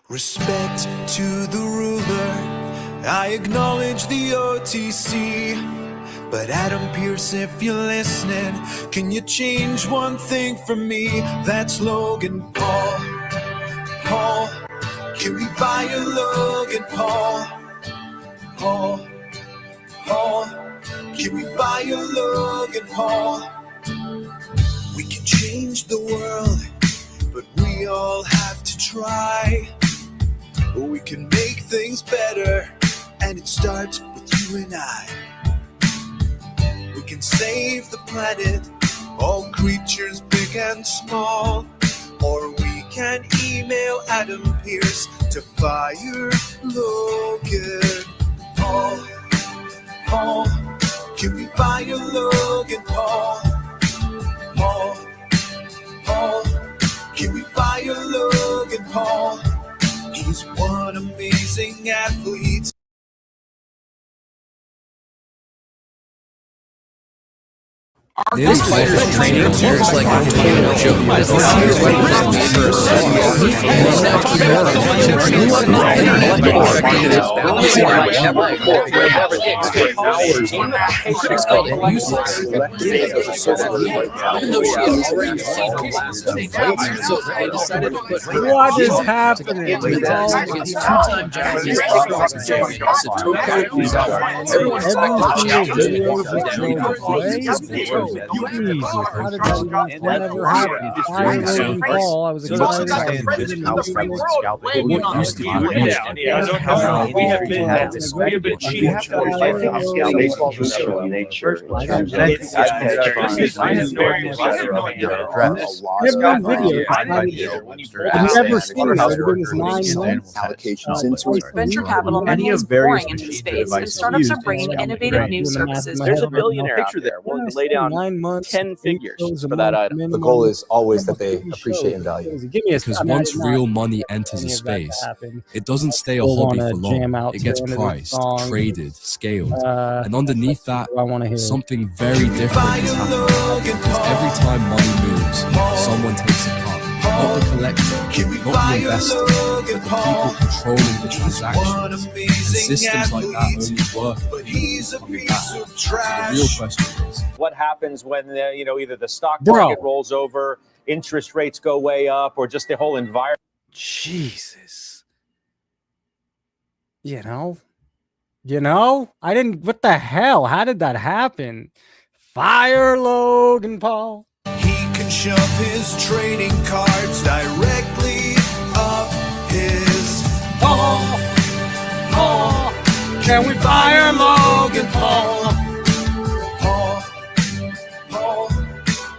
Respect to the ruler, I acknowledge the OTC. But Adam Pearce, if you're listening, can you change one thing for me? That's Logan Paul. Paul, can we buy a Logan Paul? Paul, Paul, can we buy a Logan Paul? We can change the world, but we all have to try. We can make things better, and it starts with you and I. We can save the planet, all creatures big and small. Or we can email Adam Pearce to fire Logan Paul. Paul, can we fire Logan Paul? Paul, Paul, can we fire Logan Paul? He's one amazing athlete. This fighter's training appears like a joke. Critics called it useless. Even though she had already seen her last two fights, so they decided to put her What is happening? against two-time Japanese kickboxing champion Satoko Uzawa. Everyone expected the challenge to come down either Jesus, how did that never happen? Paul, I was excited about it. What used to be we have been cheating. baseball's a social nature. I have no video. I've never seen it. It's been 9 months. Allocations into it. Venture capital money is pouring into the space, and startups are bringing innovative new services. There's a billionaire out there willing to lay down 9 months, 10 figures for that item. The goal is always that they appreciate and value. Because once real money enters a space, it doesn't stay a hobby for long. It gets priced, traded, scaled, and underneath that, something very different is happening. Because every time money moves, someone takes a cut. Not the collector, not the investor, but the people controlling the transactions. And systems like that only work if people coming back. So the real question is, What happens when either the stock market rolls over, interest rates go way up, or just the whole environment? Jesus. You know, I didn't, what the hell? How did that happen? Fire Logan Paul. He can shove his trading cards directly up his Paul. Paul, Can we fire Logan Paul? Paul, Paul,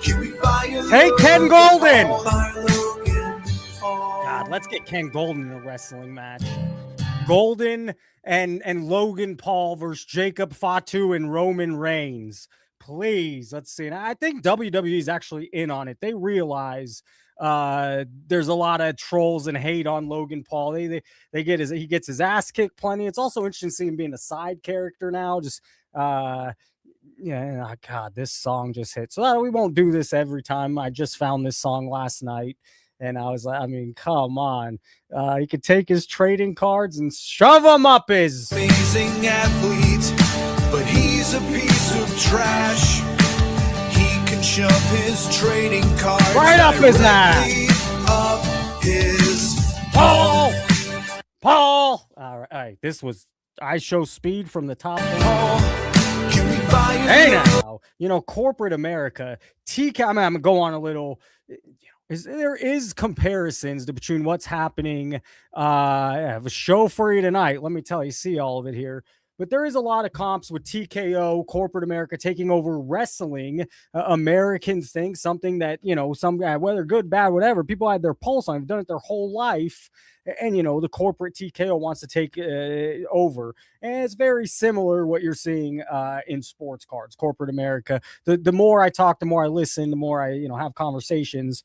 can we fire Hey, Ken Golden. Fire Logan Paul. God, let's get Ken Golden in a wrestling match. Golden and Logan Paul versus Jacob Fatu and Roman Reigns. Please, let's see. And I think WWE is actually in on it. They realize there's a lot of trolls and hate on Logan Paul. He gets his ass kicked plenty. It's also interesting seeing him being a side character now. Just God, this song just hit. So we won't do this every time. I just found this song last night. And I was like, I mean, come on. He could take his trading cards and shove them up his. Amazing athlete, but he's a piece of trash. He can shove his trading cards right up his ass. Up his Paul. All right. This was I show speed from the top. Hey now, corporate America. I'm gonna go on a little. There is comparisons between what's happening. I have a show for you tonight. Let me tell you, see all of it here. But there is a lot of comps with TKO, corporate America taking over wrestling. Americans think something that, some guy, whether good, bad, whatever, people had their pulse on, have done it their whole life. And, the corporate TKO wants to take over. And it's very similar what you're seeing in sports cards, corporate America. The more I talk, the more I listen, the more I, have conversations.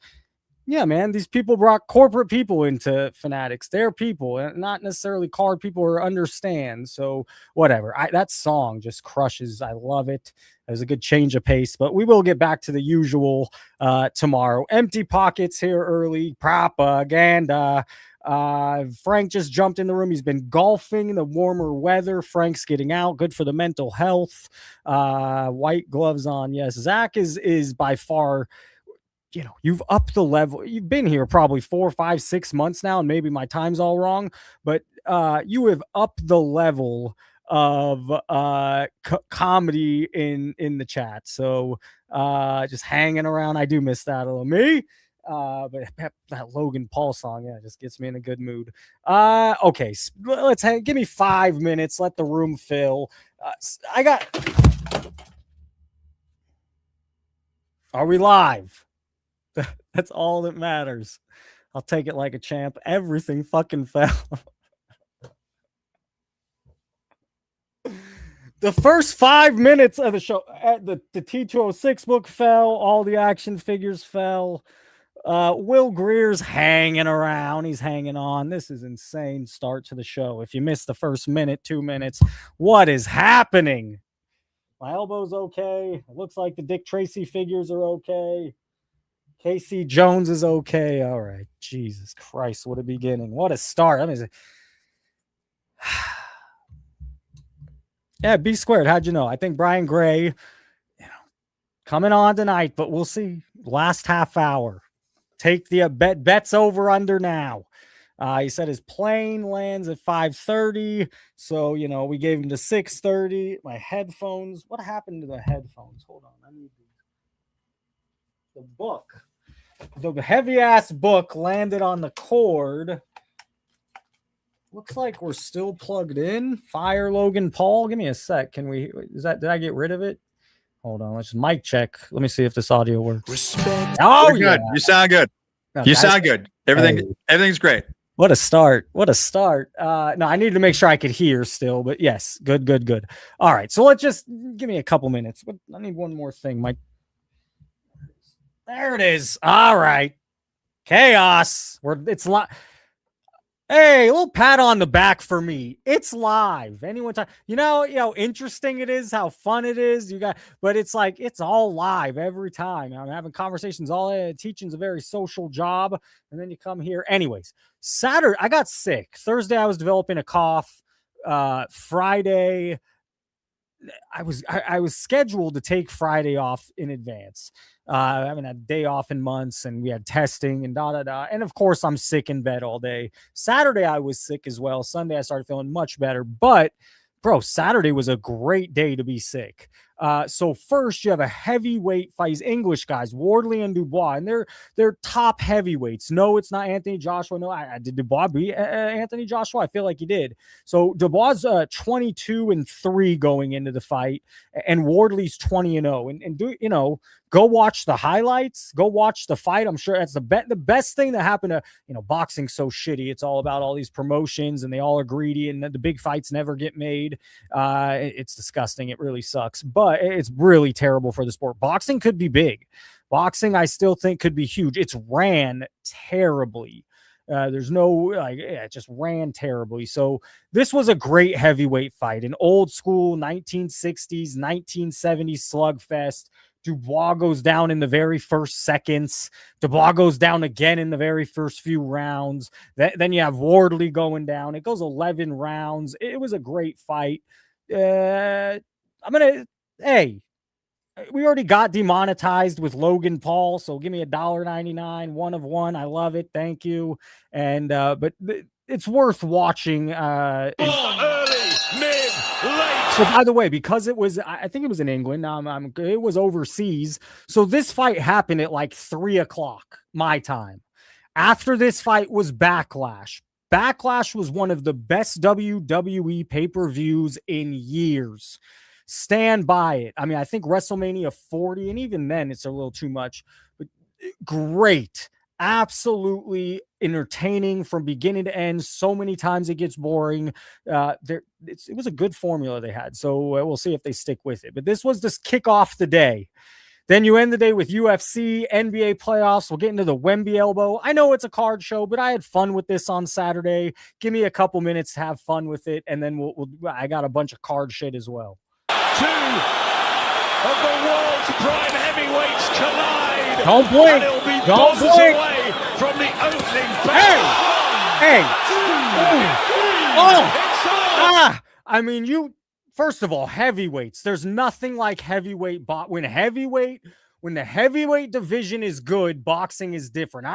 Yeah, man, these people brought corporate people into Fanatics. They're people, not necessarily card people or understand. So whatever. That song just crushes. I love it. It was a good change of pace, but we will get back to the usual tomorrow. Empty pockets here early. Propaganda. Frank just jumped in the room. He's been golfing in the warmer weather. Frank's getting out. Good for the mental health. White gloves on. Yes. Zach is by far, you've upped the level. You've been here probably 4, 5, 6 months now, and maybe my time's all wrong, but you have upped the level of comedy in the chat. So just hanging around. I do miss that a little. Me? But that Logan Paul song, yeah, just gets me in a good mood. Okay, give me 5 minutes. Let the room fill. Are we live? That's all that matters. I'll take it like a champ. Everything fucking fell. The first 5 minutes of the show, the T206 book fell. All the action figures fell. Will Greer's hanging around. He's hanging on. This is insane start to the show. If you missed the first minute, 2 minutes, what is happening? My elbow's okay. It looks like the Dick Tracy figures are okay. Casey Jones is okay. All right. Jesus Christ. What a beginning. What a start. I mean, yeah, B squared. How'd you know? I think Brian Gray, coming on tonight, but we'll see. Last half hour. Take the bets over under now. He said his plane lands at 5:30. So, we gave him to 6:30. My headphones. What happened to the headphones? Hold on. I need the book. The heavy ass book landed on the cord. Looks like we're still plugged in. Fire Logan Paul. Give me a sec. Did I get rid of it? Hold on. Let's just mic check. Let me see if this audio works. Respect. Oh, yeah. Good. You sound good. You sound good. Everything's great. What a start. What a start. No, I needed to make sure I could hear still, but yes. Good. All right. So let's just give me a couple minutes. I need one more thing, Mike. There it is. All right. Chaos. It's live. Hey, a little pat on the back for me. It's live. Anyone talk? How interesting it is, how fun it is. But it's like it's all live every time. I'm having conversations. Teaching's a very social job, and then you come here. Anyways, Saturday I got sick. Thursday I was developing a cough. Friday I was scheduled to take Friday off in advance. I haven't had a day off in months, and we had testing and and of course I'm sick in bed all day. Saturday I was sick as well. Sunday I started feeling much better, but bro, Saturday was a great day to be sick. So first you have a heavyweight fight. These English guys, Wardley and Dubois, and they're top heavyweights. No, it's not Anthony Joshua. No, I did Dubois beat Anthony Joshua? I feel like he did. So Dubois 22-3 going into the fight, and Wardley's 20-0. And go watch the highlights. Go watch the fight. I'm sure that's the best thing that happened to boxing's so shitty. It's all about all these promotions, and they all are greedy, and the big fights never get made. It's disgusting. It really sucks, but it's really terrible for the sport. Boxing could be big. Boxing, I still think, could be huge. It's ran terribly. There's no, it just ran terribly. So this was a great heavyweight fight, an old school 1960s, 1970s slugfest. Dubois goes down in the very first seconds. Dubois goes down again in the very first few rounds. Then you have Wardley going down. It goes 11 rounds. It was a great fight. Hey, we already got demonetized with Logan Paul, so give me $1.99, 1 of 1. I love it. Thank you. And but it's worth watching. Early, mid, late. So by the way, because I think it was in England. It was overseas. So this fight happened at like 3:00 my time. After this fight was Backlash. Backlash was one of the best WWE pay-per-views in years. Stand by it. I mean, I think WrestleMania 40, and even then it's a little too much, but great. Absolutely entertaining from beginning to end. So many times it gets boring. It was a good formula they had. So we'll see if they stick with it. But this was this kick off the day. Then you end the day with UFC, NBA playoffs. We'll get into the Wemby elbow. I know it's a card show, but I had fun with this on Saturday. Give me a couple minutes to have fun with it, and then I got a bunch of card shit as well. Two of the world's prime heavyweights collide. Don't blink. And it'll be Don't blink. away from the opening Hey! bell. Hey. I mean, first of all, heavyweights. There's nothing like heavyweight. When the heavyweight division is good, boxing is different.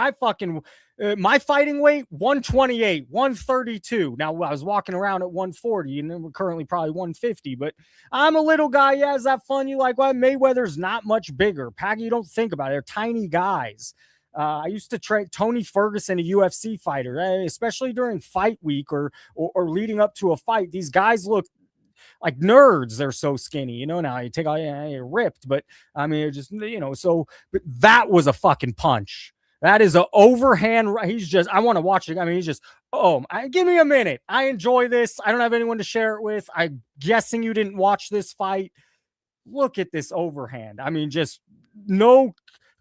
My fighting weight, 128, 132. Now, I was walking around at 140, and then we're currently probably 150, but I'm a little guy. Yeah, is that fun? You like, well, Mayweather's not much bigger. Paggy, you don't think about it. They're tiny guys. I used to train Tony Ferguson, a UFC fighter, especially during fight week or leading up to a fight. These guys look like nerds. They're so skinny, now you take all, you're ripped, but I mean, it just, but that was a fucking punch. That is an overhand. I want to watch it. I mean, give me a minute. I enjoy this. I don't have anyone to share it with. I'm guessing you didn't watch this fight. Look at this overhand. I mean, just no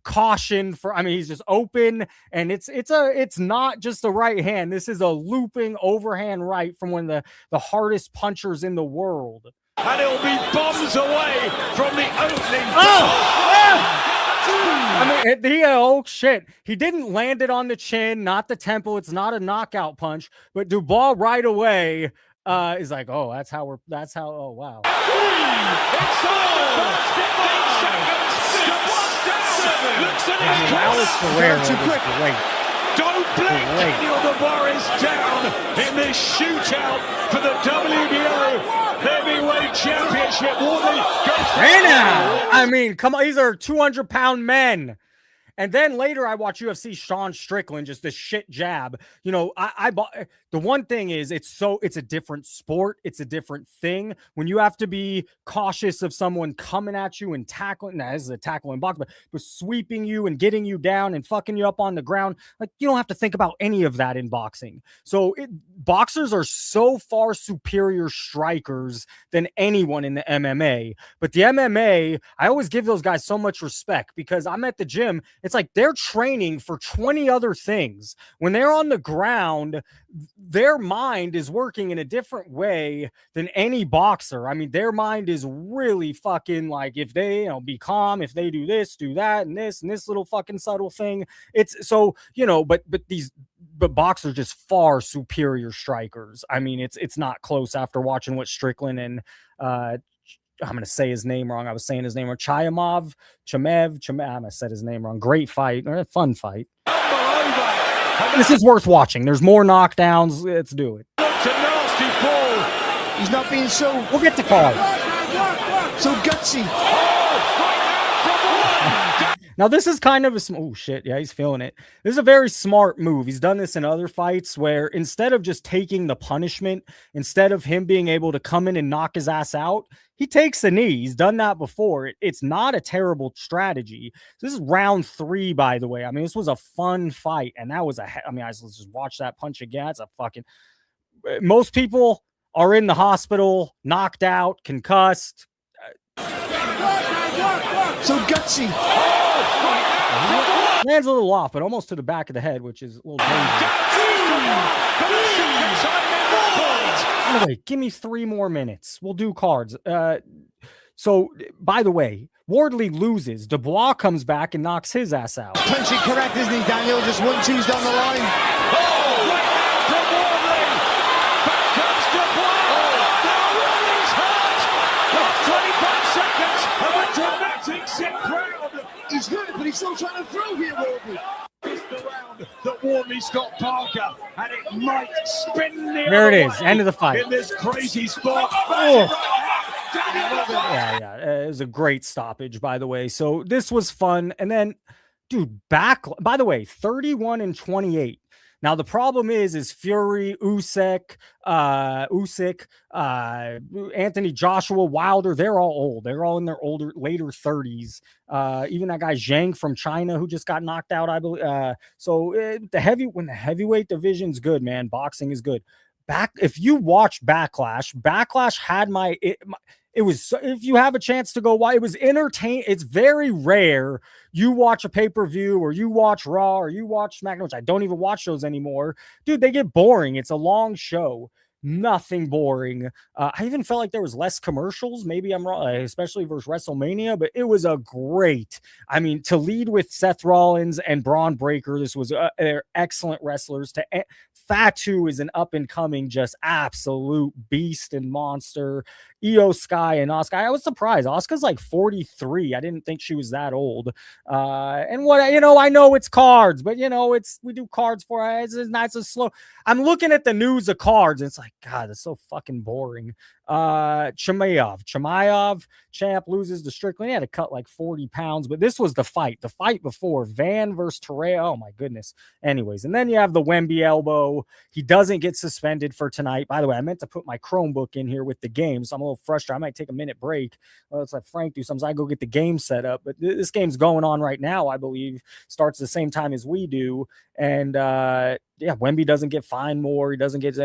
caution he's just open, and it's not just a right hand. This is a looping overhand right from one of the hardest punchers in the world. And it'll be bombs away from the opening. Shit. He didn't land it on the chin, not the temple. It's not a knockout punch, but Dubois right away is like, oh wow. It's all 15 seconds. Looks at his great. Don't blink, Daniel Dubois is down in this shootout for the WBO Heavyweight Championship. Wardley goes I mean, come on, these are 200-pound men. And then later I watch UFC Sean Strickland, just this shit jab. I bought the one thing is it's a different sport. It's a different thing. When you have to be cautious of someone coming at you and tackling, this is a tackle in box, but sweeping you and getting you down and fucking you up on the ground. Like, you don't have to think about any of that in boxing. So boxers are so far superior strikers than anyone in the MMA. But the MMA, I always give those guys so much respect because I'm at the gym. It's like they're training for 20 other things. When they're on the ground, their mind is working in a different way than any boxer. I mean, their mind is really fucking like, if they, be calm, if they do this, do that, and this little fucking subtle thing. It's so, but boxers just far superior strikers. I mean, it's not close after watching what Strickland and, I'm going to say his name wrong. I was saying his name wrong. Chamev. I said his name wrong. Great fight. Or a fun fight. This is worth watching. There's more knockdowns. Let's do it. It's a nasty fall. He's not being so... We'll get to call. So gutsy. Now, this is kind of oh, shit. Yeah, he's feeling it. This is a very smart move. He's done this in other fights where instead of just taking the punishment, instead of him being able to come in and knock his ass out, he takes a knee. He's done that before. It's not a terrible strategy. This is round 3, by the way. I mean, this was a fun fight. And that was let's just watch that punch again. It's a fucking... Most people are in the hospital, knocked out, concussed. So gutsy. Lands a little off, but almost to the back of the head, which is a little dangerous. Anyway, give me 3 more minutes. We'll do cards. So, by the way, Wardley loses. Dubois comes back and knocks his ass out. Punching correct, isn't he, Daniel? Just 1-2's down the line. Oh, right out from Wardley. Back comes Dubois. Now Wardley's hurt. Last 25 seconds of a dramatic sit crowd. He's hurt, but he's still trying to throw here, Wardley. It's the round that Wardley Scott Parker, and it might spin the There it is, end of the fight. In this crazy spot. It was a great stoppage, by the way. So this was fun. And then, dude, by the way, 31-28. Now, the problem is Fury, Usyk, Anthony Joshua, Wilder, they're all old. They're all in their later 30s. Even that guy Zhang from China who just got knocked out, I believe. When the heavyweight division's good, man, boxing is good. If you watch Backlash had it was, if you have a chance to go, why it was entertaining. It's very rare you watch a pay-per-view or you watch Raw or you watch SmackDown, which I don't even watch those anymore. Dude, they get boring. It's a long show. Nothing boring. I even felt like there was less commercials. Maybe I'm wrong, especially versus WrestleMania, but it was a great. I mean, to lead with Seth Rollins and Braun Breaker, this was they're excellent wrestlers. Fatu is an up and coming, just absolute beast and monster. Io Sky and Asuka. I was surprised. Asuka's like 43. I didn't think she was that old. And what I know it's cards, but we do cards for it's nice and slow. I'm looking at the news of cards, and it's like, God, that's so fucking boring. Chimaev champ loses to Strickland. He had to cut like 40 pounds, but this was the fight before Van versus Torreya. Oh my goodness. Anyways, and then you have the Wemby elbow. He doesn't get suspended for tonight. By the way, I meant to put my Chromebook in here with the game, so I'm a little frustrated. I might take a minute break. Well, it's like Frank do sometimes. I go get the game set up, but this game's going on right now. I believe starts the same time as we do, and Wemby doesn't get fined more. He doesn't get.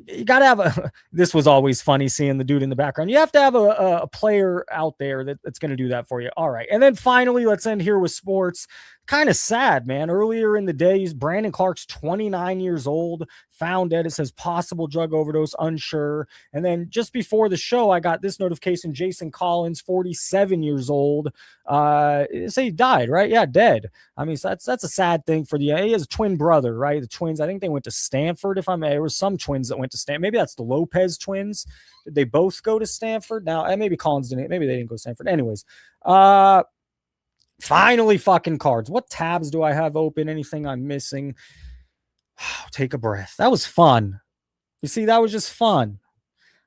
You got to have this was always funny seeing the dude in the background. You have to have a player out there that's going to do that for you. All right. And then finally, let's end here with sports. Kind of sad, man. Earlier in the day, Brandon Clark's 29 years old, found dead. It says possible drug overdose, unsure. And then just before the show, I got this notification. Jason Collins, 47 years old. Say he died, right? Yeah, dead. I mean, so that's a sad thing for he has a twin brother, right? The twins, I think they went to Stanford, there were some twins that went to Stanford. Maybe that's the Lopez twins. Did they both go to Stanford? Now, maybe Collins didn't. Maybe they didn't go to Stanford. Anyways, finally fucking cards. What tabs do I have open? Anything I'm missing? Take a breath. That was fun. You see, that was just fun.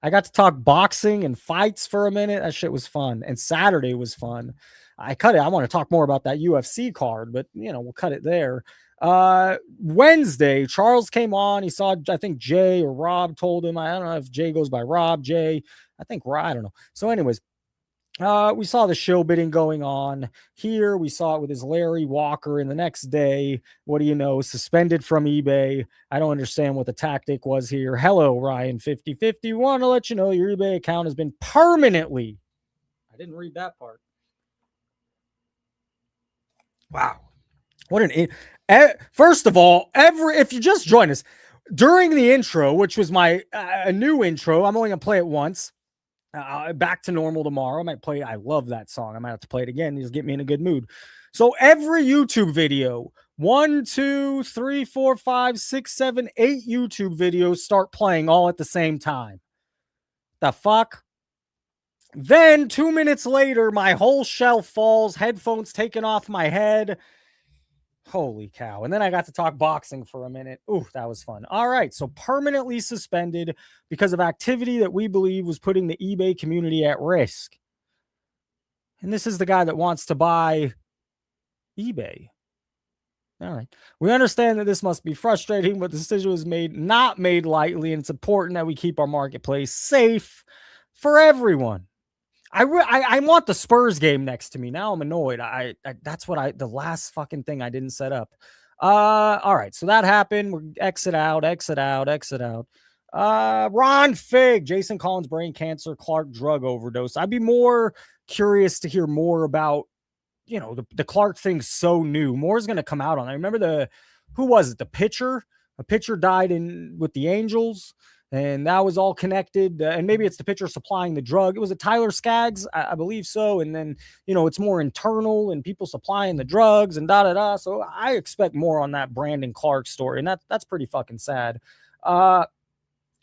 I got to talk boxing and fights for a minute. That shit was fun. And Saturday was fun. I cut it. I want to talk more about that UFC card, but we'll cut it there. Wednesday, Charles came on. He saw, I think Jay or Rob told him. I don't know if Jay goes by Rob, Jay. I think Rob, I don't know. So anyways, we saw the show bidding going on here. We saw it with his Larry Walker, and the next day, what do you know, suspended from eBay. I don't understand what the tactic was here. Hello, Ryan 5050. Want to let you know your eBay account has been permanently. I didn't read that part. Wow. What first of all, if you just joined us during the intro, which was my a new intro, I'm only going to play it once. Back to normal tomorrow. I might play. I love that song. I might have to play it again. Just get me in a good mood. So every YouTube video, 1, 2, 3, 4, 5, 6, 7, 8 YouTube videos start playing all at the same time. The fuck? Then 2 minutes later, my whole shelf falls, headphones taken off my head. Holy cow. And then I got to talk boxing for a minute. Ooh, that was fun. All right. So permanently suspended because of activity that we believe was putting the eBay community at risk. And this is the guy that wants to buy eBay. All right. We understand that this must be frustrating, but the decision was not made lightly. And it's important that we keep our marketplace safe for everyone. I want the Spurs game next to me. Now I'm annoyed. That's the last fucking thing I didn't set up. All right. So that happened. We're exit out. Ron Fig, Jason Collins, brain cancer, Clark drug overdose. I'd be more curious to hear more about, the Clark thing's so new. More's going to come out on it. I remember who was it? The pitcher? A pitcher died with the Angels. And that was all connected. And maybe it's the pitcher supplying the drug. It was a Tyler Skaggs, I believe so. And then, it's more internal and people supplying the drugs and da-da-da. So I expect more on that Brandon Clark story. And that's pretty fucking sad. All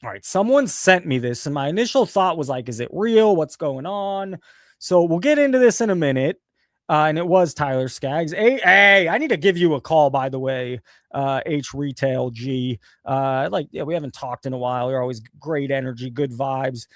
right. Someone sent me this. And my initial thought was like, is it real? What's going on? So we'll get into this in a minute. And it was Tyler Skaggs. Hey, I need to give you a call, by the way. H Retail G. We haven't talked in a while. You're always great energy, good vibes.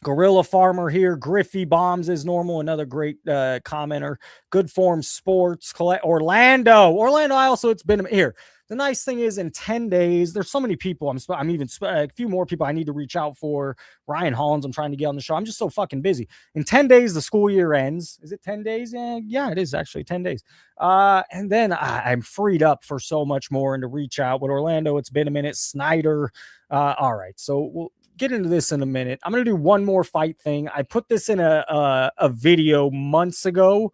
Gorilla Farmer here. Griffey Bombs is normal. Another great commenter. Good Form Sports. Orlando. It's been here. The nice thing is in 10 days, there's so many people. I'm even a few more people I need to reach out for. Ryan Hollins, I'm trying to get on the show. I'm just so fucking busy. In 10 days, the school year ends. Is it 10 days? Yeah, it is actually 10 days. And then I'm freed up for so much more and to reach out with Orlando. It's been a minute. Snyder. All right. So we'll get into this in a minute. I'm going to do one more fight thing. I put this in a video months ago.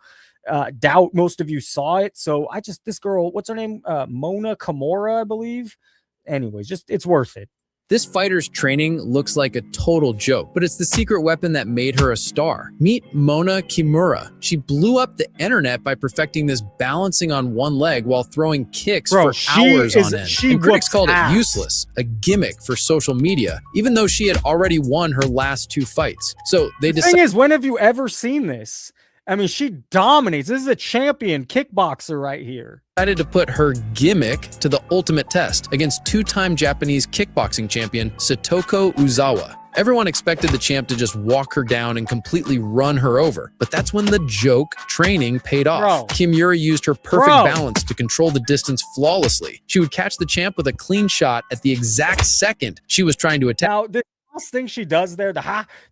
doubt most of you saw it. So this girl, what's her name? Mona Kimura, I believe. Anyways, it's worth it. This fighter's training looks like a total joke, but it's the secret weapon that made her a star. Meet Mona Kimura. She blew up the internet by perfecting this balancing on one leg while throwing kicks for hours on end. And critics called it useless, a gimmick for social media, even though she had already won her last 2 fights. So they decided— The thing is, when have you ever seen this? I mean, she dominates. This is a champion kickboxer right here. Decided to put her gimmick to the ultimate test against 2-time Japanese kickboxing champion Satoko Uzawa. Everyone expected the champ to just walk her down and completely run her over, but that's when the joke training paid off. Kimura used her perfect balance to control the distance flawlessly. She would catch the champ with a clean shot at the exact second she was trying to attack. Now, the last thing she does there,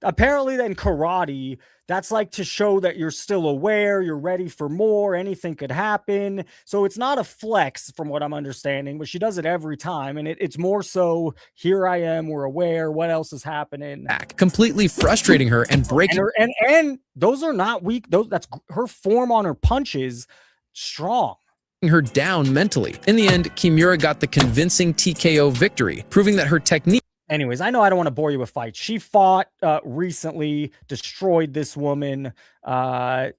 apparently in karate, that's like to show that you're still aware, you're ready for more, anything could happen. So it's not a flex from what I'm understanding, but she does it every time. And it's more so, here I am, we're aware, what else is happening. Completely frustrating her and breaking her. And those are not weak. That's her form on her punches, strong. Her down mentally. In the end, Kimura got the convincing TKO victory, proving that her technique— Anyways, I know I don't want to bore you with fights. She fought recently, destroyed this woman.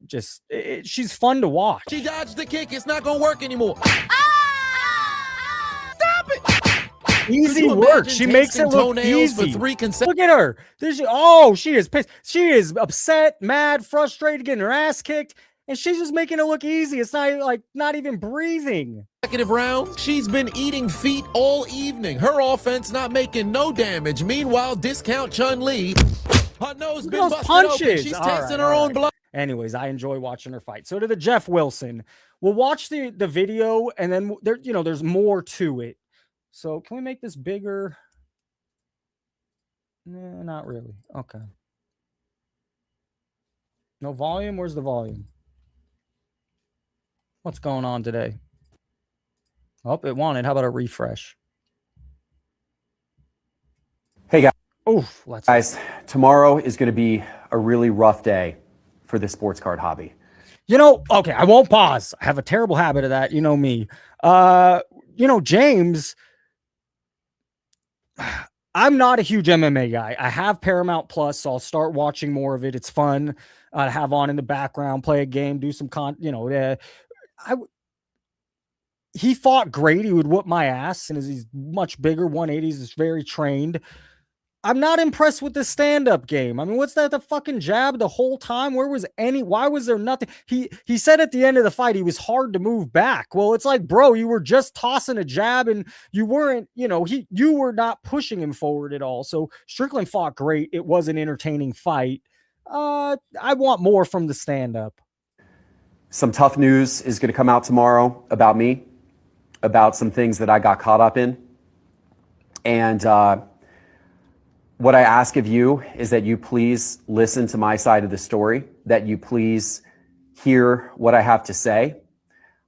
She's fun to watch. She dodged the kick. It's not going to work anymore. Stop it! Easy work. She makes it look easy. For 3 Look at her. She is pissed. She is upset, mad, frustrated, getting her ass kicked. And she's just making it look easy. It's not even breathing. Consecutive rounds. She's been eating feet all evening. Her offense not making no damage. Meanwhile, discount Chun-Li. Her nose been busted open. She's tasting her own blood. Anyways, I enjoy watching her fight. So to the Geoff Wilson, we'll watch the video, and then there's more to it. So can we make this bigger? Nah, not really. Okay. No volume. Where's the volume? What's going on today? Oh, it wanted. How about a refresh? Hey guys. Oof, tomorrow is going to be a really rough day for the sports card hobby. Okay, I won't pause. I have a terrible habit of that. You know me. James, I'm not a huge MMA guy. I have Paramount Plus, so I'll start watching more of it. It's fun to have on in the background, play a game, do some he fought great. He would whoop my ass, and he's much bigger, 180s, is very trained. I'm not impressed with the stand-up game. I mean, what's that? The fucking jab the whole time? Why was there nothing? He said at the end of the fight, he was hard to move back. Well, it's like, bro, you were just tossing a jab and you weren't, you were not pushing him forward at all. So Strickland fought great. It was an entertaining fight. I want more from the stand-up. Some tough news is going to come out tomorrow about me, about some things that I got caught up in. And what I ask of you is that you please listen to my side of the story, that you please hear what I have to say.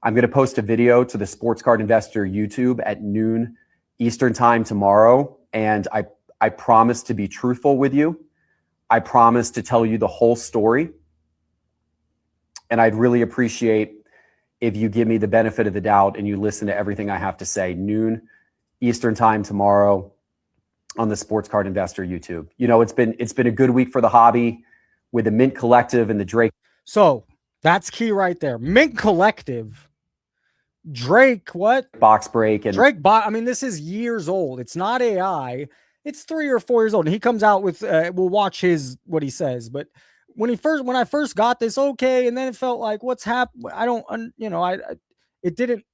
I'm going to post a video to the Sports Card Investor YouTube at noon Eastern time tomorrow. And I promise to be truthful with you. I promise to tell you the whole story. And I'd really appreciate if you give me the benefit of the doubt and you listen to everything I have to say. Noon Eastern time tomorrow on the Sports Card Investor YouTube. It's been a good week for the hobby with the Mint Collective and the Drake. So that's key right there. Mint Collective. Drake, what? Box break. And this is years old. It's not AI. It's 3 or 4 years old. And he comes out with, we'll watch what he says. But when I first got this, okay. And then it felt like, what's happened? It didn't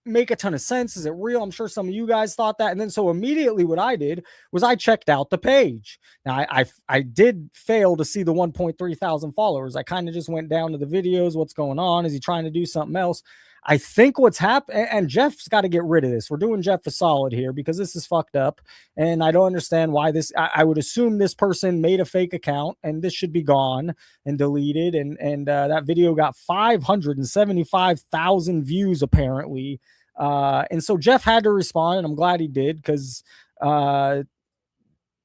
make a ton of sense. Is it real? I'm sure some of you guys thought that. And then so immediately what I did was I checked out the page. Now I did fail to see the 1.3 thousand followers. I kind of just went down to the videos. What's going on? Is he trying to do something else? I think what's happened, and Jeff's got to get rid of this. We're doing Geoff a solid here because this is fucked up. And I don't understand why this, I would assume this person made a fake account and this should be gone and deleted. And that video got 575,000 views apparently. And so Geoff had to respond, and I'm glad he did because,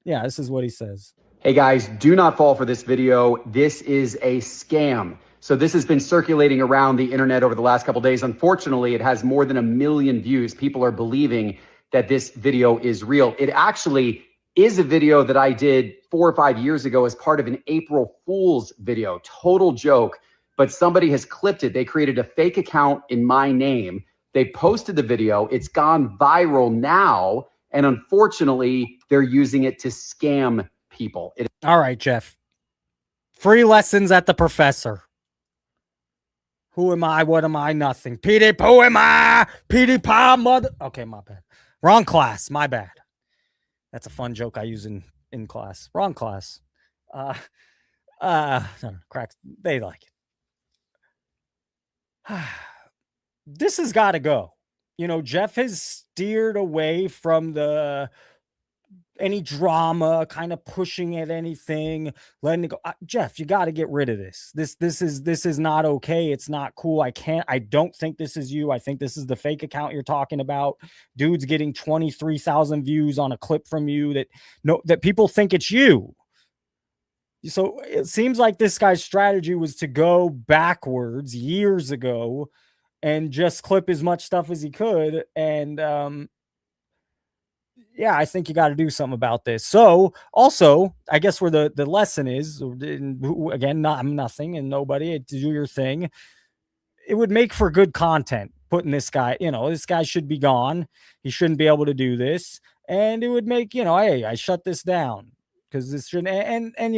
this is what he says. Hey guys, do not fall for this video. This is a scam. So this has been circulating around the internet over the last couple of days. Unfortunately, it has more than 1 million views. People are believing that this video is real. It actually is a video that I did 4 or 5 years ago as part of an April Fool's video. Total joke, but somebody has clipped it. They created a fake account in my name. They posted the video. It's gone viral now. And unfortunately, they're using it to scam people. All right, Geoff. Free lessons at the professor. Who am I? What am I? Nothing. Petey Pooh am I? Petey Pa mother. Okay, my bad. Wrong class. My bad. That's a fun joke I use in class. Wrong class. Cracks. They like it. This has got to go. You know, Geoff has steered away from any drama, kind of pushing at anything, letting it go. Geoff, you got to get rid of this. This is not okay. It's not cool. I don't think this is you. I think this is the fake account you're talking about. Dude's getting 23,000 views on a clip from you that people think it's you. So it seems like this guy's strategy was to go backwards years ago and just clip as much stuff as he could. And, yeah, I think you got to do something about this. So also, I guess where the lesson is, again, I'm nothing and nobody, do your thing. It would make for good content putting this guy, this guy should be gone. He shouldn't be able to do this. And it would make, hey, I shut this down because this shouldn't, and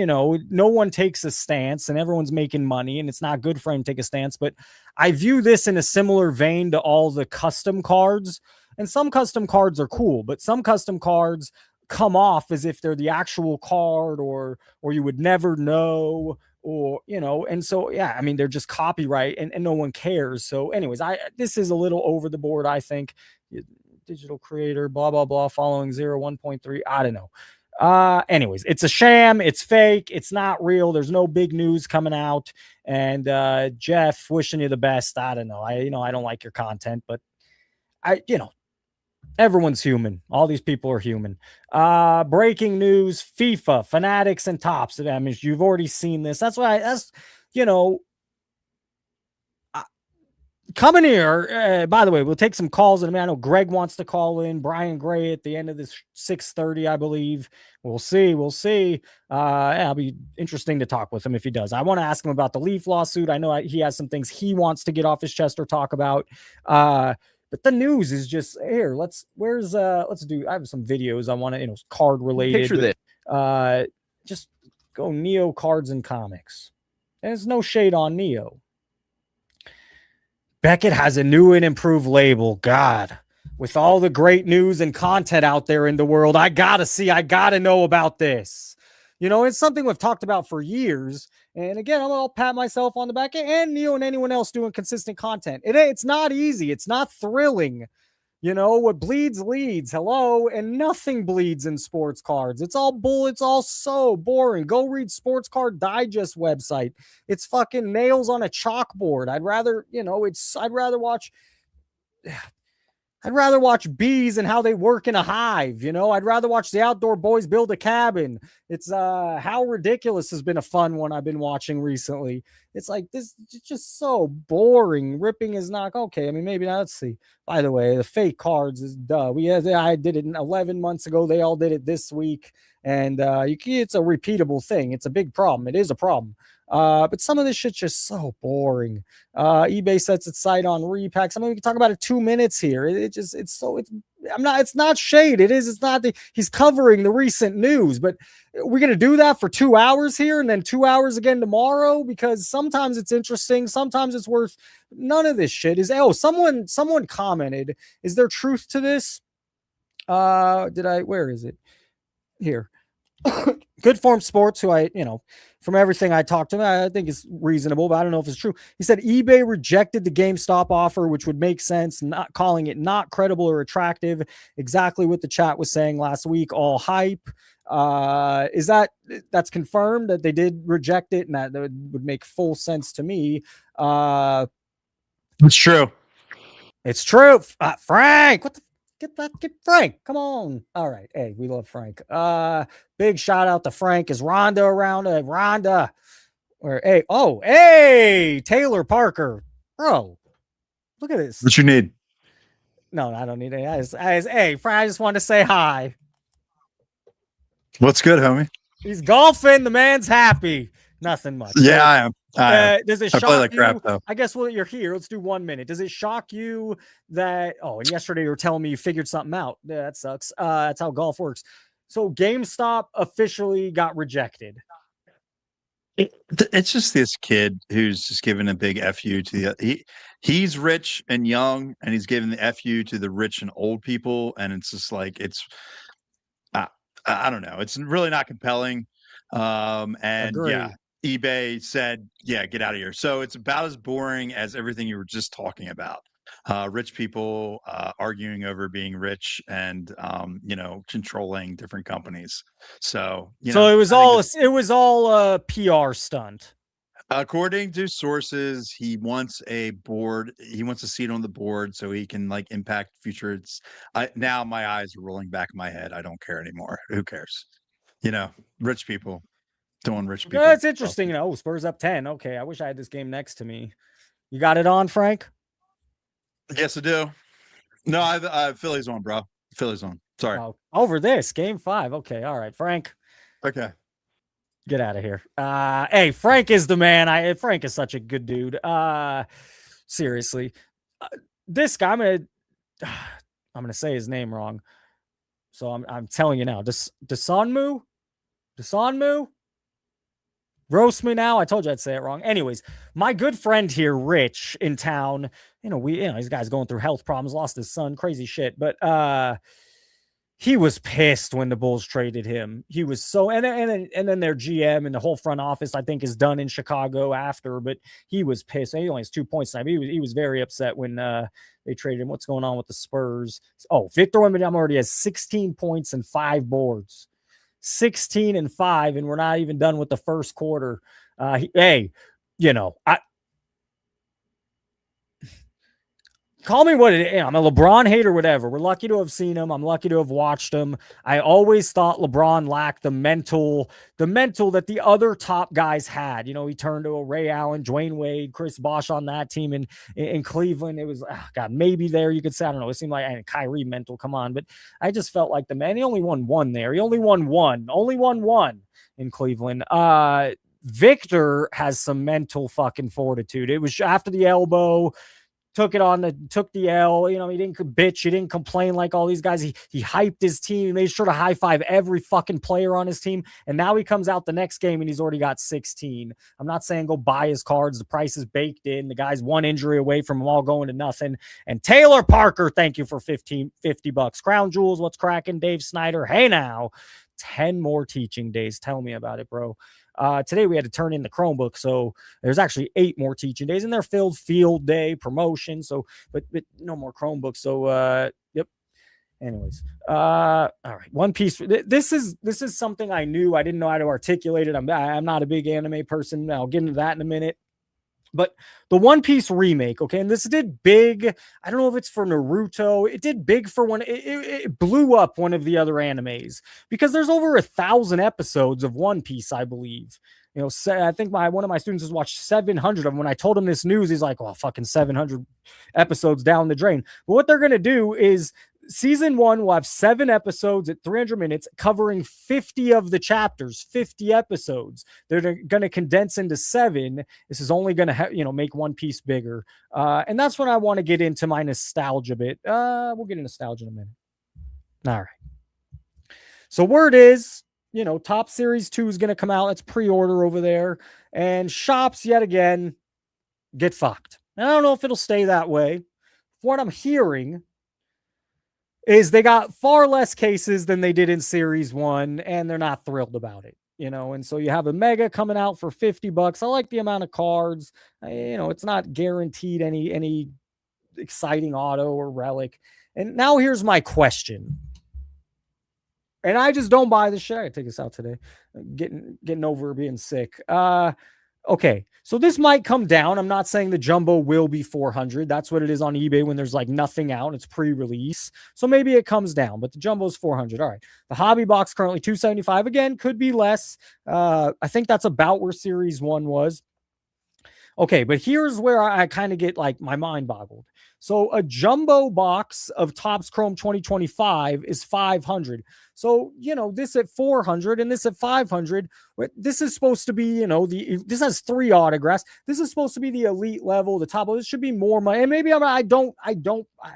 no one takes a stance and everyone's making money and it's not good for him to take a stance. But I view this in a similar vein to all the custom cards. And some custom cards are cool, but some custom cards come off as if they're the actual card or you would never know, or, and so, yeah, I mean, they're just copyright and no one cares. So anyways, this is a little over the board. I think digital creator, blah, blah, blah, following 1.3. I don't know. Anyways, it's a sham. It's fake. It's not real. There's no big news coming out. And, Geoff, wishing you the best. I don't know. I don't like your content, but everyone's human. All these people are human. Breaking news, FIFA, Fanatics, and Tops. I mean, you've already seen this. That's why, coming here. By the way, we'll take some calls in a minute. I know Greg wants to call in. Brian Gray at the end of this 6:30, I believe. We'll see. It'll be interesting to talk with him if he does. I want to ask him about the Leaf lawsuit. I know he has some things he wants to get off his chest or talk about. But the news is just here. I have some videos I want to, card related. Picture that. Just go Neo Cards and Comics. There's no shade on Neo. Beckett has a new and improved label. God, with all the great news and content out there in the world, I got to know about this. It's something we've talked about for years. And again, I'll pat myself on the back, and Neo and anyone else doing consistent content. It's not easy. It's not thrilling. What bleeds leads. Hello. And nothing bleeds in sports cards. It's all bull. It's all so boring. Go read Sports Card Digest website. It's fucking nails on a chalkboard. I'd rather watch bees and how they work in a hive. I'd rather watch the Outdoor Boys build a cabin. It's How Ridiculous has been a fun one I've been watching recently. It's like this, it's just so boring. Ripping is not okay. I mean, maybe not. Let's see. By the way, the fake cards is duh. I did it 11 months ago. They all did it this week. And it's a repeatable thing. It's a big problem. It is a problem. But some of this shit's just so boring. eBay sets its sight on repacks. I mean, we can talk about it 2 minutes here. It's not shade. It's not he's covering the recent news, but we're going to do that for 2 hours here and then 2 hours again tomorrow, because sometimes it's interesting. Sometimes it's worth, none of this shit is, someone commented, is there truth to this? Where is it? Here. Good Form Sports, who from everything I talked to him, I think is reasonable, but I don't know if it's true. He said eBay rejected the GameStop offer, which would make sense, not calling it not credible or attractive. Exactly what the chat was saying last week, all hype. That's confirmed that they did reject it, and that would make full sense to me. It's true. It's true. Frank, what the Get Frank. Come on. All right. Hey, we love Frank. Big shout out to Frank. Is Rhonda around? Rhonda, Or hey, Taylor Parker, bro, look at this. What you need? No, I don't need it. Hey, I just want to say hi. What's good, homie? He's golfing. The man's happy. Nothing much. Yeah, So, I am. Does it I play shock like you? crap, though. I guess while you're here, let's do 1 minute. Does it shock you that? Oh, and yesterday you were telling me you figured something out. Yeah, that sucks. That's how golf works. So GameStop officially got rejected. It's just this kid who's just giving a big FU to he's rich and young, and he's giving the FU to the rich and old people, and it's just like I don't know. It's really not compelling. And Agreed. Yeah, eBay said, yeah, get out of here. So it's about as boring as everything you were just talking about. Rich people arguing over being rich and controlling different companies. So it was all a PR stunt. According to sources, he wants a board. He wants a seat on the board so he can impact future. Now my eyes are rolling back in my head. I don't care anymore. Who cares? Rich people doing rich people. That's interesting. Spurs up 10. Okay, I wish I had this game next to me. You got it on, Frank? Yes, I do. No, I Philly's on, bro. Philly's on. Sorry. Over this game 5. Okay, all right, Frank. Okay. Get out of here. Hey, Frank is the man. Frank is such a good dude. Seriously, this guy. I'm gonna say his name wrong, so I'm telling you now. Desanmu. Roast me now. I told you I'd say it wrong. Anyways, my good friend here, Rich, in town. This guy's going through health problems. Lost his son. Crazy shit. But he was pissed when the Bulls traded him. He was so, and then their GM and the whole front office, I think, is done in Chicago after. But he was pissed. He only has 2 points tonight. He was very upset when they traded him. What's going on with the Spurs? Oh, Victor Wembanyama already has 16 points and 5 boards. 16 and 5, and we're not even done with the first quarter. Call me what it is. I'm a LeBron hater, whatever. We're lucky to have seen him. I'm lucky to have watched him. I always thought LeBron lacked the mental that the other top guys had. He turned to a Ray Allen, Dwayne Wade, Chris Bosh on that team in Cleveland. It was, maybe there you could say, I don't know. It seemed like Kyrie mental, come on. But I just felt like the man, he only won one there. He only won one in Cleveland. Victor has some mental fucking fortitude. It was after the elbow. Took the L. He didn't bitch. He didn't complain like all these guys. He hyped his team. He made sure to high five every fucking player on his team. And now he comes out the next game and he's already got 16. I'm not saying go buy his cards. The price is baked in. The guy's one injury away from them all going to nothing. And Taylor Parker, thank you for $50. Crown Jewels, what's cracking? Dave Snyder, hey now. 10 more teaching days. Tell me about it, bro. Today we had to turn in the Chromebook, so there's actually 8 more teaching days, and they're filled field day promotion. So, but no more Chromebooks. So, yep. Anyways, all right. One Piece. This is something I knew. I didn't know how to articulate it. I'm not a big anime person. I'll get into that in a minute. But the One Piece remake, okay, and this did big. I don't know if it's for Naruto. It did big for one. It blew up one of the other animes because there's over 1,000 episodes of One Piece, I believe. I think one of my students has watched 700 of them. When I told him this news, he's like, "Well, fucking 700 episodes down the drain." But what they're gonna do is season 1 will have 7 episodes at 300 minutes covering 50 of the chapters, 50 episodes. They're going to condense into 7. This is only going to, make One Piece bigger. And that's when I want to get into my nostalgia bit. We'll get into nostalgia in a minute. All right. So word is, Top Series 2 is going to come out. It's pre-order over there. And shops, yet again, get fucked. And I don't know if it'll stay that way. What I'm hearing is they got far less cases than they did in Series 1, and they're not thrilled about it, and so you have a Mega coming out for $50. I like the amount of cards. It's not guaranteed any exciting auto or relic. And now here's my question. And I just don't buy this shit. I take this out today. Getting over being sick. Okay, so this might come down. I'm not saying the jumbo will be 400. That's what it is on eBay when there's like nothing out. It's pre-release. So maybe it comes down, but the jumbo's 400. All right. The hobby box currently 275. Again, could be less. I think that's about where Series 1 was. Okay, but here's where I kind of get like my mind boggled. So a jumbo box of Topps Chrome 2025 is 500. So, this at 400 and this at 500. This is supposed to be, this has 3 autographs. This is supposed to be the elite level, the top. This should be more money. And maybe I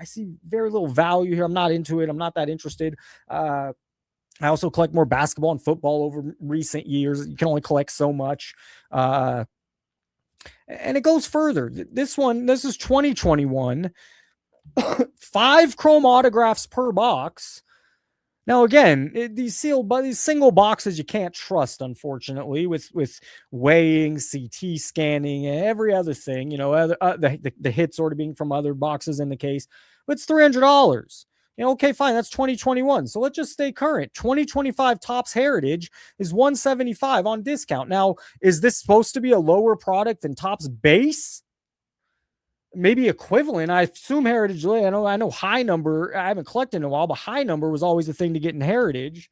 see very little value here. I'm not into it. I'm not that interested. I also collect more basketball and football over recent years. You can only collect so much. And it goes further. This is 2021. 5 chrome autographs per box. Now, again, these single boxes you can't trust, unfortunately, with weighing, CT scanning, and every other thing. The hits already being from other boxes in the case. But it's $300. Okay, fine. That's 2021. So let's just stay current. 2025 Topps Heritage is $175 on discount. Now, is this supposed to be a lower product than Topps Base? Maybe equivalent. I assume Heritage. I know high number. I haven't collected in a while, but high number was always the thing to get in Heritage.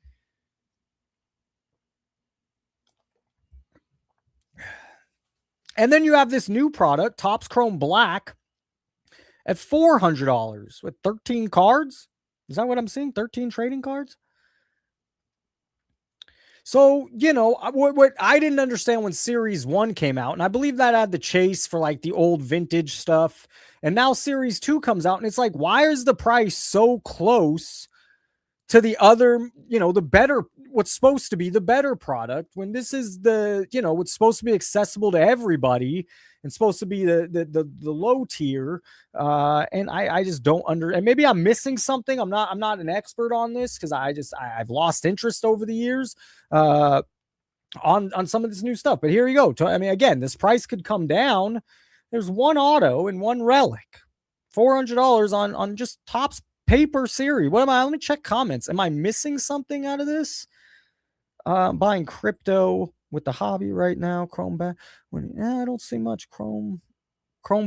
And then you have this new product, Topps Chrome Black, at $400 with 13 cards. Is that what I'm seeing? 13 trading cards? So, what I didn't understand when Series 1 came out, and I believe that had the chase for like the old vintage stuff, and now Series 2 comes out, and it's like, why is the price so close to the other, the better, what's supposed to be the better product, when this is the, what's supposed to be accessible to everybody and supposed to be the low tier. And I just don't and maybe I'm missing something. I'm not an expert on this because I've lost interest over the years on some of this new stuff. But here you go. I mean, again, this price could come down. There's one auto and one relic, $400 on just Topps paper series. Let me check comments. Am I missing something out of this? Buying crypto with the hobby right now. Chrome back. I don't see much. Chrome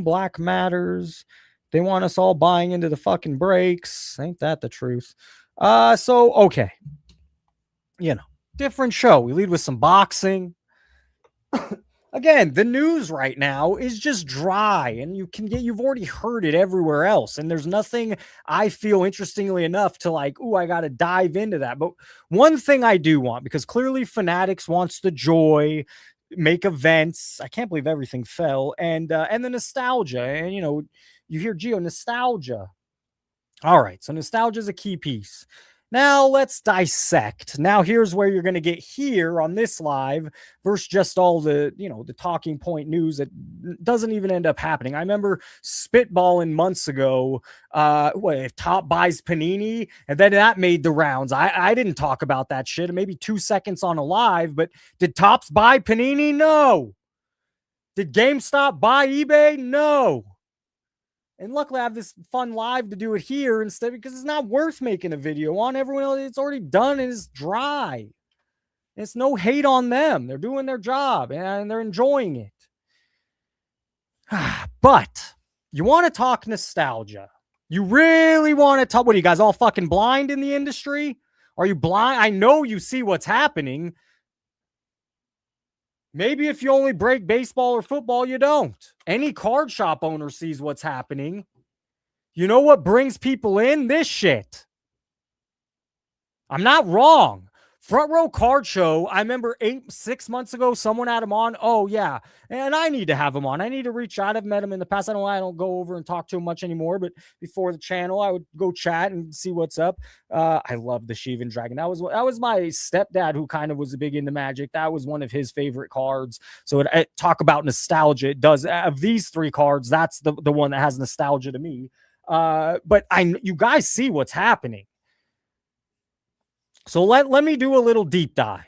Black matters. They want us all buying into the fucking breaks. Ain't that the truth? So okay. Different show. We lead with some boxing. Again, the news right now is just dry, and you've already heard it everywhere else. And there's nothing I feel interestingly enough to like, I got to dive into that. But one thing I do want, because clearly Fanatics wants the joy, make events. I can't believe everything fell. And the nostalgia. And, you hear Geo, nostalgia. All right. So nostalgia is a key piece. Now let's dissect. Now here's where you're going to get here on this live versus just all the, the talking point news that doesn't even end up happening. I remember spitballing months ago, if Top buys Panini, and then that made the rounds. I didn't talk about that shit. Maybe 2 seconds on a live, but did Topps buy Panini? No. Did GameStop buy eBay? No. And luckily I have this fun live to do it here instead, because it's not worth making a video on. Everyone else, it's already done and it's dry. It's no hate on them. They're doing their job and they're enjoying it. But you want to talk nostalgia. You really want to talk. What are you guys all fucking blind in the industry? Are you blind? I know you see what's happening. Maybe if you only break baseball or football, you don't. Any card shop owner sees what's happening. You know what brings people in? This shit. I'm not wrong. Front Row Card Show, I remember 6 months ago, someone had him on. Oh, yeah. And I need to have him on. I need to reach out. I've met him in the past. I don't go over and talk to him much anymore, but before the channel, I would go chat and see what's up. I love the Shivan Dragon. That was my stepdad, who kind of was big into Magic. That was one of his favorite cards. So talk about nostalgia. It does. Of these 3 cards, that's the one that has nostalgia to me. But you guys see what's happening. So let me do a little deep dive.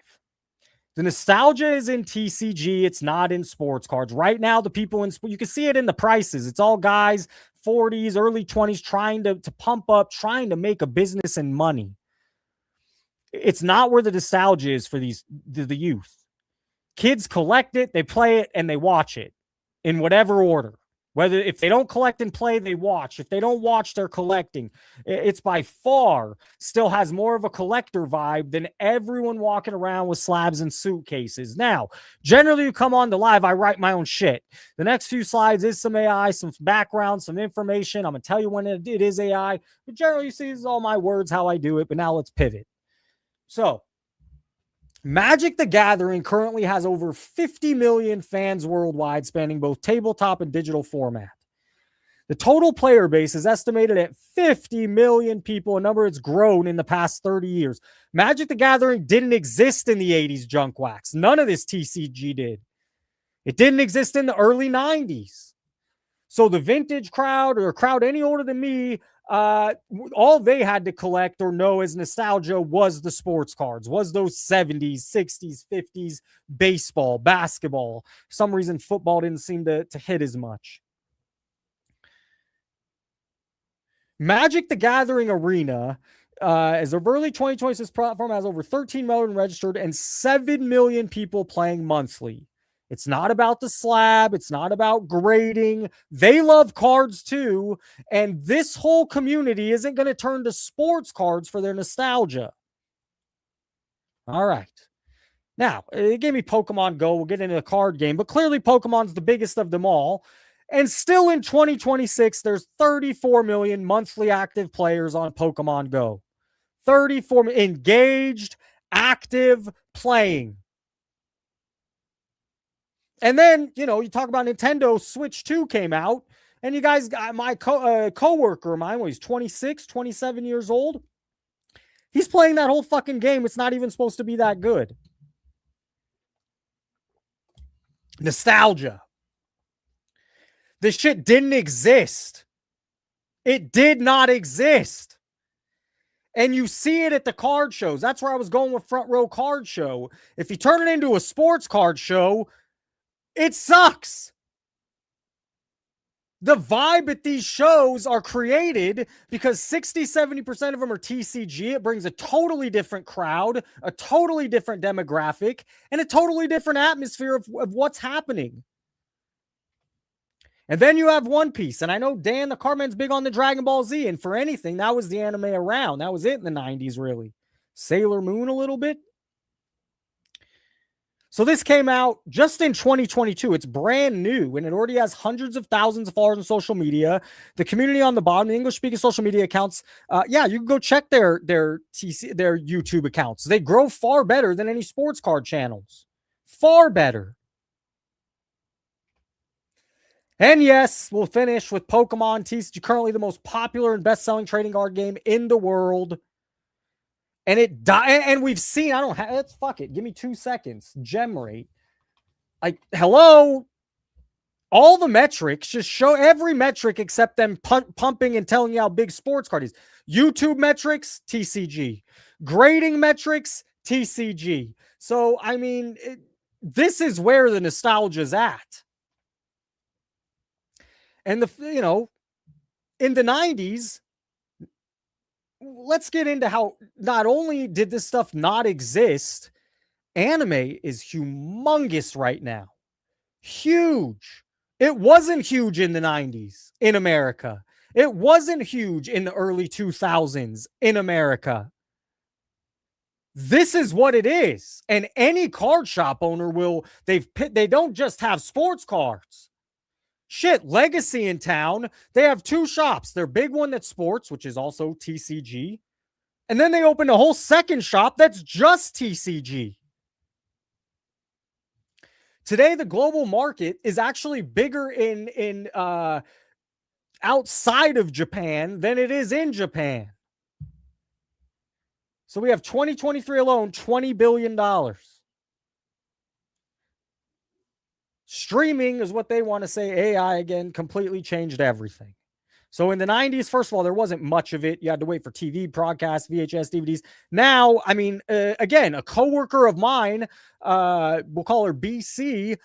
The nostalgia is in TCG. It's not in sports cards. Right now, the people you can see it in the prices. It's all guys, 40s, early 20s, trying to pump up, trying to make a business and money. It's not where the nostalgia is for the youth. Kids collect it, they play it, and they watch it in whatever order. Whether if they don't collect and play, they watch. If they don't watch, they're collecting. It's by far still has more of a collector vibe than everyone walking around with slabs and suitcases. Now, generally you come on the live, I write my own shit. The next few slides is some AI, some background, some information. I'm going to tell you when it is AI. But generally you see this is all my words, how I do it. But now let's pivot. So, Magic the Gathering currently has over 50 million fans worldwide, spanning both tabletop and digital format. The total player base is estimated at 50 million people, a number that's grown in the past 30 years. Magic the Gathering didn't exist in the 80s, junk wax. None of this TCG did. It didn't exist in the early 90s. So the vintage crowd or a crowd any older than me, all they had to collect or know as nostalgia was the sports cards, was those 70s, 60s, 50s, baseball, basketball. For some reason, football didn't seem to hit as much. Magic the Gathering Arena, as of early 2026 platform, has over 13 million registered and 7 million people playing monthly. It's not about the slab. It's not about grading. They love cards too. And this whole community isn't going to turn to sports cards for their nostalgia. All right. Now, it gave me Pokemon Go. We'll get into the card game, but clearly Pokemon's the biggest of them all. And still in 2026, there's 34 million monthly active players on Pokemon Go. 34 engaged, active, playing. And then, you know, you talk about Nintendo Switch 2 came out, and you guys got my coworker of mine, he's 26, 27 years old. He's playing that whole fucking game. It's not even supposed to be that good. Nostalgia. This shit didn't exist. It did not exist. And you see it at the card shows. That's where I was going with Front Row Card Show. If you turn it into a sports card show, it sucks. The vibe at these shows are created because 60-70% of them are TCG. It brings a totally different crowd, a totally different demographic, and a totally different atmosphere of what's happening. And then you have One Piece. And I know Dan the Carman's big on the Dragon Ball Z. And for anything, that was the anime around. That was it in the 90s, really. Sailor Moon a little bit. So this came out just in 2022. It's brand new, and it already has hundreds of thousands of followers on social media. The community on the bottom, the English-speaking social media accounts, you can go check their YouTube accounts. They grow far better than any sports card channels. Far better. And yes, we'll finish with Pokemon TCG, currently the most popular and best-selling trading card game in the world. And it died, and we've seen, I don't have, let's fuck it. Give me 2 seconds. Gem rate. Like, hello? All the metrics, just show every metric except them pumping and telling you how big sports card is. YouTube metrics, TCG. Grading metrics, TCG. So, I mean, this is where the nostalgia's at. And in the 90s, let's get into how not only did this stuff not exist, anime is humongous right now. Huge. It wasn't huge in the 90s in America. It wasn't huge in the early 2000s in America. This is what it is. And any card shop owner they don't just have sports cards. Shit, Legacy in town, they have 2 shops. Their big one that's sports, which is also TCG. And then they opened a whole second shop that's just TCG. Today, the global market is actually bigger in outside of Japan than it is in Japan. So we have 2023 alone, $20 billion. Streaming is what they want to say. AI, again, completely changed everything. So in the 90s, first of all, there wasn't much of it. You had to wait for TV, broadcasts, VHS, DVDs. Now, I mean, again, a coworker of mine, we'll call her BC.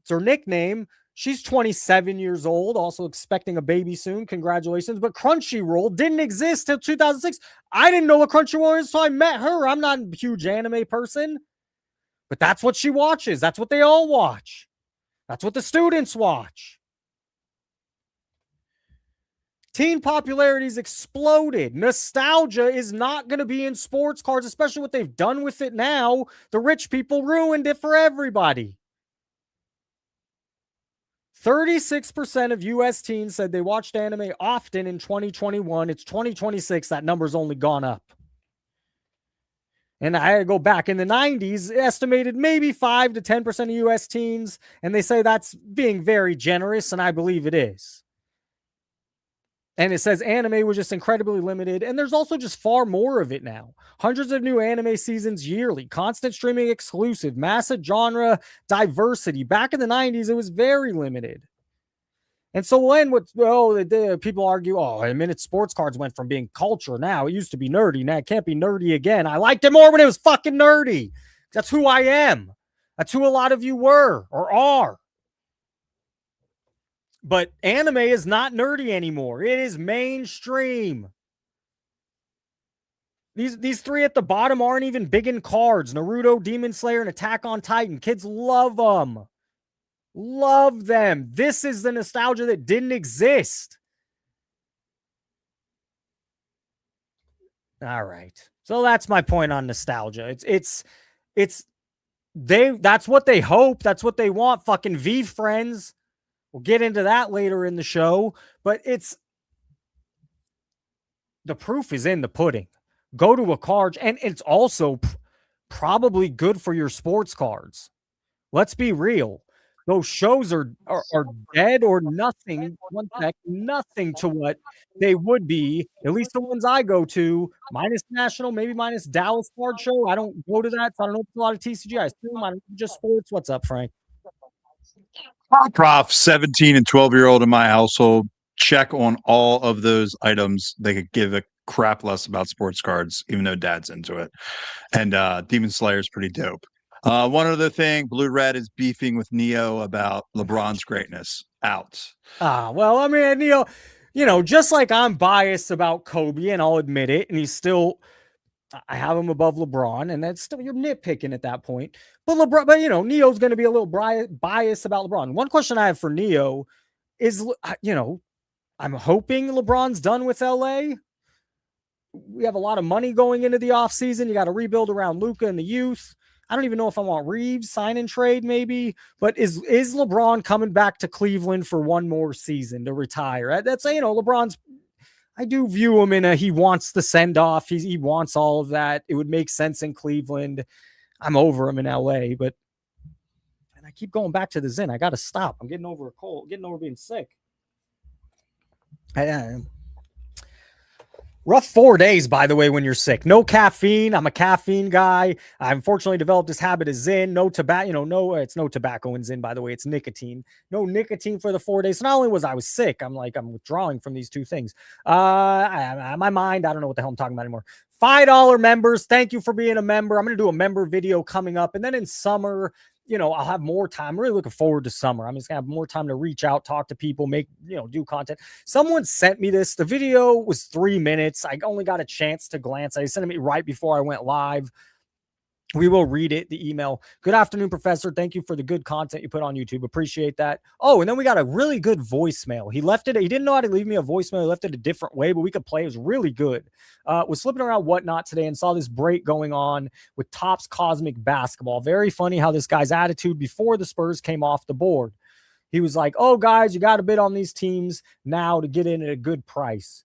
It's her nickname. She's 27 years old, also expecting a baby soon. Congratulations. But Crunchyroll didn't exist till 2006. I didn't know what Crunchyroll is, so I met her. I'm not a huge anime person. But that's what she watches. That's what they all watch. That's what the students watch. Teen popularity's exploded. Nostalgia is not going to be in sports cards, especially what they've done with it now. The rich people ruined it for everybody. 36% of U.S. teens said they watched anime often in 2021. It's 2026. That number's only gone up. And I had to go back in the 90s, estimated maybe 5 to 10% of U.S. teens. And they say that's being very generous, and I believe it is. And it says anime was just incredibly limited. And there's also just far more of it now. Hundreds of new anime seasons yearly, constant streaming exclusive, massive genre diversity. Back in the 90s, it was very limited. And so when people argue, sports cards went from being culture. Now it used to be nerdy. Now it can't be nerdy again. I liked it more when it was fucking nerdy. That's who I am. That's who a lot of you were or are. But anime is not nerdy anymore. It is mainstream. These three at the bottom aren't even big in cards. Naruto, Demon Slayer, and Attack on Titan. Kids love them. Love them. This is the nostalgia that didn't exist. All right. So that's my point on nostalgia. That's what they hope. That's what they want. Fucking V friends. We'll get into that later in the show, but the proof is in the pudding. Go to a card, and it's also probably good for your sports cards. Let's be real. Those shows are dead or nothing. Nothing to what they would be. At least the ones I go to, minus National, maybe minus Dallas Card Show. I don't go to that, so I don't know if it's a lot of TCG. I assume I'm just sports. What's up, Frank? Prof, 17 and 12-year-old in my household, check on all of those items. They could give a crap less about sports cards, even though dad's into it. And Demon Slayer is pretty dope. One other thing, Blue Red is beefing with Neo about LeBron's greatness. Out. Well, I mean, Neo, just like I'm biased about Kobe, and I'll admit it, and I have him above LeBron, and that's still, you're nitpicking at that point. But Neo's going to be a little biased about LeBron. One question I have for Neo is, I'm hoping LeBron's done with LA. We have a lot of money going into the offseason. You got to rebuild around Luka and the youth. I don't even know if I want Reeves sign and trade maybe, but is LeBron coming back to Cleveland for one more season to retire? That's, LeBron's, I do view him in he wants the send off. He wants all of that. It would make sense in Cleveland. I'm over him in LA, and I keep going back to the Zen. I got to stop. I'm getting over a cold, getting over being sick. Rough 4 days, by the way, when you're sick. No caffeine. I'm a caffeine guy. I unfortunately developed this habit of Zyn. No tobacco. It's no tobacco in Zyn, by the way. It's nicotine. No nicotine for the 4 days. So not only was I sick, I'm withdrawing from these two things. My mind, I don't know what the hell I'm talking about anymore. $5 members. Thank you for being a member. I'm going to do a member video coming up. And then in summer, I'll have more time. I'm really looking forward to summer. I'm just gonna have more time to reach out, talk to people, do content. Someone sent me this. The video was 3 minutes. I only got a chance to glance. I sent it right before I went live. We will read it, the email. Good afternoon, Professor. Thank you for the good content you put on YouTube. Appreciate that. Oh, and then we got a really good voicemail. He left it. He didn't know how to leave me a voicemail. He left it a different way, but we could play. It was really good. Was flipping around Whatnot today and saw this break going on with Topps Cosmic Basketball. Very funny how this guy's attitude before the Spurs came off the board. He was like, oh, guys, you got to bid on these teams now to get in at a good price,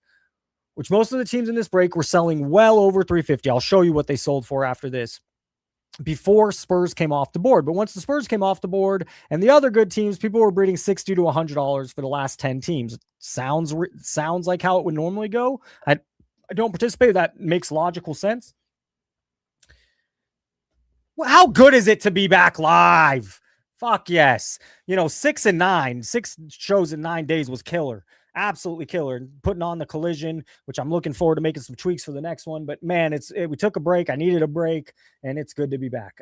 which most of the teams in this break were selling well over $350. I'll show you what they sold for after this. Before Spurs came off the board. But once the Spurs came off the board and the other good teams, people were bidding $60 to $100 for the last 10 teams. Sounds like how it would normally go. I don't participate. That makes logical sense. Well, how good is it to be back live? Fuck yes. 6 shows in 9 days was killer. Absolutely killer. Putting on the Collision, which I'm looking forward to making some tweaks for the next one. But man, we took a break. I needed a break, and it's good to be back.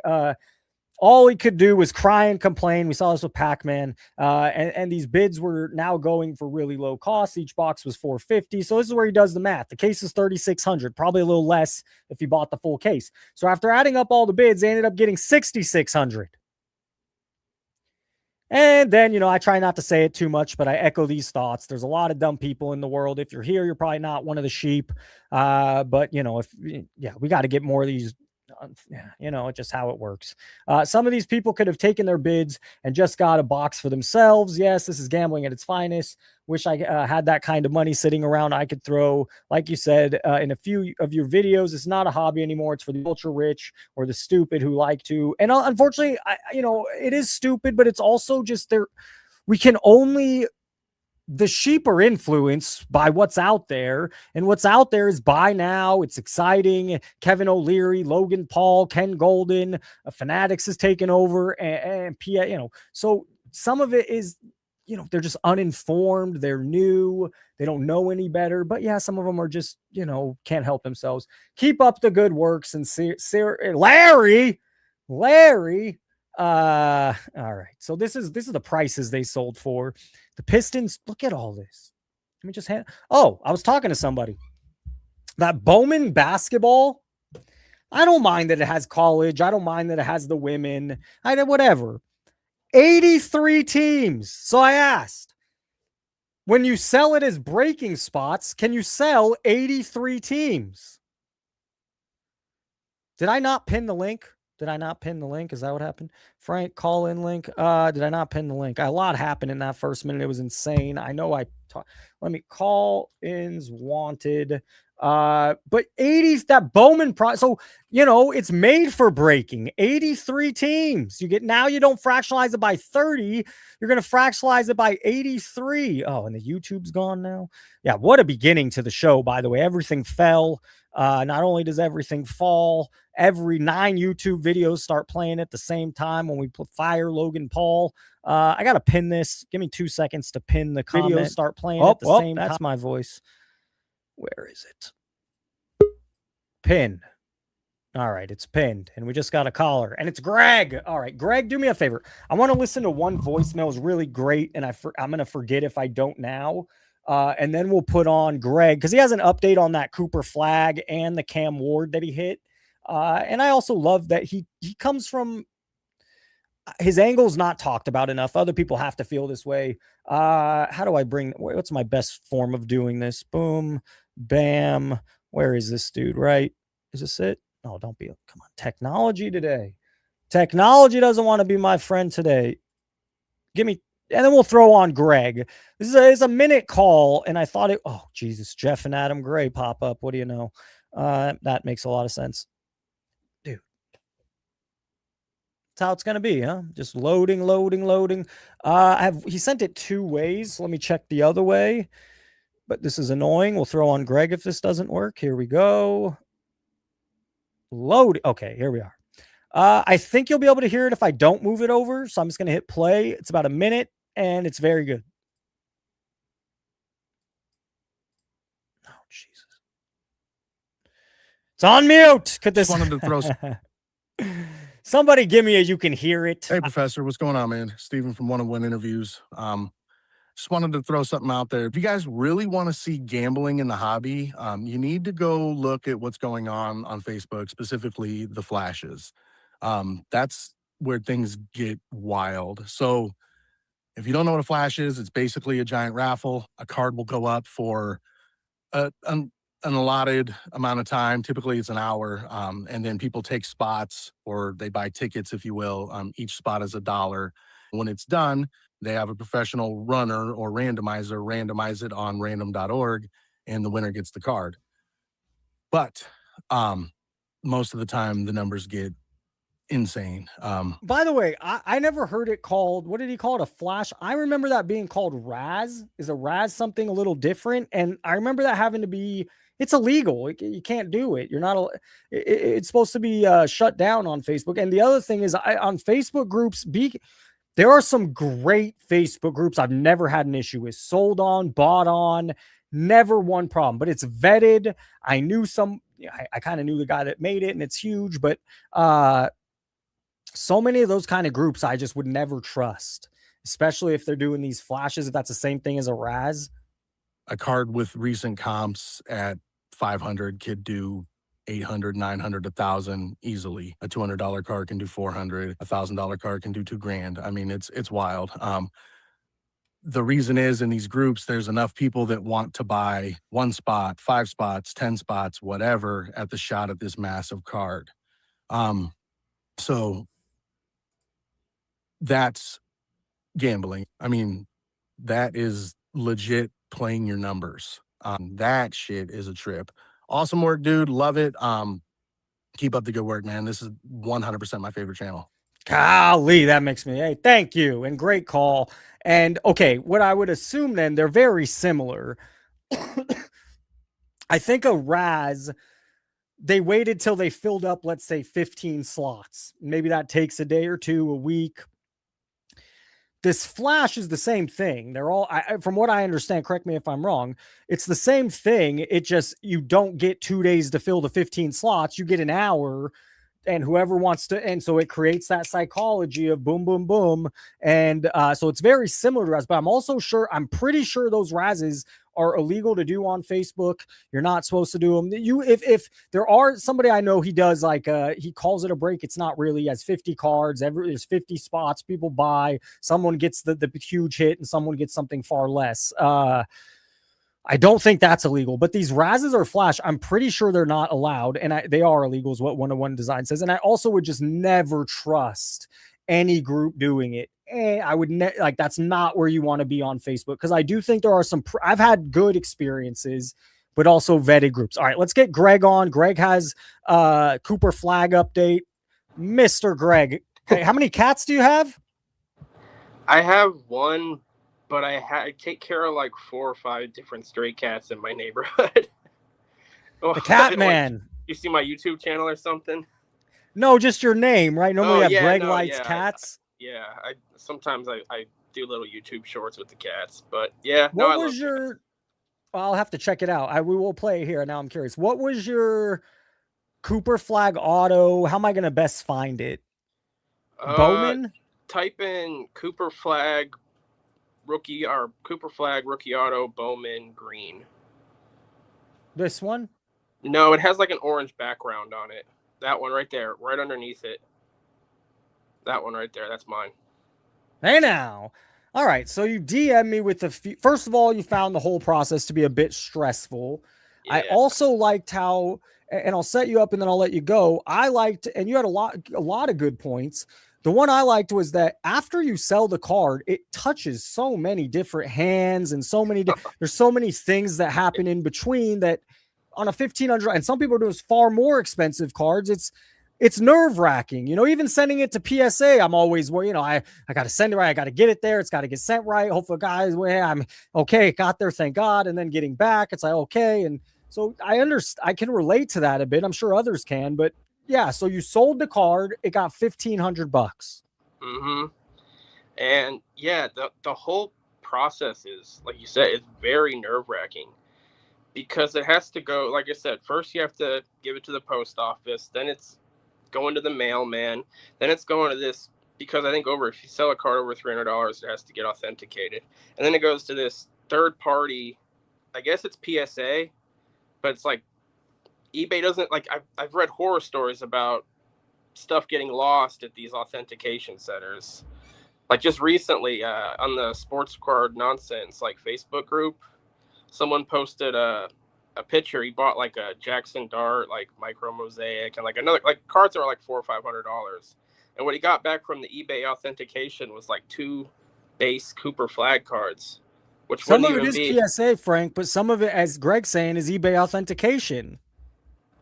all he could do was cry and complain. We saw this with Pac-Man, and these bids were now going for really low costs. Each box was $450. So this is where he does the math. The case is $3,600, probably a little less if you bought the full case. So after adding up all the bids, they ended up getting $6,600. And then, you know, I try not to say it too much, but I echo these thoughts. There's a lot of dumb people in the world. If you're here, you're probably not one of the sheep. But, you know, we got to get more of these. You know, it's just how it works. Some of these people could have taken their bids and just got a box for themselves. Yes, this is gambling at its finest. Wish I had that kind of money sitting around. I could throw, like you said, in a few of your videos. It's not a hobby anymore. It's for the ultra rich or the stupid who like to. And unfortunately, you know, it is stupid, but it's also just there. We can only. The sheep are influenced by what's out there, and what's out there is buy now. It's exciting. Kevin O'Leary, Logan Paul, Ken Golden, Fanatics has taken over, and you know, so some of it is, you know, they're just uninformed. They're new. They don't know any better. But yeah, some of them are just, you know, can't help themselves. Keep up the good works. And Larry. All right. So this is the prices they sold for. The Pistons, look at all this. Let me just I was talking to somebody. That Bowman basketball, I don't mind that it has college. I don't mind that it has the women. Whatever. 83 teams. So I asked, when you sell it as breaking spots, can you sell 83 teams? Did I not pin the link? Did I not pin the link? Is that what happened? Frank, call in link. Did I not pin the link? A lot happened in that first minute. It was insane. I know let me call ins wanted. But 80, that Bowman so, you know, it's made for breaking. 83 teams. You don't fractionalize it by 30. You're going to fractionalize it by 83. Oh, and the YouTube's gone now. Yeah. What a beginning to the show, by the way. Everything fell. Not only does everything fall, every 9 YouTube videos start playing at the same time when we fire Logan Paul. I got to pin this. Give me 2 seconds to pin the comment. Videos start playing at the same time. That's my voice. Where is it? Pin. All right, it's pinned. And we just got a caller. And it's Greg. All right, Greg, do me a favor. I want to listen to one voicemail. It's really great. And I'm going to forget if I don't now. And then we'll put on Greg, because he has an update on that Cooper flag and the Cam Ward that he hit. And I also love that he comes from, his angle's not talked about enough. Other people have to feel this way. How do I what's my best form of doing this? Boom, bam. Where is this dude? Right? Is this it? Oh, don't be, come on. Technology today. Technology doesn't want to be my friend today. And then we'll throw on Greg. This is a minute call, and I thought oh, Jesus, Geoff and Adam Gray pop up. What do you know? That makes a lot of sense. Dude. That's how it's going to be, huh? Just loading. He sent it 2 ways. Let me check the other way. But this is annoying. We'll throw on Greg if this doesn't work. Here we go. Load. Okay, here we are. I think you'll be able to hear it if I don't move it over. So I'm just going to hit play. It's about a minute, and it's very good. Oh, Jesus. It's on mute. Could this... wanted to throw Somebody give me you can hear it. Hey, Professor, what's going on, man? Steven from One on One Interviews. Just wanted to throw something out there. If you guys really want to see gambling in the hobby, you need to go look at what's going on Facebook, specifically the flashes. That's where things get wild. So if you don't know what a flash is, it's basically a giant raffle. A card will go up for an allotted amount of time. Typically it's an hour. And then people take spots, or they buy tickets, if you will. Each spot is $1. When it's done, they have a professional runner or randomizer randomize it on random.org, and the winner gets the card. But most of the time the numbers get insane. By the way, I never heard it called, what did he call it? A flash? I remember that being called Razz. Is a Razz something a little different? And I remember that having to be, it's illegal. You can't do it. You're not, it's supposed to be shut down on Facebook. And the other thing is on Facebook groups, there are some great Facebook groups I've never had an issue with. Sold on, bought on, never one problem. But it's vetted. I knew I kind of knew the guy that made it, and it's huge. But so many of those kind of groups I just would never trust, especially if they're doing these flashes. If that's the same thing as a Razz. A card with recent comps at 500 could do 800, 900, 1,000 easily. A $200 card can do 400. $1,000 card can do $2,000. I mean, it's wild. The reason is in these groups, there's enough people that want to buy 1 spot, 5 spots, 10 spots, whatever, at the shot at this massive card. So that's gambling. I mean, that is legit playing your numbers. That shit is a trip. Awesome work, dude. Love it. Keep up the good work, man. This is 100% my favorite channel. Golly, that makes me, hey, thank you. And great call. And okay, what I would assume then, they're very similar. I think a Razz, they waited till they filled up, let's say 15 slots. Maybe that takes a day or two, a week. This flash is the same thing. They're all, from what I understand, correct me if I'm wrong, it's the same thing. It just, you don't get 2 days to fill the 15 slots. You get an hour, and whoever wants to, and so it creates that psychology of boom, boom, boom. And so it's very similar to Razz, but I'm pretty sure those Razzes are illegal to do on Facebook. You're not supposed to do them. If there are somebody I know, he does like he calls it a break. It's not really. He has 50 cards. There's 50 spots. People buy. Someone gets the huge hit, and someone gets something far less. I don't think that's illegal, but these Razzes or flash, I'm pretty sure they're not allowed, and they are illegal is what 101 Design says. And I also would just never trust any group doing it. I would like, that's not where you want to be on Facebook, because I do think there are some I've had good experiences, but also vetted groups. All right, let's get Greg on. Greg has Cooper Flag update. Mr. Greg, hey, how many cats do you have? I have one, but I take care of like 4 or 5 different stray cats in my neighborhood. The Cat Man. You see my YouTube channel or something? No, just your name, right? Normally Greg likes cats. Sometimes I do little YouTube shorts with the cats, but yeah. What was your? Well, I'll have to check it out. We will play it here. Now I'm curious. What was your Cooper Flag auto? How am I going to best find it? Bowman. Type in Cooper Flag rookie or Cooper Flag rookie auto Bowman green. This one? No, it has like an orange background on it. That one right there, right underneath it. That one right there, that's mine. Hey now. All right, so you DM me with first of all, you found the whole process to be a bit stressful. Yeah. I also liked how, and I'll set you up and then I'll let you go. I liked, and you had a lot of good points. The one I liked was that after you sell the card, it touches so many different hands and so many, there's so many things that happen in between that on a 1,500, and some people are doing far more expensive cards. It's nerve wracking, even sending it to PSA. I'm always, I got to send it right. I got to get it there. It's got to get sent right. Hopefully guys, I'm okay. It got there. Thank God. And then getting back, it's like, okay. And so I can relate to that a bit. I'm sure others can, but yeah. So you sold the card. It got $1,500. Mm-hmm. And yeah, the whole process is, like you said, it's very nerve wracking. Because it has to go, like I said, first you have to give it to the post office, then it's going to the mailman, then it's going to this, because I think if you sell a card over $300, it has to get authenticated. And then it goes to this third party, I guess it's PSA, but it's like eBay doesn't, like, I've read horror stories about stuff getting lost at these authentication centers. Like just recently on the Sports Card Nonsense, like Facebook group, someone posted a picture. He bought like a Jackson Dart, like micro mosaic, and like another, like cards that were like $400 or $500. And what he got back from the eBay authentication was like 2 base Cooper Flag cards, which some of it is PSA, Frank, but some of it, as Greg's saying, is eBay authentication.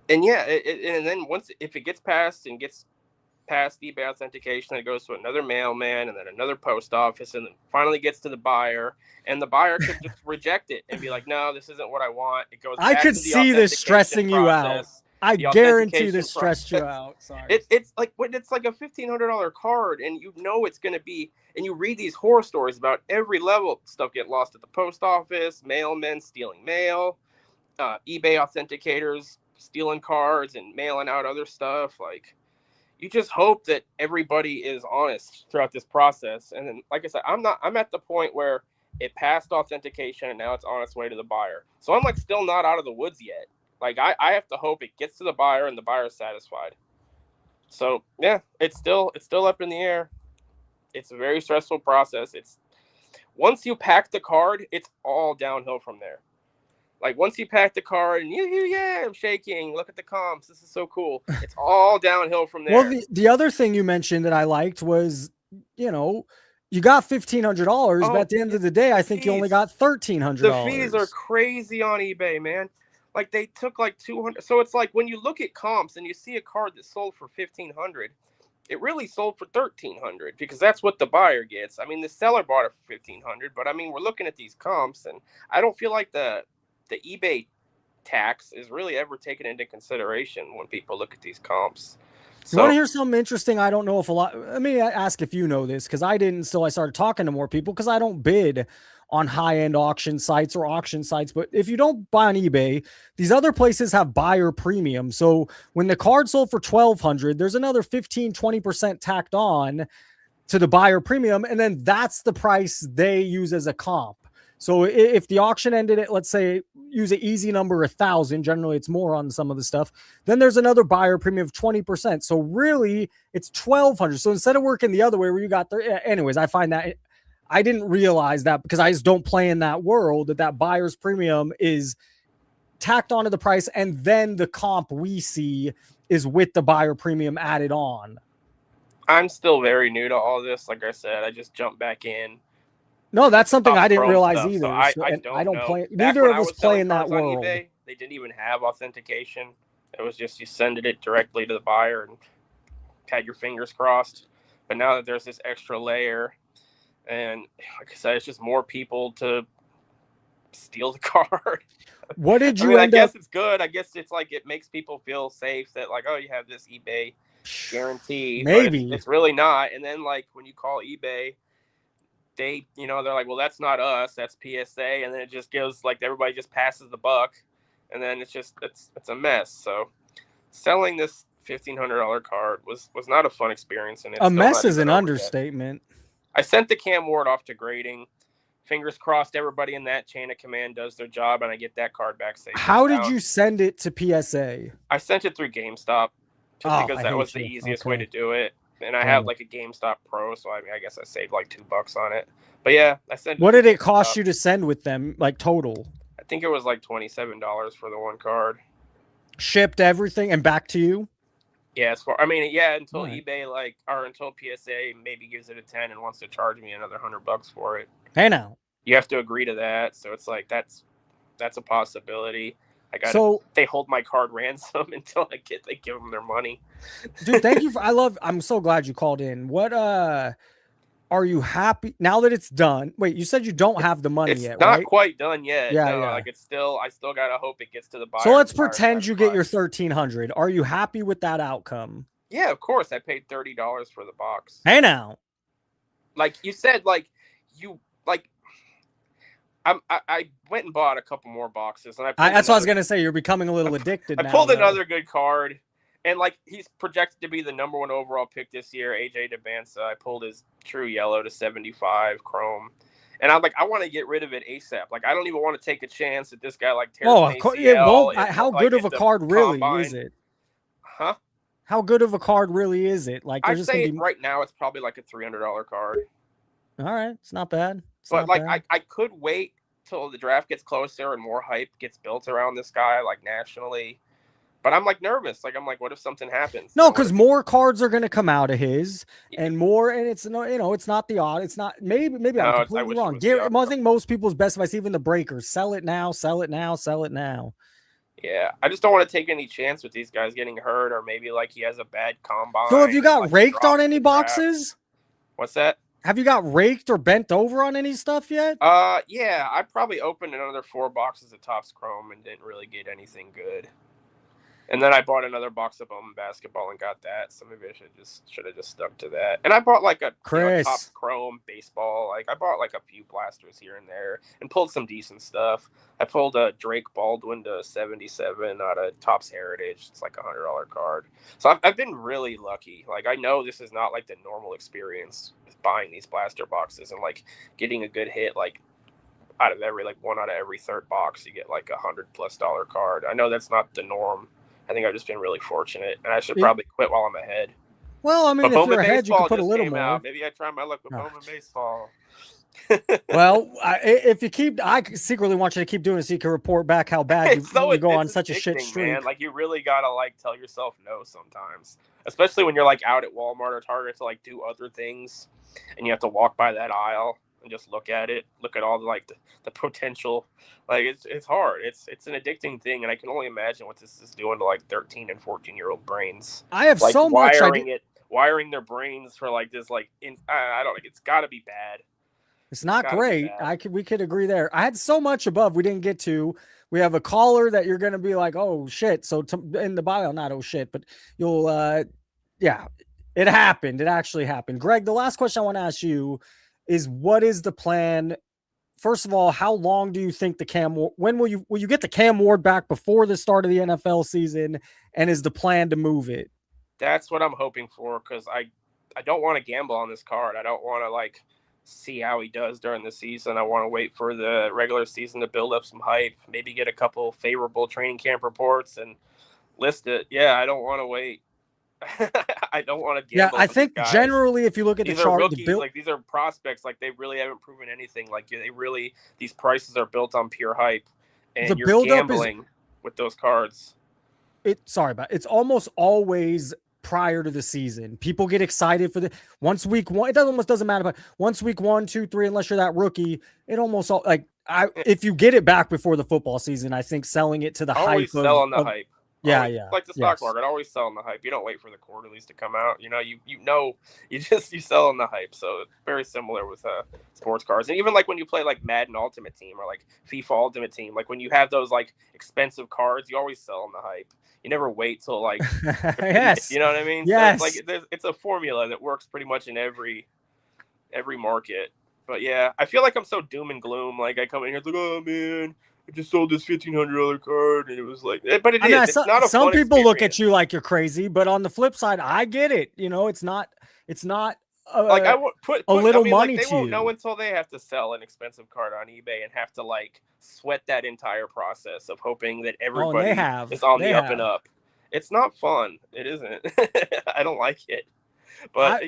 And yeah, and then if it gets past eBay authentication, it goes to another mailman and then another post office, and then finally gets to the buyer, and the buyer could just reject it and be like, no, this isn't what I want. It goes. I could see this stressing you out. I guarantee this stressed you out. Sorry. It's like a $1,500 card, and it's going to be, and you read these horror stories about every level. Stuff get lost at the post office, mailmen stealing mail, eBay authenticators stealing cards and mailing out other stuff. Like, you just hope that everybody is honest throughout this process. And then, like I said, I'm at the point where it passed authentication and now it's on its way to the buyer. So I'm like still not out of the woods yet. Like I have to hope it gets to the buyer and the buyer is satisfied. So yeah, it's still up in the air. It's a very stressful process. It's once you pack the card, it's all downhill from there. Like once you pack the card and yeah, I'm shaking. Look at the comps. This is so cool. It's all downhill from there. Well, the other thing you mentioned that I liked was, you got $1,500, but at the end of the day, I think you only got $1,300. The fees are crazy on eBay, man. Like they took like 200. So it's like when you look at comps and you see a card that sold for 1,500, it really sold for 1,300 because that's what the buyer gets. I mean, the seller bought it for 1,500, but I mean, we're looking at these comps, and I don't feel like the eBay tax is really ever taken into consideration when people look at these comps. You want to hear something interesting? I don't know if a lot. Let me ask if you know this, because I didn't until I started talking to more people, because I don't bid on high-end auction sites or auction sites. But if you don't buy on eBay, these other places have buyer premium. So when the card sold for $1,200, there's another 15-20% tacked on to the buyer premium, and then that's the price they use as a comp. So if the auction ended at, let's say, use an easy number, 1,000, generally it's more on some of the stuff, then there's another buyer premium of 20%. So really it's 1,200. So instead of working the other way where you got anyways, I find that I didn't realize that, because I just don't play in that world, that buyer's premium is tacked onto the price, and then the comp we see is with the buyer premium added on. I'm still very new to all this. Like I said, I just jumped back in. No, that's something I didn't realize either. So I don't play. Back neither when of I us was play selling in that cards on world. eBay, they didn't even have authentication. It was just you send it directly to the buyer and had your fingers crossed. But now that there's this extra layer, and like I said, it's just more people to steal the card. What did you I guess it's good. I guess it's like it makes people feel safe that like, oh, you have this eBay guarantee. Maybe but it's really not. And then like when you call eBay, they, they're like, well, that's not us, that's PSA, and then it just goes like everybody just passes the buck, and then it's a mess. So selling this $1,500 card was not a fun experience, and a mess is an understatement. I sent the Cam Ward off to grading. Fingers crossed everybody in that chain of command does their job and I get that card back safe. How did you send it to PSA? I sent it through GameStop just because that was the easiest way to do it. And I have like a GameStop Pro, so I guess I saved like $2 on it. But yeah, I sent. What did it cost you to send with them, like total? I think it was like $27 for the one card. Shipped everything and back to you? Yeah, until eBay until PSA maybe gives it a 10 and wants to charge me another $100 for it. Hey now. You have to agree to that, so it's like that's a possibility. They hold my card ransom until they give them their money. Dude, thank you I'm so glad you called in. What are you happy now that it's done? Wait, you said you don't have the money yet, right? It's not quite done yet. Yeah, no, yeah. Like I still gotta hope it gets to the buyer. So let's pretend you get your 1,300. Are you happy with that outcome? Yeah, of course. I paid $30 for the box. Hey now. Like you said, I went and bought a couple more boxes, and that's what I was gonna say. You're becoming a little addicted. I pulled another good card, and like he's projected to be the #1 overall pick this year, AJ Debunking. I pulled his true yellow to 75 chrome, and I'm like, I want to get rid of it ASAP. Like I don't even want to take a chance that this guy tears an ACL. How good of a card really is it? Huh? How good of a card really is it? Like I'd say right now it's probably like a $300 card. All right, it's not bad. But I could wait till the draft gets closer and more hype gets built around this guy, like nationally. But I'm like nervous. Like I'm like, what if something happens? No, because more cards are going to come out of his, and more, and it's it's not the odd. It's not maybe I'm completely wrong. I think most people's best advice, even the breakers, sell it now, sell it now, sell it now. Yeah, I just don't want to take any chance with these guys getting hurt, or maybe like he has a bad combine. So have you got raked on any boxes? What's that? Have you got raked or bent over on any stuff yet? Yeah, I probably opened another 4 boxes of Topps Chrome and didn't really get anything good. And then I bought another box of Bowman basketball and got that. So maybe I should have just stuck to that. And I bought like a top chrome baseball. Like I bought like a few blasters here and there and pulled some decent stuff. I pulled a Drake Baldwin to 77 out of Topps Heritage. It's like $100 card. So I've been really lucky. Like I know this is not like the normal experience with buying these blaster boxes and like getting a good hit. Like out of one out of every third box, you get like $100+ card. I know that's not the norm. I think I've just been really fortunate, and I should probably quit while I'm ahead. Well, I mean, if you're ahead, you can put a little more. Out. Maybe I try my luck with Bowman baseball. Well, if you keep, I secretly want you to keep doing it so you can report back how bad you go on such a shit streak. Man. Like you really gotta like tell yourself no sometimes, especially when you're like out at Walmart or Target to like do other things, and you have to walk by that aisle and just look at all the potential. Like it's hard. It's an addicting thing, and I can only imagine what this is doing to like 13 and 14-year-old brains. I have like so much wiring their brains for like this. Like I don't like. It's got to be bad. It's not great. We could agree there. I had so much above we didn't get to. We have a caller that you're going to be like, oh shit. So in the bio, not oh shit, but you'll yeah, it happened. It actually happened. Greg, the last question I want to ask you is, what is the plan? First of all, how long do you think when will you get the Cam Ward back before the start of the NFL season? And is the plan to move it? That's what I'm hoping for, because I don't want to gamble on this card. I don't want to like see how he does during the season. I want to wait for the regular season to build up some hype, maybe get a couple favorable training camp reports and list it. Yeah, I don't want to wait. I don't want to gamble. Yeah, I think generally, if you look at the chart, like these are prospects, like they really haven't proven anything. Like these prices are built on pure hype, and you're gambling with those cards. It's almost always prior to the season. People get excited for once week one. It almost doesn't matter, but once week 1, 2, 3, unless you're that rookie, it almost if you get it back before the football season, I think selling it to the hype. Sell on the hype. Yeah, always, yeah. Like the stock market, always sell on the hype. You don't wait for the quarterlies to come out. You sell on the hype. So it's very similar with sports cards. And even like when you play like Madden Ultimate Team or like FIFA Ultimate Team, like when you have those like expensive cards, you always sell on the hype. You never wait till like yes. You know what I mean? Yes. So it's a formula that works pretty much in every market. But yeah, I feel like I'm so doom and gloom. Like I come in here like, oh man, I just sold this $1,500 card, and it was like, but it's not a some fun people experience. Look at you like you're crazy, but on the flip side, I get it. It's not like I would put a little money like, to they won't you. know until they have to sell an expensive card on eBay and have to like sweat that entire process of hoping that everybody is on the up and up. It's not fun. It isn't. I don't like it, but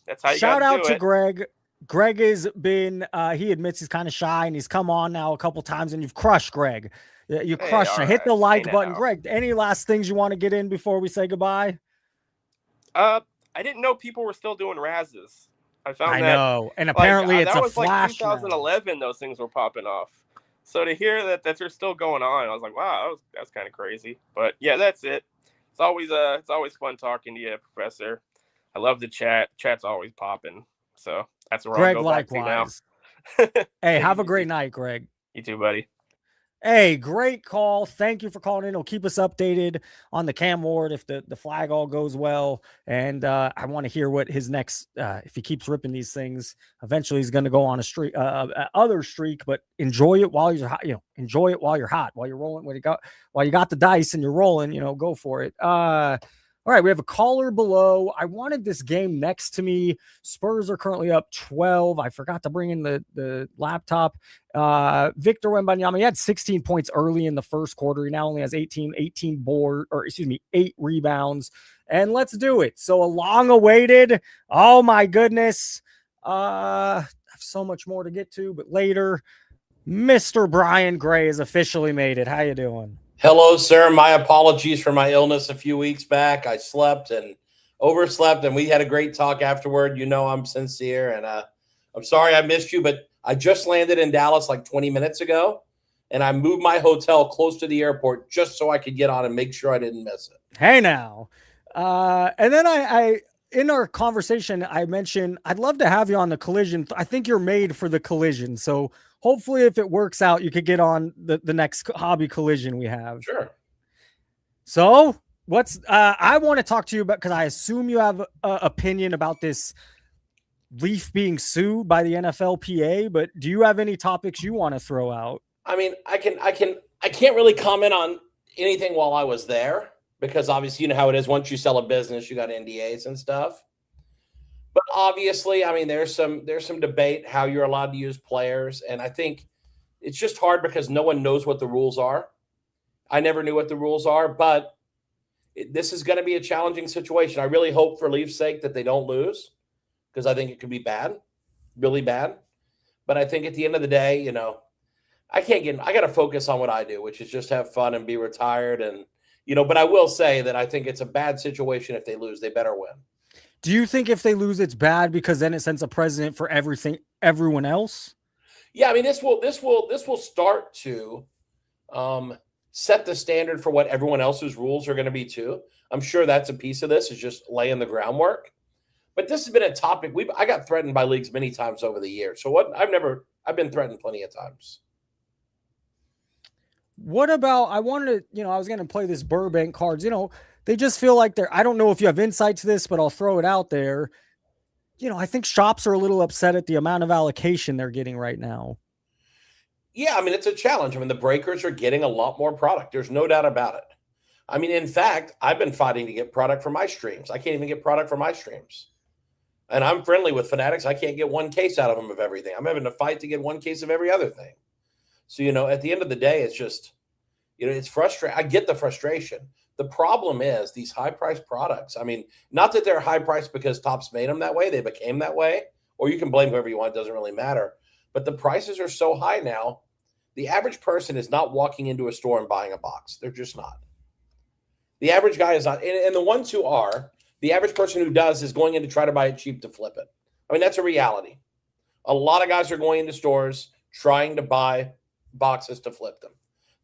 that's how you shout out do to it. Greg. Greg has been, he admits he's kind of shy, and he's come on now a couple times, and you've crushed Greg. You crushed him. Hit the like button. Greg, any last things you want to get in before we say goodbye? I didn't know people were still doing Razzes. I know. And apparently it's a flash. Like 2011, those things were popping off. So to hear that they're still going on, I was like, wow, that's kind of crazy. But yeah, that's it. It's always fun talking to you, Professor. I love the chat. Chat's always popping. So that's where Greg, I'll go likewise. Back to now. Hey, have a great night, Greg. You too, buddy. Hey, great call. Thank you for calling in. It'll keep us updated on the Cam Ward if the flag all goes well. And I want to hear what his next, if he keeps ripping these things, eventually he's going to go on a streak, other streak, but enjoy it while you're hot, enjoy it while you're hot, while you're rolling, while you got the dice and you're rolling, go for it. All right, we have a caller below. I wanted this game next to me. Spurs are currently up 12. I forgot to bring in the laptop. Victor Wembanyama, he had 16 points early in the first quarter. He now only has 8 rebounds. And let's do it. So a long-awaited, oh my goodness. I have so much more to get to, but later, Mr. Brian Gray has officially made it. How you doing? Hello, sir. My apologies for my illness a few weeks back. I slept and overslept, and we had a great talk afterward. I'm sincere, and I'm sorry I missed you, but I just landed in Dallas like 20 minutes ago, and I moved my hotel close to the airport just so I could get on and make sure I didn't miss it. Hey, now. And then I in our conversation, I mentioned I'd love to have you on the collision. I think you're made for the collision, so hopefully, if it works out, you could get on the next hobby collision we have. Sure. So What's I want to talk to you about, because I assume you have an opinion about this Leaf being sued by the NFLPA, but do you have any topics you want to throw out? I mean, I can't really comment on anything while I was there, because obviously you know how it is. Once you sell a business, you got NDAs and stuff. But obviously, I mean, there's some debate how you're allowed to use players, and I think it's just hard because no one knows what the rules are. I never knew what the rules are, but this is going to be a challenging situation. I really hope for Leafs' sake that they don't lose, because I think it could be bad, really bad. But I think at the end of the day, you know, I got to focus on what I do, which is just have fun and be retired. And, you know, but I will say that I think it's a bad situation. If they lose, they better win. Do you think if they lose, it's bad because then it sends a precedent for everyone else? Yeah. I mean, this will start to set the standard for what everyone else's rules are going to be too. I'm sure that's a piece of this, is just laying the groundwork. But this has been a topic. I got threatened by leagues many times over the years. So I've been threatened plenty of times. What about, I wanted to, I was going to play this Burbank cards, they just feel like I don't know if you have insight to this, but I'll throw it out there. I think shops are a little upset at the amount of allocation they're getting right now. Yeah. I mean, it's a challenge. I mean, the breakers are getting a lot more product. There's no doubt about it. I mean, in fact, I've been fighting to get product for my streams. I can't even get product for my streams. And I'm friendly with Fanatics. I can't get one case out of them of everything. I'm having to fight to get one case of every other thing. So, at the end of the day, it's just, it's frustrating. I get the frustration. The problem is these high-priced products. I mean, not that they're high-priced because Topps made them that way. They became that way. Or you can blame whoever you want. It doesn't really matter. But the prices are so high now, the average person is not walking into a store and buying a box. They're just not. The average guy is not. And the ones who are, the average person who does is going in to try to buy it cheap to flip it. I mean, that's a reality. A lot of guys are going into stores trying to buy boxes to flip them.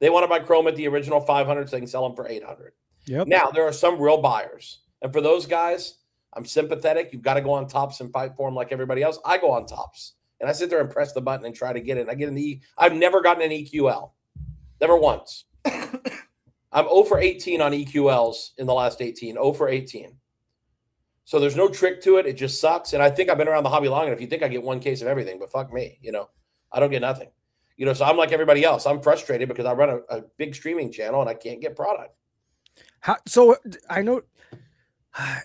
They want to buy Chrome at the original 500 so they can sell them for 800. Yep. Now, there are some real buyers. And for those guys, I'm sympathetic. You've got to go on Topps and fight for them like everybody else. I go on Topps. And I sit there and press the button and try to get it. I get in the I've never gotten an EQL. Never once. I'm 0 for 18 on EQLs in the last 18. 0 for 18. So there's no trick to it. It just sucks. And I think I've been around the hobby long enough. You think I get one case of everything, but fuck me. I don't get nothing. So I'm like everybody else. I'm frustrated because I run a big streaming channel and I can't get product. So I know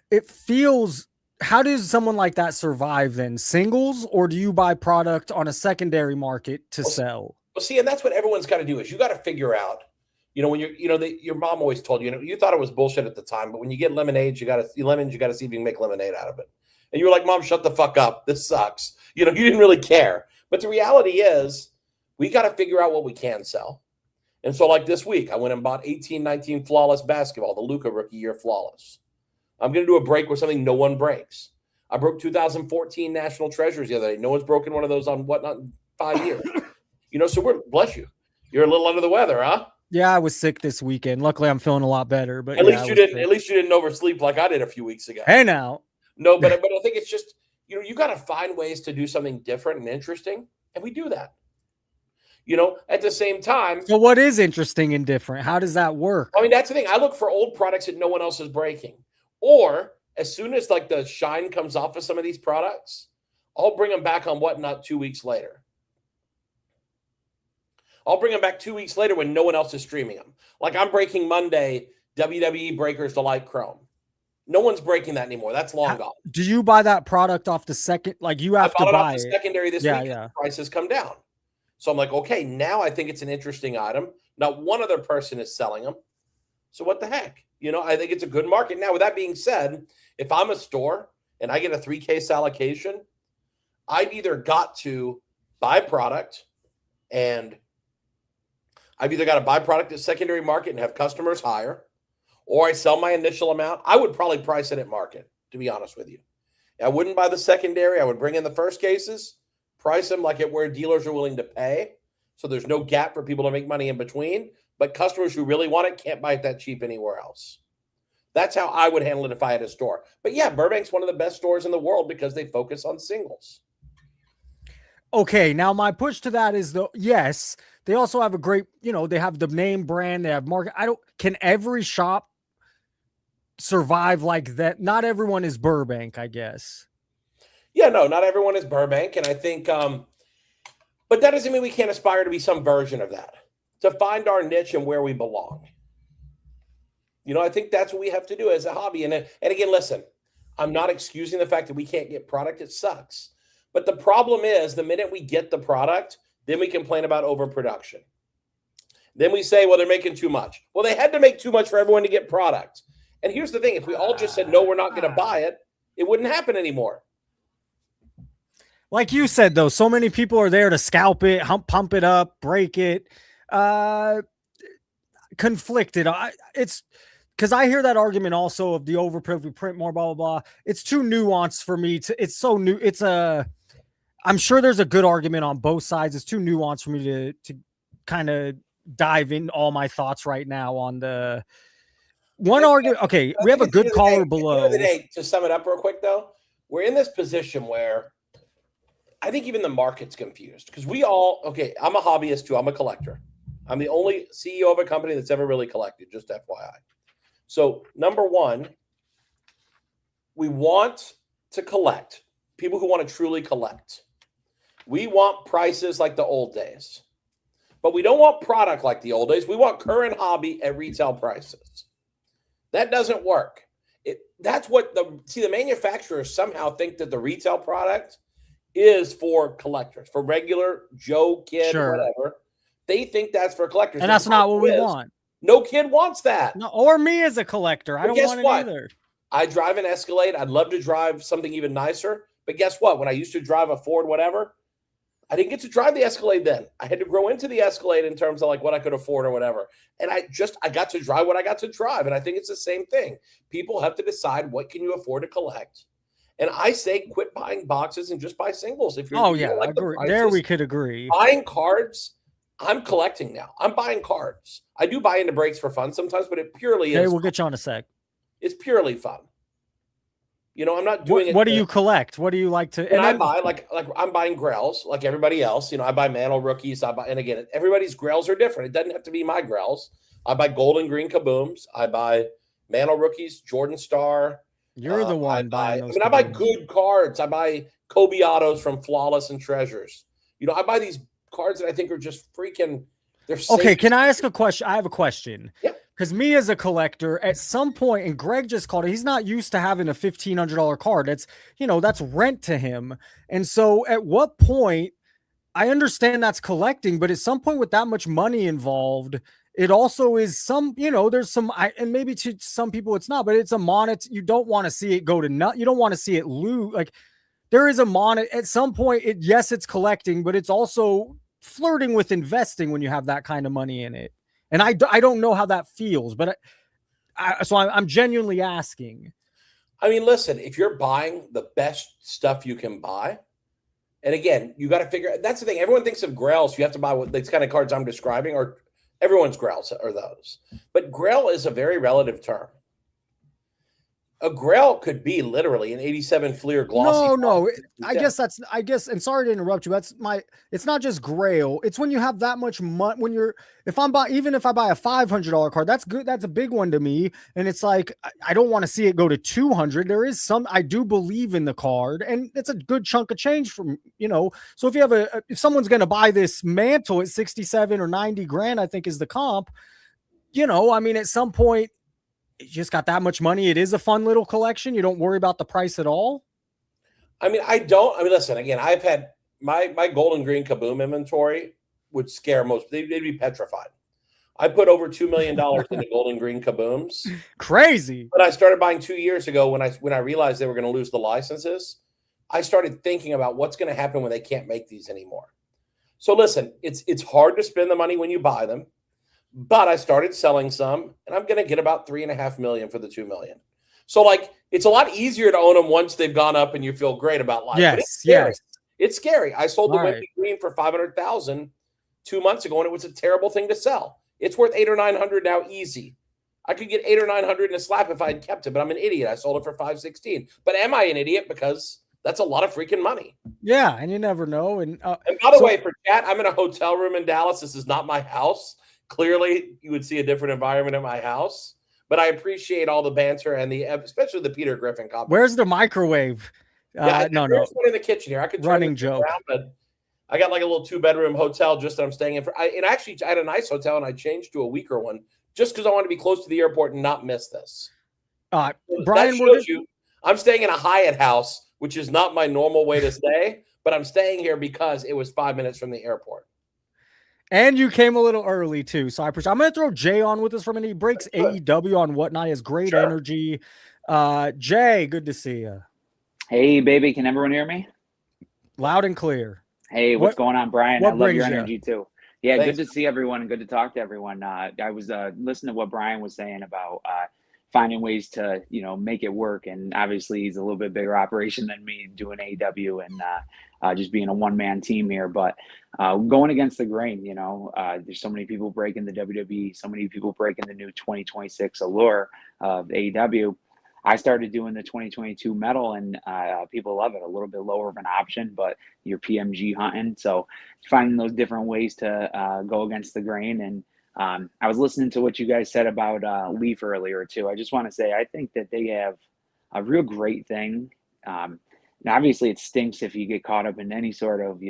it feels, how does someone like that survive then? Singles, or do you buy product on a secondary market to sell? Well, see, and that's what everyone's got to do is you got to figure out, when your mom always told you, you thought it was bullshit at the time, but when you get lemonade, you got to see if you can make lemonade out of it. And you were like, Mom, shut the fuck up. This sucks. You didn't really care. But the reality is we got to figure out what we can sell. And so like this week, I went and bought 18-19 flawless basketball, the Luka rookie year flawless. I'm going to do a break with something no one breaks. I broke 2014 National Treasures the other day. No one's broken one of those on whatnot in 5 years. So bless you. You're a little under the weather, huh? Yeah, I was sick this weekend. Luckily, I'm feeling a lot better. But at least you didn't oversleep like I did a few weeks ago. Hey, now. No, but I think it's just you got to find ways to do something different and interesting, and we do that. At the same time. So what is interesting and different? How does that work? I mean, that's the thing. I look for old products that no one else is breaking, or as soon as like the shine comes off of some of these products, I'll bring them back on whatnot 2 weeks later. I'll bring them back 2 weeks later when no one else is streaming them. Like I'm breaking Monday, WWE Breakers Delight Chrome. No one's breaking that anymore. That's long gone. Do you buy that product off the second? Like you have to buy it off the secondary this week. Yeah. Prices come down. So I'm like, okay, now I think it's an interesting item. Not one other person is selling them. So what the heck? I think it's a good market. Now, with that being said, if I'm a store and I get a 3-case allocation, I've either got to buy product and I've either got to buy product at secondary market and have customers hire, or I sell my initial amount. I would probably price it at market, to be honest with you. I wouldn't buy the secondary. I would bring in the first cases, price them like at where dealers are willing to pay. So there's no gap for people to make money in between. But customers who really want it can't buy it that cheap anywhere else. That's how I would handle it if I had a store. But yeah, Burbank's one of the best stores in the world because they focus on singles. Okay, now my push to that is yes, they also have a great, they have the name brand, they have market. Can every shop survive like that. Not everyone is Burbank, I guess. Yeah, no, not everyone is Burbank. And I think, but that doesn't mean we can't aspire to be some version of that, to find our niche and where we belong. You know, I think that's what we have to do as a hobby. And again, listen, I'm not excusing the fact that we can't get product. It sucks. But the problem is the minute we get the product, then we complain about overproduction. Then we say, well, they're making too much. Well, they had to make too much for everyone to get product. And here's the thing. If we all just said, no, we're not going to buy it, it wouldn't happen anymore. Like you said, though, so many people are there to scalp it, pump it up, break it. Conflicted. It's because I hear that argument also of the overproof, we print more, blah, blah, blah. It's too nuanced for me to, it's so new. I'm sure there's a good argument on both sides. It's too nuanced for me to kind of dive in all my thoughts right now on the one argument. Okay, we have a good caller below. At the end of the day, to sum it up real quick, though, we're in this position where I think even the market's confused because I'm a hobbyist too. I'm a collector. I'm the only CEO of a company that's ever really collected, just FYI. So, number one, we want to collect. People who want to truly collect. We want prices like the old days. But we don't want product like the old days. We want current hobby at retail prices. That doesn't work. That's what the manufacturers somehow think that the retail product is for collectors, for regular Joe kid, whatever. They think that's for collectors. And that's not what we want. No kid wants that. No, or me as a collector. I don't want it either. I drive an Escalade. I'd love to drive something even nicer. But guess what? When I used to drive a Ford, whatever, I didn't get to drive the Escalade then. I had to grow into the Escalade in terms of like what I could afford or whatever. And I got to drive what I got to drive. And I think it's the same thing. People have to decide what can you afford to collect. And I say quit buying boxes and just buy singles. If you're like agree. There we could agree. Buying cards, I'm collecting now. I'm buying cards. I do buy into breaks for fun sometimes, but it purely is. Hey, we'll get you on a sec. It's purely fun. You know, I'm not doing it. What do you collect? What do you like to? And I buy like I'm buying Grails like everybody else. You know, I buy Mantle rookies. And again, everybody's Grails are different. It doesn't have to be my Grails. I buy gold and green kabooms. I buy Mantle rookies, Jordan Star. You're the one buying those. I buy good cards. I buy Kobe autos from Flawless and Treasures. You know, I buy these cards that I think are just freaking. They're safe. Okay. Can I ask a question? I have a question. Yeah. Because me as a collector, at some point, and Greg just called it, he's not used to having a $1,500 card. That's rent to him. And so at what point, I understand that's collecting, but at some point with that much money involved, it also is there's some, and maybe to some people it's not, but it's a monet. You don't want to see it go to nut. You don't want to see it lose. Like there is a monet at some point. Yes, it's collecting, but it's also flirting with investing when you have that kind of money in it. And I don't know how that feels, but so I'm genuinely asking. I mean, listen, if you're buying the best stuff you can buy, and again, you got to figure, that's the thing. Everyone thinks of Grails. You have to buy what these kind of cards I'm describing, or everyone's Grails are those. But Grail is a very relative term. A Grail could be literally an 87 Fleer glossy. No. I guess, and sorry to interrupt you. It's not just Grail. It's when you have that much money, even if I buy a $500 card, that's good. That's a big one to me. And it's like, I don't want to see it go to 200. There is I do believe in the card, and it's a good chunk of change from, so if you have if someone's going to buy this mantle at 67 or 90 grand, I think is the comp, at some point, you just got that much money. It is a fun little collection. You don't worry about the price at all. Listen, again, I've had my gold and green kaboom inventory would scare most. They'd be petrified. I put over $2 million into gold and green kabooms. Crazy. But I started buying 2 years ago when I realized they were going to lose the licenses. I started thinking about what's going to happen when they can't make these anymore. So listen, it's hard to spend the money when you buy them. But I started selling some, and I'm going to get about $3.5 million for the $2 million. So, it's a lot easier to own them once they've gone up and you feel great about life. Yes, but it's scary. Yes. It's scary. I sold the Wimpy Green for $500,000 2 months ago, and it was a terrible thing to sell. It's worth $800 or $900 now, easy. I could get $800 or $900 in a slap if I had kept it, but I'm an idiot. I sold it for $516. But am I an idiot? Because that's a lot of freaking money. Yeah, and you never know. And by the way, for chat, I'm in a hotel room in Dallas. This is not my house. Clearly, you would see a different environment in my house. but I appreciate all the banter and especially the Peter Griffin comment. Where's the microwave? No. There's one in the kitchen here. I could turn running this joke. around, but I got like a little 2-bedroom hotel just that I'm staying in for. I had a nice hotel and I changed to a weaker one just because I want to be close to the airport and not miss this. Brian, that shows you I'm staying in a Hyatt house, which is not my normal way to stay, but I'm staying here because it was 5 minutes from the airport. And you came a little early too, so I appreciate. I'm going to throw Jay on with us for a minute. He breaks AEW on Whatnot. He has great energy. Jay, good to see you. Hey, baby, can everyone hear me? Loud and clear. Hey, what's going on, Brian? I love your energy too. Yeah, Thanks. Good to see everyone and good to talk to everyone. I was listening to what Brian was saying about finding ways to, make it work. And obviously he's a little bit bigger operation than me doing AEW and just being a one-man team here. But going against the grain, there's so many people breaking the WWE, so many people breaking the new 2026 allure of AEW. I started doing the 2022 metal and people love it. A little bit lower of an option, but you're PMG hunting. So finding those different ways to go against the grain. And I was listening to what you guys said about Leaf earlier too. I just want to say, I think that they have a real great thing. Now, obviously it stinks if you get caught up in any sort of,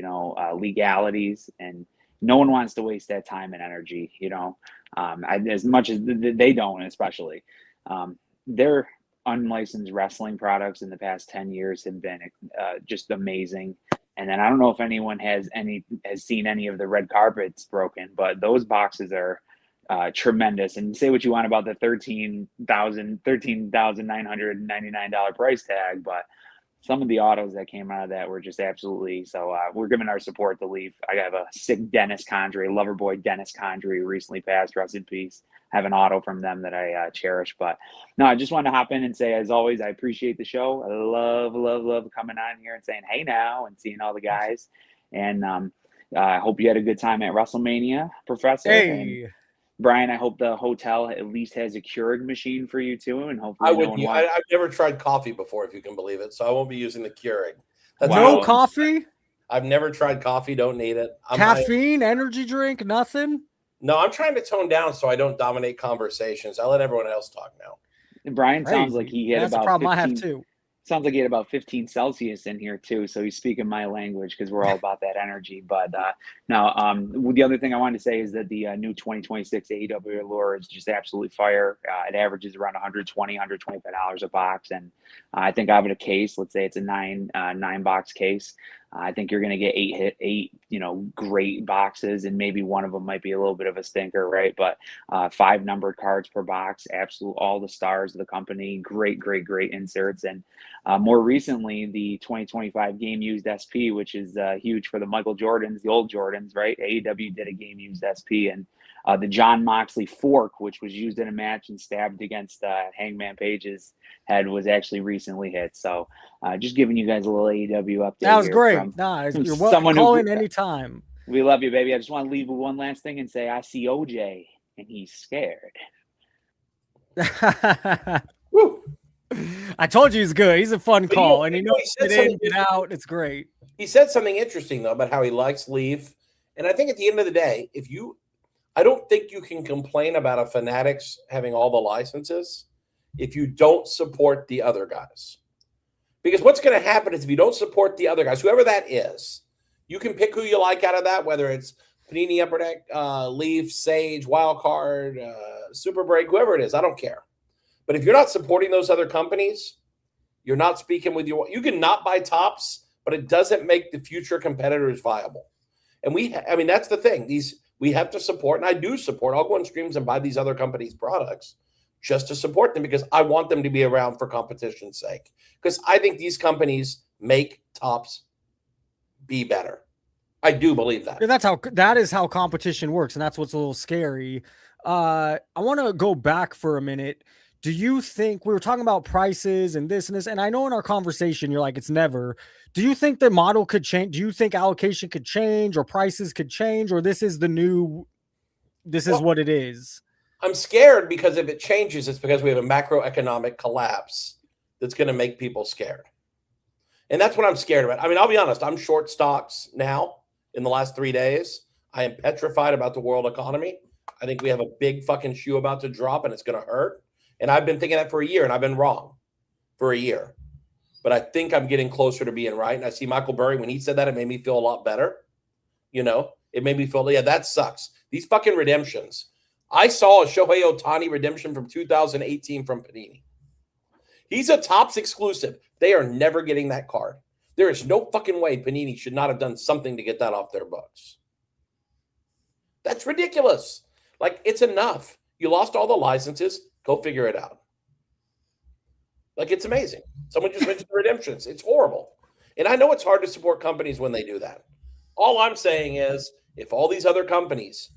legalities, and no one wants to waste that time and energy, as much as they don't, especially. They're unlicensed wrestling products in the past 10 years have been just amazing. And then I don't know if anyone has seen any of the red carpets broken, but those boxes are tremendous. And say what you want about the $13,999 price tag, but some of the autos that came out of that were just absolutely. So we're giving our support to Leaf. I have a sick Dennis Condrey, lover boy Dennis Condrey, who recently passed, rest in peace. I have an auto from them that I cherish. But no, I just wanted to hop in and say, as always, I appreciate the show. I love coming on here and saying, hey now, and seeing all the guys. And I hope you had a good time at WrestleMania, Professor. Hey. And Brian, I hope the hotel at least has a Keurig machine for you too. And hopefully I've never tried coffee before, if you can believe it. So I won't be using the Keurig. No coffee? I've never tried coffee. Don't need it. Caffeine, energy drink, nothing? No, I'm trying to tone down so I don't dominate conversations. I'll let everyone else talk now. Brian sounds like he had That's about a problem 15, I have too. Sounds like he had about 15 Celsius in here too. So he's speaking my language because we're all about that energy. But now the other thing I wanted to say is that the new 2026 AEW Allure is just absolutely fire. It averages around $120, $125 a box. And I think out of a case, let's say it's a nine box case, I think you're going to get eight, great boxes, and maybe one of them might be a little bit of a stinker, right? But 5 numbered cards per box, absolute, all the stars of the company, great inserts. And more recently, the 2025 game used SP, which is huge for the Michael Jordans, the old Jordans, right? AEW did a game used SP, and the John Moxley fork, which was used in a match and stabbed against Hangman Page's head, was actually recently hit. So just giving you guys a little AEW update. That was great. From You're welcome. Call in anytime. We love you, baby. I just want to leave with one last thing and say I see OJ and he's scared. Woo. I told you he's good. He's a fun call, and he knows get in, get out. It's great. He said something interesting though about how he likes Leaf, and I think at the end of the day, I don't think you can complain about a Fanatics having all the licenses if you don't support the other guys. Because what's going to happen is if you don't support the other guys, whoever that is, you can pick who you like out of that, whether it's Panini Upper Deck, Leaf, Sage, Wildcard, Super Break, whoever it is, I don't care. But if you're not supporting those other companies, you're not speaking with you can not buy tops, but it doesn't make the future competitors viable. And that's the thing. We have to support, and I do support. I'll go on streams and buy these other companies' products just to support them because I want them to be around for competition's sake. Because I think these companies make tops be better. I do believe that. Yeah, that is how competition works, and that's what's a little scary. I want to go back for a minute. Do you think we were talking about prices and this and this? And I know in our conversation, you're like, it's never. Do you think the model could change? Do you think allocation could change or prices could change, or this is what it is? I'm scared because if it changes, it's because we have a macroeconomic collapse that's going to make people scared. And that's what I'm scared about. I mean, I'll be honest. I'm short stocks now in the last 3 days. I am petrified about the world economy. I think we have a big fucking shoe about to drop and it's going to hurt. And I've been thinking that for a year, and I've been wrong for a year. But I think I'm getting closer to being right. And I see Michael Burry, when he said that, it made me feel a lot better. You know, it made me feel, yeah, that sucks. These fucking redemptions. I saw a Shohei Ohtani redemption from 2018 from Panini. He's a Topps exclusive. They are never getting that card. There is no fucking way Panini should not have done something to get that off their books. That's ridiculous. Like, it's enough. You lost all the licenses. Go figure it out. Like, it's amazing. Someone just mentioned the redemptions. It's horrible. And I know it's hard to support companies when they do that. All I'm saying is, if all these other companies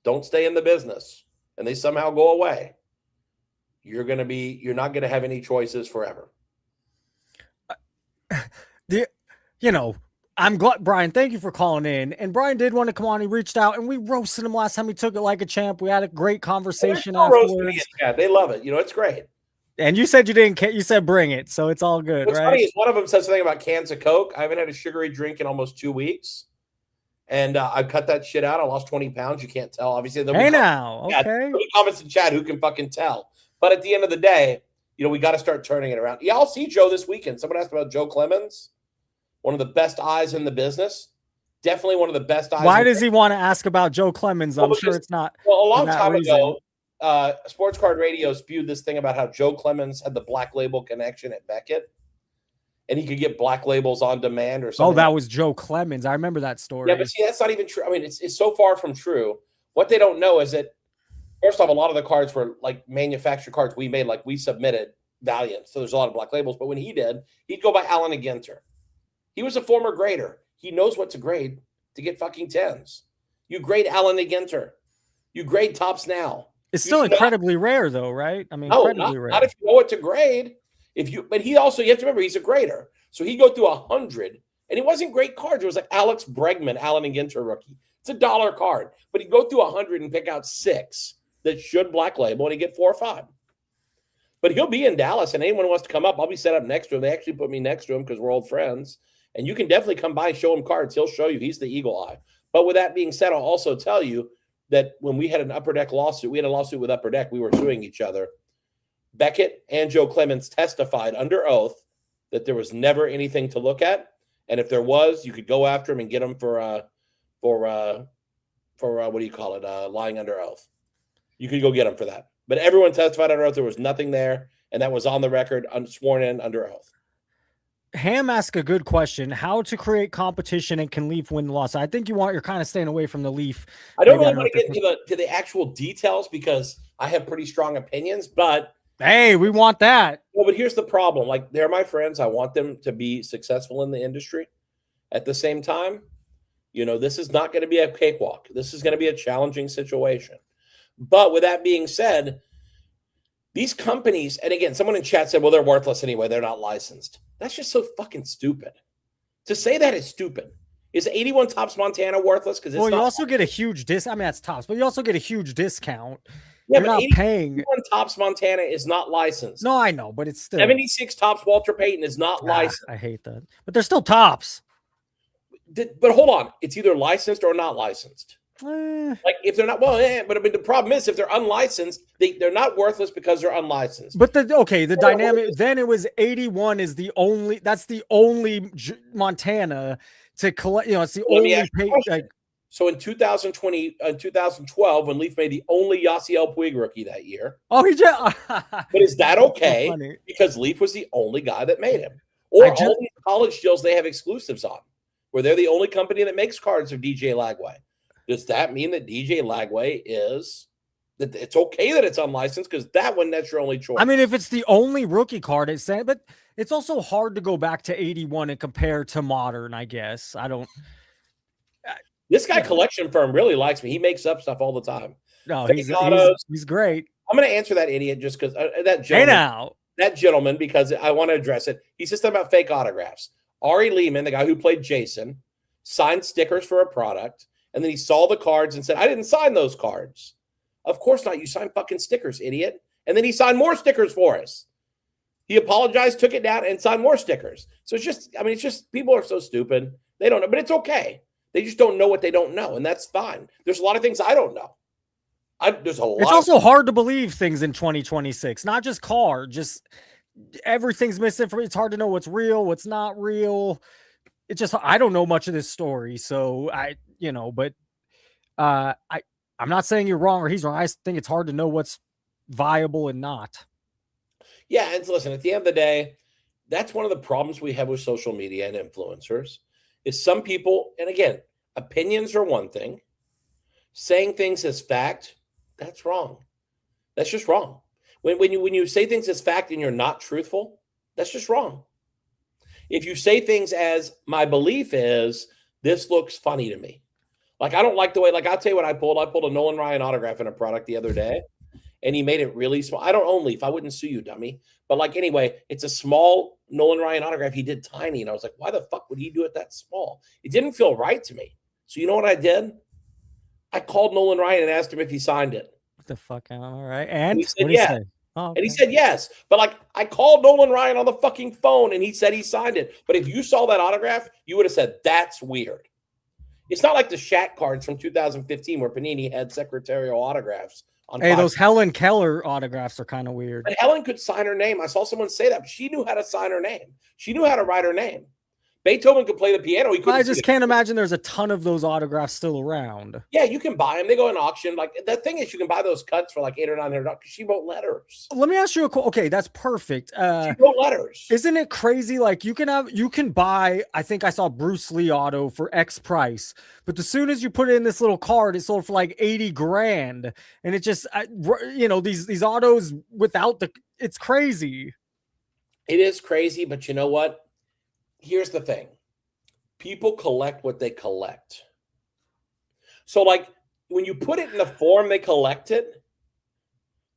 don't stay in the business and they somehow go away, you're not going to have any choices forever. I'm glad, Brian, thank you for calling in. And Brian did want to come on. He reached out and we roasted him last time. He took it like a champ. We had a great conversation afterwards. Yeah, they love it. It's great. And you said you didn't care. You said bring it. So it's all good, What's right? funny is one of them said something about cans of Coke. I haven't had a sugary drink in almost 2 weeks. And I cut that shit out. I lost 20 pounds. You can't tell. Obviously, okay. There'll be comments in chat. Who can fucking tell? But at the end of the day, we got to start turning it around. Yeah, I'll see Joe this weekend. Someone asked about Joe Clemens. One of the best eyes in the business. Definitely one of the best eyes. Why does he want to ask about Joe Clemens? I'm sure it's not. Well, a long time ago, Sports Card Radio spewed this thing about how Joe Clemens had the Black Label connection at Beckett. And he could get Black Labels on demand or something. Oh, that was Joe Clemens. I remember that story. Yeah, but see, that's not even true. I mean, it's so far from true. What they don't know is that, first off, a lot of the cards were like manufactured cards we made, like we submitted Valiant. So there's a lot of Black Labels. But when he did, he'd go by Alan Ginter. He was a former grader. He knows what to grade to get fucking 10s. You grade Alan Ginter. You grade Topps now. It's still incredibly rare, though, right? I mean, no, incredibly rare. Not if you know what to grade. But he also, you have to remember, he's a grader. So he'd go through 100, and it wasn't great cards. It was like Alex Bregman, Alan Ginter rookie. It's a $1 card. But he'd go through 100 and pick out 6 that should Black Label, and he'd get 4 or 5. But he'll be in Dallas, and anyone who wants to come up, I'll be set up next to him. They actually put me next to him because we're old friends. And you can definitely come by and show him cards. He'll show you. He's the eagle eye. But with that being said, I'll also tell you that when we had an Upper Deck lawsuit, we had a lawsuit with Upper Deck. We were suing each other. Beckett and Joe Clemens testified under oath that there was never anything to look at. And if there was, you could go after him and get him for what do you call it? Lying under oath. You could go get him for that. But everyone testified under oath. There was nothing there. And that was on the record, sworn in under oath. Ham asked a good question: how to create competition and can Leaf win the loss? I think you're kind of staying away from the Leaf. I don't really want to get into the actual details because I have pretty strong opinions, but hey, we want that. Well, but here's the problem. Like, they're my friends. I want them to be successful in the industry. At the same time, this is not going to be a cakewalk. This is going to be a challenging situation. But with that being said, these companies, and again, someone in chat said, well, they're worthless anyway. They're not licensed. That's just so fucking stupid. To say that is stupid. Is 81 Topps Montana worthless? Because you also get a huge discount. I mean, that's Topps, but you also get a huge discount. Yeah, you're not paying. 81 Topps Montana is not licensed. No, I know, but it's still 76 Topps Walter Payton is not licensed. I hate that, but they're still Topps. But hold on, it's either licensed or not licensed. Like, if they're not, but I mean, the problem is if they're unlicensed, they're not worthless because they're unlicensed. But the dynamic then it was 81 is the only Montana to collect. It's the only. So in 2012, when Leaf made the only Yasiel Puig rookie that year. Oh, he just. But is that okay? Because Leaf was the only guy that made him, or all these college deals they have exclusives on, where they're the only company that makes cards of DJ Lagway. Does that mean that DJ Lagway that it's okay that it's unlicensed? Because that's your only choice. I mean, if it's the only rookie card, but it's also hard to go back to 81 and compare to modern, I guess. I don't. This guy collection firm really likes me. He makes up stuff all the time. No, he's great. I'm going to answer that idiot just because that gentleman, because I want to address it. He says something about fake autographs. Ari Lehman, the guy who played Jason, signed stickers for a product. And then he saw the cards and said, I didn't sign those cards. Of course not. You signed fucking stickers, idiot. And then he signed more stickers for us. He apologized, took it down, and signed more stickers. So it's just people are so stupid. They don't know, but it's okay. They just don't know what they don't know, and that's fine. There's a lot of things I don't know. There's a lot. It's also hard to believe things in 2026, not just just everything's misinformation. It's hard to know what's real, what's not real. It's just, I don't know much of this story. So but I'm not saying you're wrong or he's wrong. I think it's hard to know what's viable and not. Yeah. And listen, at the end of the day, that's one of the problems we have with social media and influencers is some people, and again, opinions are one thing. Saying things as fact, that's wrong. That's just wrong. When you say things as fact and you're not truthful, that's just wrong. If you say things as my belief is, this looks funny to me. Like, I don't like the way, like, I'll tell you what I pulled. I pulled a Nolan Ryan autograph in a product the other day, and he made it really small. I don't own Leaf. I wouldn't sue you, dummy. But, like, anyway, it's a small Nolan Ryan autograph. He did tiny, and I was like, why the fuck would he do it that small? It didn't feel right to me. So you know what I did? I called Nolan Ryan and asked him if he signed it. What the fuck? All right. And he said yes. Oh, okay. And he said yes. But like, I called Nolan Ryan on the fucking phone and he said he signed it. But if you saw that autograph, you would have said, that's weird. It's not like the Shaq cards from 2015 where Panini had secretarial autographs. Hey, those Helen Keller autographs are kind of weird. But Helen could sign her name. I saw someone say that, but she knew how to sign her name. She knew how to write her name. Beethoven could play the piano. I just can't imagine there's a ton of those autographs still around. Yeah, you can buy them. They go in auction. Like, the thing is, you can buy those cuts for like $800 or $900 because she wrote letters. Let me ask you okay, that's perfect. She wrote letters. Isn't it crazy? Like, you can buy, I think I saw Bruce Lee auto for X price, but as soon as you put it in this little card, it sold for like 80 grand. And it just, these autos without it's crazy. It is crazy, but you know what? Here's the thing. People collect what they collect. So, like, when you put it in the form they collect it,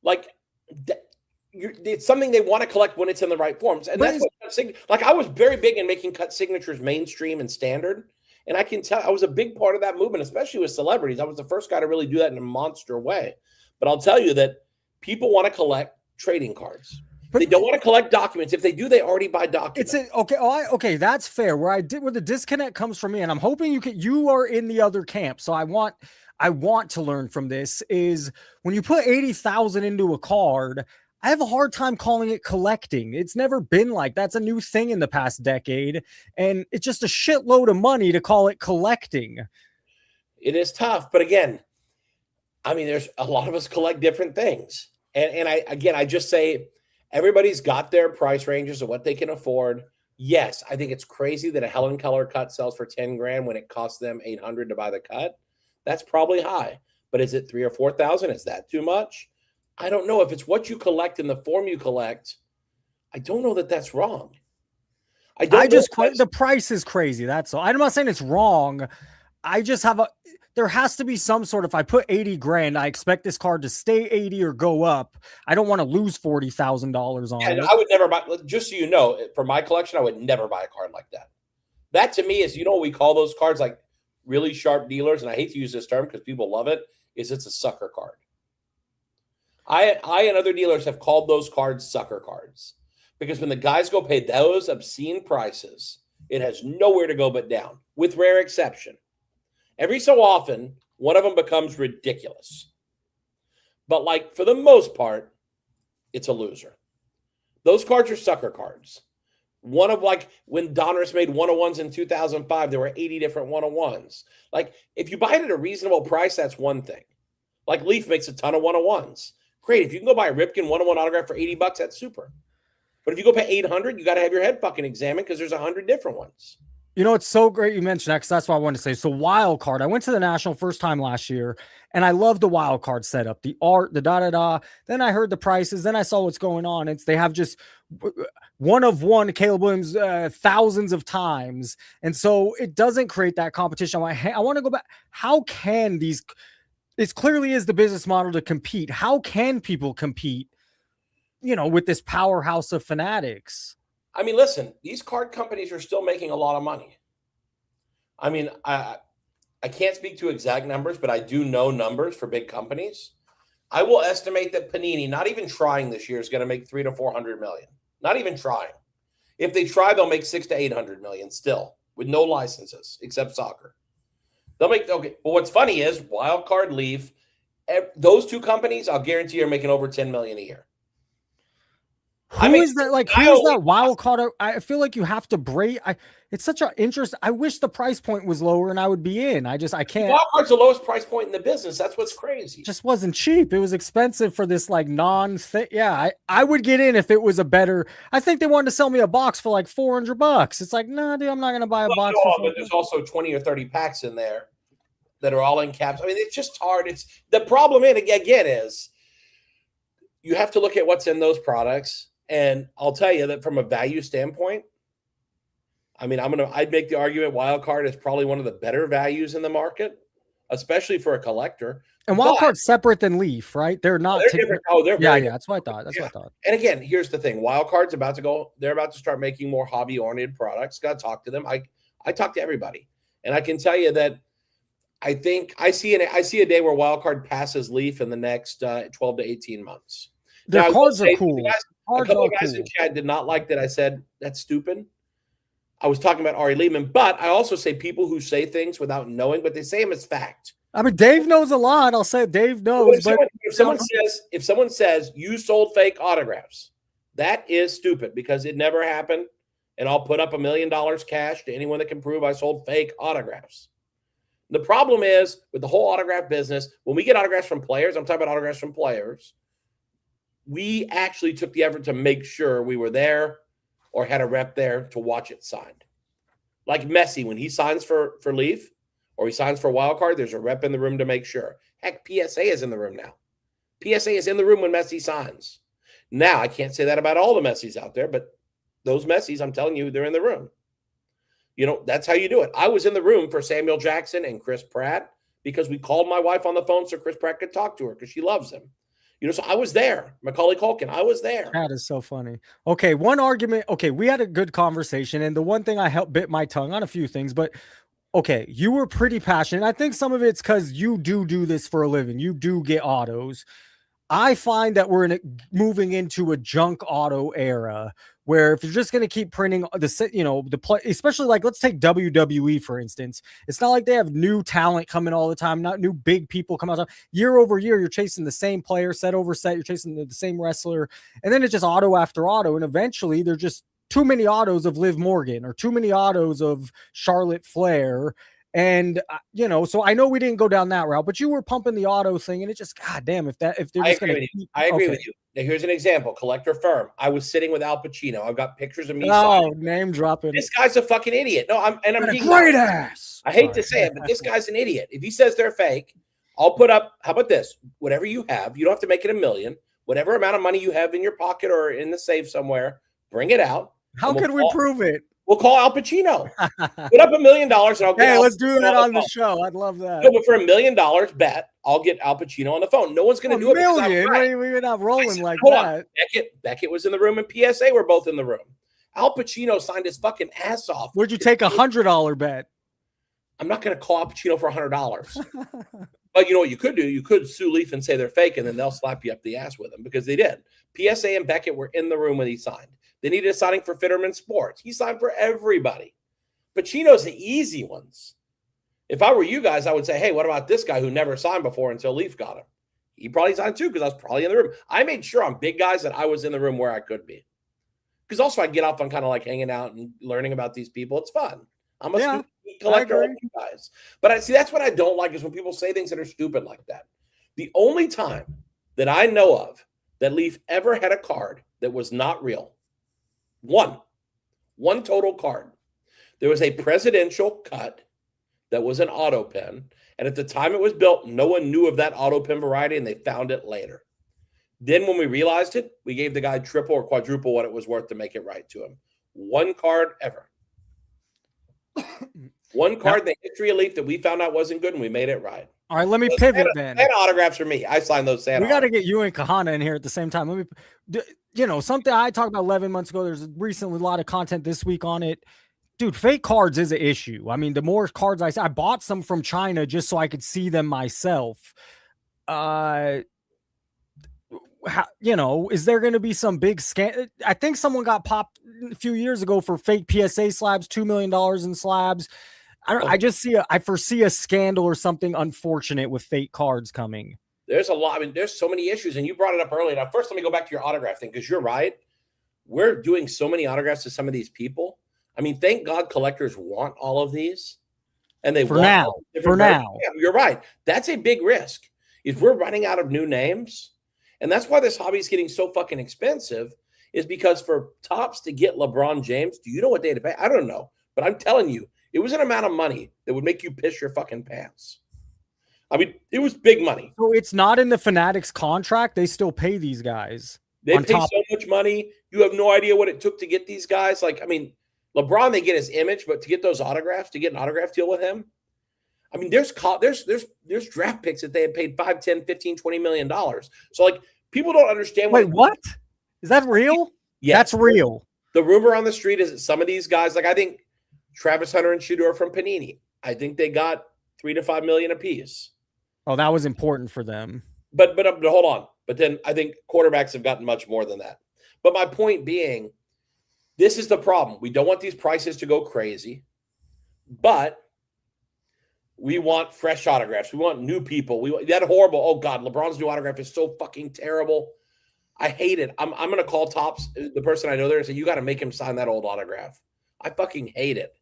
like, it's something they want to collect when it's in the right forms. And that's what, like, I was very big in making cut signatures mainstream and standard. And I can tell I was a big part of that movement, especially with celebrities. I was the first guy to really do that in a monster way. But I'll tell you that people want to collect trading cards. But they don't want to collect documents. If they do, they already buy documents. Okay, that's fair. Where the disconnect comes from me, and I'm hoping you are in the other camp. So I want to learn from this is when you put 80,000 into a card, I have a hard time calling it collecting. It's never been like that's a new thing in the past decade, and it's just a shitload of money to call it collecting. It is tough, but again, I mean, there's a lot of us collect different things, and I just say. Everybody's got their price ranges of what they can afford. Yes, I think it's crazy that a Helen Keller cut sells for 10 grand when it costs them 800 to buy the cut. That's probably high. But is it 3,000 or 4,000? Is that too much? I don't know. If it's what you collect in the form you collect, I don't know that that's wrong. The price is crazy. That's all. I'm not saying it's wrong. I just have there has to be some sort of, if I put 80 grand, I expect this card to stay 80 or go up. I don't want to lose $40,000 on it. I would never buy, just so you know, for my collection, I would never buy a card like that. That to me is, what we call those cards, like really sharp dealers, and I hate to use this term because people love it, is it's a sucker card. I and other dealers have called those cards sucker cards because when the guys go pay those obscene prices, it has nowhere to go but down, with rare exception. Every so often, one of them becomes ridiculous. But like for the most part, it's a loser. Those cards are sucker cards. One of like when Donruss made 101s in 2005, there were 80 different 101s. Like if you buy it at a reasonable price, that's one thing. Like Leaf makes a ton of 101s. Great. If you can go buy a Ripken 101 autograph for $80, that's super. But if you go pay $800, you got to have your head fucking examined because there's 100 different ones. It's so great you mentioned that because that's what I wanted to say. So wild card. I went to the National first time last year, and I love the wild card setup, the art, the da-da-da. Then I heard the prices. Then I saw what's going on. They have just one of one Caleb Williams thousands of times. And so it doesn't create that competition. I want to go back. How can these – this clearly is the business model to compete. How can people compete, with this powerhouse of fanatics? I mean, listen, these card companies are still making a lot of money. I mean, I can't speak to exact numbers, but I do know numbers for big companies. I will estimate that Panini, not even trying this year, is going to make $300 to $400 million. Not even trying. If they try, they'll make $600 to $800 million still, with no licenses except soccer. They'll make okay. But what's funny is Wildcard Leaf Those two companies, I'll guarantee, are making over $10 million a year. Who is that? Like, who is that wild card? I feel like you have to break. It's such an interest. I wish the price point was lower and I would be in. I can't. Wild card's the lowest price point in the business. That's what's crazy. Just wasn't cheap. It was expensive for this like non-thing. Yeah, I would get in if it was a better. I think they wanted to sell me a box for like $400. It's like, nah, dude, I'm not gonna buy a box. But there's also 20 or 30 packs in there that are all in caps. I mean, it's just hard. It's the problem. Again, is you have to look at what's in those products. And I'll tell you that from a value standpoint, I mean, I'd make the argument wild card is probably one of the better values in the market, especially for a collector. And wild card's separate than Leaf, right? They're not. They're different. They're yeah. That's what I thought. That's what I thought. And again, here's the thing: wild card's about to go. They're about to start making more hobby-oriented products. Got to talk to them. I talk to everybody, and I can tell you that I think I see a day where wild card passes Leaf in the next 12 to 18 months. Their cards are cool. A couple of guys in chat did not like that I said that's stupid. I was talking about Ari Lehman, but I also say people who say things without knowing, but they say them as fact. I mean, Dave knows a lot. I'll say Dave knows. If someone says you sold fake autographs, that is stupid because it never happened. And I'll put up $1 million cash to anyone that can prove I sold fake autographs. The problem is with the whole autograph business, when we get autographs from players, I'm talking about autographs from players, we actually took the effort to make sure we were there or had a rep there to watch it signed. Like Messi, when he signs for Leaf or he signs for Wild Card, there's a rep in the room to make sure. Heck, PSA is in the room now. PSA is in the room when Messi signs. Now, I can't say that about all the Messis out there, but those Messis, I'm telling you, they're in the room. You know, that's how you do it. I was in the room for Samuel Jackson and Chris Pratt because we called my wife on the phone so Chris Pratt could talk to her because she loves him. You know, so I was there. Macaulay Culkin, I was there. That is so funny. Okay, one argument. Okay, we had a good conversation, and the one thing I bit my tongue on a few things, but okay, you were pretty passionate. I think some of it's because you do this for a living. You do get autos. I find that we're moving into a junk auto era where if you're just going to keep printing especially like, let's take WWE, for instance. It's not like they have new talent coming all the time, not new big people come out. Year over year, you're chasing the same player, set over set. You're chasing the same wrestler. And then it's just auto after auto. And eventually they're just too many autos of Liv Morgan or too many autos of Charlotte Flair. And so I know we didn't go down that route, but you were pumping the auto thing, and it just, god damn, if they're just going to. I agree with you. Now here's an example: Collector Firm. I was sitting with Al Pacino. I've got pictures of me. Oh, name dropping. This guy's a fucking idiot. No, I'm a great ass. I hate to say it, but this guy's an idiot. If he says they're fake, I'll put up. How about this? Whatever you have, you don't have to make it $1 million. Whatever amount of money you have in your pocket or in the safe somewhere, bring it out. How could we prove it? We'll call Al Pacino. Put up $1 million, and I'll get. Hey, let's do that on the show. I'd love that. No, but for $1 million bet, I'll get Al Pacino on the phone. No one's going to do it. $1 million? We're not rolling like that. Beckett was in the room, and PSA were both in the room. Al Pacino signed his fucking ass off. Would you take $100 bet? I'm not going to call Al Pacino for $100. But you know what you could do? You could sue Leaf and say they're fake, and then they'll slap you up the ass with them because they did. PSA and Beckett were in the room when he signed. They needed a signing for Fitterman Sports. He signed for everybody. Pacino's the easy ones. If I were you guys, I would say, hey, what about this guy who never signed before until Leaf got him? He probably signed too because I was probably in the room. I made sure on big guys that I was in the room where I could be. Because also I get off on kind of like hanging out and learning about these people. It's fun. I'm a collector of you guys. But I see that's what I don't like is when people say things that are stupid like that. The only time that I know of that Leaf ever had a card that was not real, one total card. There was a presidential cut that was an auto pen. And at the time it was built, no one knew of that auto pen variety, and they found it later. Then when we realized it, we gave the guy triple or quadruple what it was worth to make it right to him. One card ever. One card in the history of Leaf that we found out wasn't good, and we made it right. All right, let me pivot then. Santa autographs for me. I signed those Santa. We got to get you and Kahana in here at the same time. Let me, something I talked about 11 months ago. There's recently a lot of content this week on it. Dude, fake cards is an issue. I mean, the more cards I bought some from China just so I could see them myself. Is there going to be some big scam? I think someone got popped a few years ago for fake PSA slabs, $2 million in slabs. I foresee a scandal or something unfortunate with fake cards coming. There's a lot. I mean, there's so many issues, and you brought it up earlier. Now, first, let me go back to your autograph thing, because you're right. We're doing so many autographs to some of these people. I mean, thank God collectors want all of these, and they for now. Yeah, you're right. That's a big risk. If we're running out of new names, and that's why this hobby is getting so fucking expensive, is because for Topps to get LeBron James, do you know what they had to pay? I don't know, but I'm telling you, it was an amount of money that would make you piss your fucking pants. I mean, it was big money. So it's not in the Fanatics contract. They still pay these guys. They pay so much money. You have no idea what it took to get these guys. Like, I mean, LeBron, they get his image, but to get those autographs, to get an autograph deal with him, I mean, there's draft picks that they had paid 5, 10, 15, 20 million dollars. So like, people don't understand. Wait, what? Is that real? Yeah, that's real. The rumor on the street is that some of these guys, like I think Travis Hunter and Shedeur from Panini, I think they got 3 to 5 million apiece. Oh, that was important for them. But hold on. But then I think quarterbacks have gotten much more than that. But my point being, this is the problem. We don't want these prices to go crazy, but we want fresh autographs. We want new people. We want that horrible. Oh God, LeBron's new autograph is so fucking terrible. I hate it. I'm going to call Topps, the person I know there, and say, you got to make him sign that old autograph. I fucking hate it.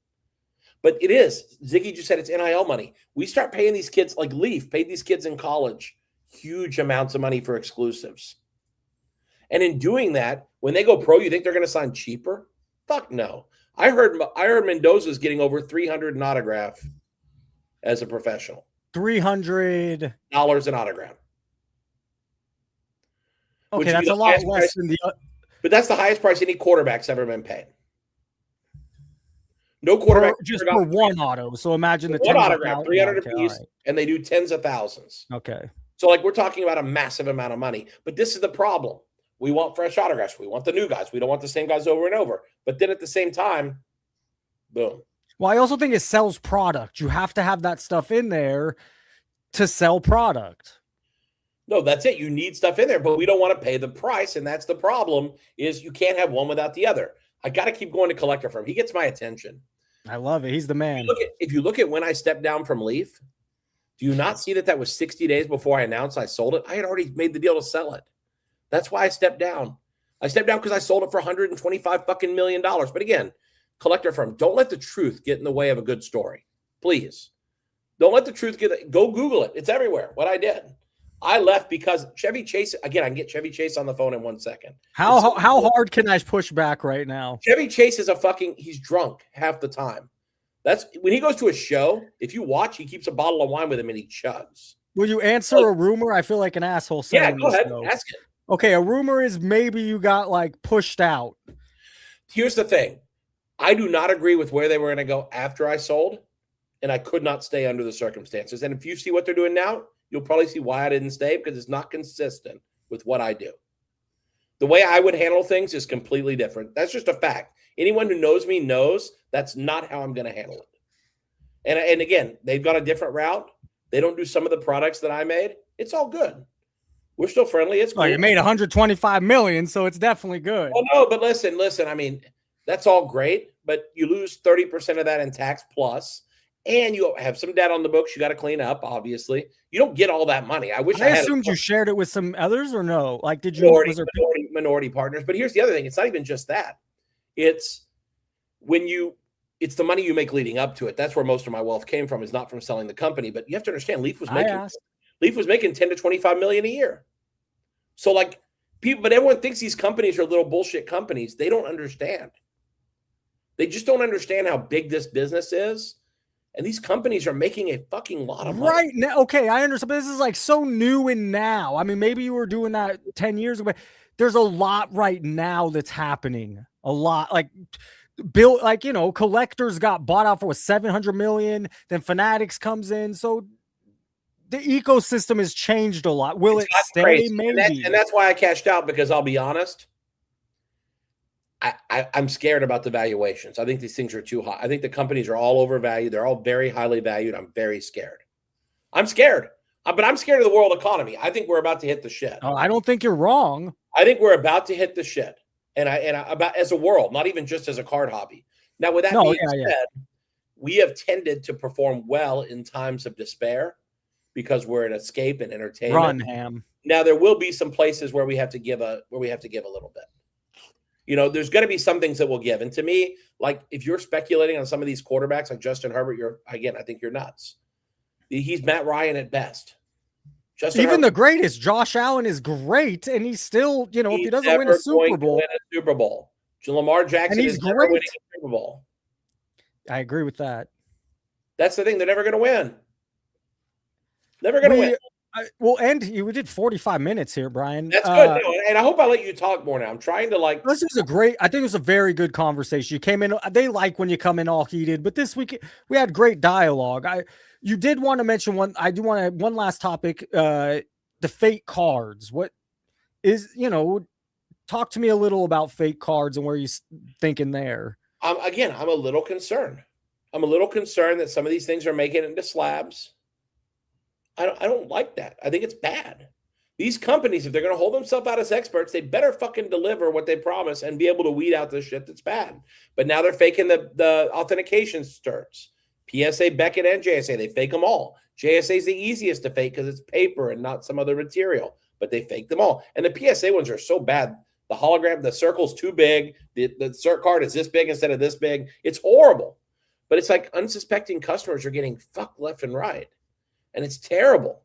But it is. Ziggy just said it's NIL money. We start paying these kids, like Leaf paid these kids in college huge amounts of money for exclusives. And in doing that, when they go pro, you think they're going to sign cheaper? Fuck no. I heard Mendoza's getting over $300 an autograph as a professional. $300 an autograph. Okay, that's a lot less than the. But that's the highest price any quarterback's ever been paid. No quarterback just for one auto. So imagine the one autograph, 300 apiece, and they do tens of thousands. Okay. So like we're talking about a massive amount of money. But this is the problem. We want fresh autographs. We want the new guys. We don't want the same guys over and over. But then at the same time, boom. Well, I also think it sells product. You have to have that stuff in there to sell product. No, that's it. You need stuff in there, but we don't want to pay the price. And that's the problem, is you can't have one without the other. I got to keep going to collector firm. He gets my attention. I love it. He's the man. If you look at when I stepped down from Leaf, do you not see that was 60 days before I announced I sold it? I had already made the deal to sell it. That's why I stepped down. I stepped down because I sold it for $125 million. But again, collector firm, don't let the truth get in the way of a good story. Please. Don't let the truth go Google it. It's everywhere. What I did. I left because Chevy Chase, again, I can get Chevy Chase on the phone in 1 second. How hard can I push back right now? Chevy Chase is he's drunk half the time. That's when he goes to a show. If you watch, he keeps a bottle of wine with him and he chugs. Will you answer a rumor? I feel like an asshole saying Yeah, go ahead. Though. Ask it. Okay, a rumor is maybe you got like pushed out. Here's the thing. I do not agree with where they were going to go after I sold, and I could not stay under the circumstances. And if you see what they're doing now, you'll probably see why I didn't stay, because it's not consistent with what I do. The way I would handle things is completely different. That's just a fact. Anyone who knows me knows that's not how I'm going to handle it. And again, they've got a different route. They don't do some of the products that I made. It's all good. We're still friendly. It's cool. Oh, you made $125 million, so it's definitely good. Well, no, but listen. I mean, that's all great, but you lose 30% of that in tax plus, and you have some debt on the books you got to clean up, obviously. You don't get all that money. I assumed you shared it with some others, or no? Like, did you? Minority partners. But here's the other thing. It's not even just that. It's the money you make leading up to it. That's where most of my wealth came from, is not from selling the company. But you have to understand, Leaf was making 10 to 25 million a year. So like people, but everyone thinks these companies are little bullshit companies. They don't understand. They just don't understand how big this business is. And these companies are making a fucking lot of money. Right now. Okay, I understand. But this is like so new and now. I mean, maybe you were doing that 10 years ago. There's a lot right now that's happening. A lot. Like collectors got bought out for $700 million. Then Fanatics comes in. So the ecosystem has changed a lot. Will it stay? Crazy. Maybe. And that's why I cashed out, because I'll be honest, I'm scared about the valuations. I think these things are too high. I think the companies are all overvalued. They're all very highly valued. I'm very scared. I'm scared. But I'm scared of the world economy. I think we're about to hit the shit. Oh, I don't think you're wrong. I think we're about to hit the shit. And about as a world, not even just as a card hobby. Now, with that being said, we have tended to perform well in times of despair, because we're an escape and entertainment. Run, Ham. Now there will be some places where we have to give a little bit. You know, there's going to be some things that we'll give. And to me, like if you're speculating on some of these quarterbacks like Justin Herbert, I think you're nuts. He's Matt Ryan at best. Even the greatest, Josh Allen, is great, and he's still, you know, if he doesn't win a Super Bowl, Lamar Jackson is never winning a Super Bowl. I agree with that. That's the thing; they're never going to win. Never going to win. We did 45 minutes here, Brian. That's good, and I hope I let you talk more now. I'm trying to like. This is I think it was a very good conversation. You came in. They like when you come in all heated, but this week we had great dialogue. You did want to mention one. I do want to one last topic. The fake cards. What is, you know? Talk to me a little about fake cards and where you thinking there. Again, I'm a little concerned. I'm a little concerned that some of these things are making it into slabs. I don't like that. I think it's bad. These companies, if they're going to hold themselves out as experts, they better fucking deliver what they promise and be able to weed out the shit that's bad. But now they're faking the authentication certs. PSA, Beckett, and JSA, they fake them all. JSA is the easiest to fake because it's paper and not some other material, but they fake them all. And the PSA ones are so bad. The hologram, the circle's too big. The cert card is this big instead of this big. It's horrible. But it's like unsuspecting customers are getting fucked left and right. And it's terrible.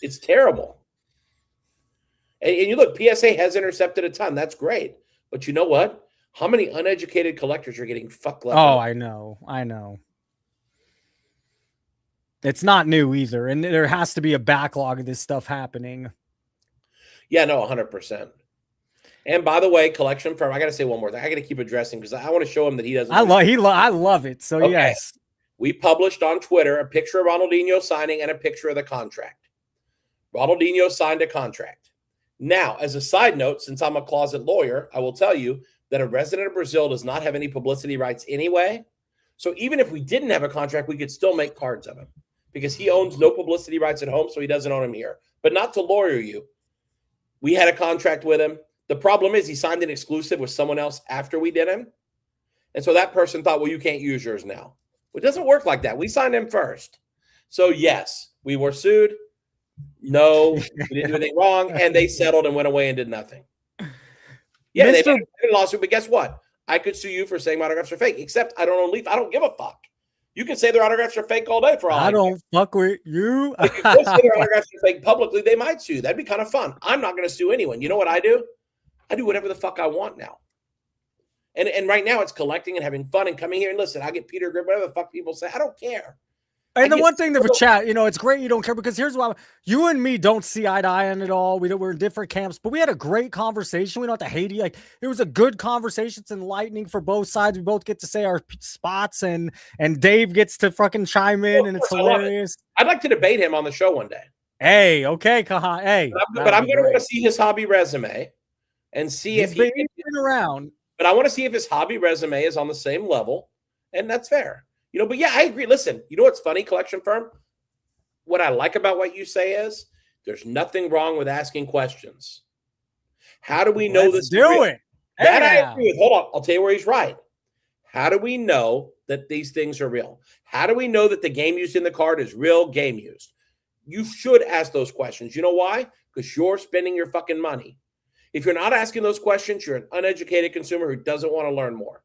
It's terrible. And you look, PSA has intercepted a ton. That's great. But you know what? How many uneducated collectors are getting fucked left? Oh, I know. It's not new either. And there has to be a backlog of this stuff happening. Yeah, no, 100%. And by the way, collection firm, I got to say one more thing. I got to keep addressing because I want to show him that he doesn't. I love it. So okay. Yes. We published on Twitter a picture of Ronaldinho signing and a picture of the contract. Ronaldinho signed a contract. Now, as a side note, since I'm a closet lawyer, I will tell you that a resident of Brazil does not have any publicity rights anyway. So even if we didn't have a contract, we could still make cards of him because he owns no publicity rights at home, so he doesn't own them here. But not to lawyer you. We had a contract with him. The problem is he signed an exclusive with someone else after we did him. And so that person thought, well, you can't use yours now. It doesn't work like that. We signed him first. So, yes, we were sued. No, we didn't do anything wrong. And they settled and went away and did nothing. Yeah, they did a lawsuit. But guess what? I could sue you for saying my autographs are fake, except I don't own Leaf. I don't give a fuck. You can say their autographs are fake all day for all I don't fuck with you. If you say their autographs are fake publicly, they might sue. That'd be kind of fun. I'm not going to sue anyone. You know what I do? I do whatever the fuck I want now. And right now it's collecting and having fun and coming here and listen, I get Peter Grip, whatever the fuck people say. I don't care. And the one thing that for chat, you know, it's great you don't care because here's why you and me don't see eye to eye on it all. We're in different camps, but we had a great conversation. We don't have to hate you. Like it was a good conversation. It's enlightening for both sides. We both get to say our spots and Dave gets to fucking chime in and it's hilarious. I'd like to debate him on the show one day. Hey, okay, Kaha. Hey, but I'm going to want to see his hobby resume and see if he's been around. But I want to see if his hobby resume is on the same level, and that's fair. You know, but yeah, I agree. Listen, you know what's funny, collection firm? What I like about what you say is there's nothing wrong with asking questions. How do we know this? Do it. That I agree with. Hold on. I'll tell you where he's right. How do we know that these things are real? How do we know that the game used in the card is real game used? You should ask those questions. You know why? Because you're spending your fucking money. If you're not asking those questions, you're an uneducated consumer who doesn't want to learn more.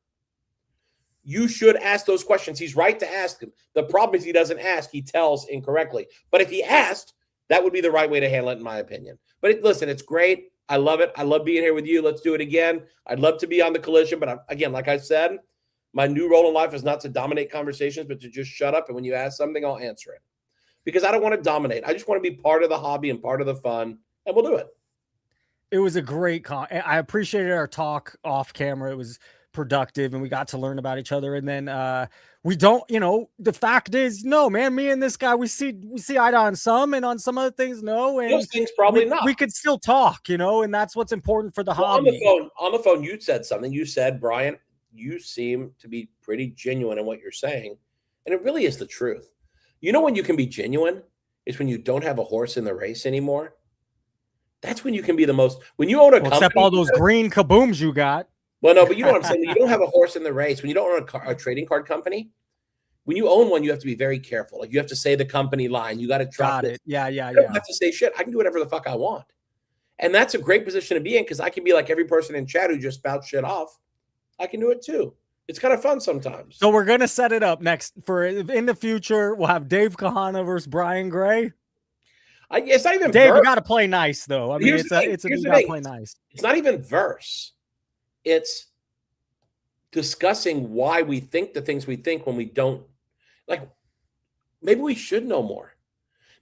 You should ask those questions. He's right to ask them. The problem is he doesn't ask. He tells incorrectly. But if he asked, that would be the right way to handle it, in my opinion. But listen, it's great. I love it. I love being here with you. Let's do it again. I'd love to be on the collision. But again, like I said, my new role in life is not to dominate conversations, but to just shut up. And when you ask something, I'll answer it. Because I don't want to dominate. I just want to be part of the hobby and part of the fun. And we'll do it. It was a great I appreciated our talk off camera. It was productive and we got to learn about each other. And then we don't, you know, the fact is, no, man, me and this guy, we see eye to eye on some and on some other things, no. And those things probably not. We could still talk, you know, and that's what's important for the hobby. On the phone, you said something. You said, Brian, you seem to be pretty genuine in what you're saying. And it really is the truth. You know when you can be genuine is when you don't have a horse in the race anymore. That's when you can be the most. When you own a company, except all those green kabooms you got. Well, no, but you know what I'm saying. You don't have a horse in the race when you don't own a trading card company. When you own one, you have to be very careful. Like you have to say the company line. You got to trust Got it. Yeah. I don't have to say shit. I can do whatever the fuck I want. And that's a great position to be in because I can be like every person in chat who just spouts shit off. I can do it too. It's kind of fun sometimes. So we're gonna set it up next for in the future. We'll have Dave Kahana versus Brian Gray. It's not even Dave. verse. You got to play nice though. I mean, you got to play nice. It's not even verse. It's discussing why we think the things we think when we don't. Like, maybe we should know more.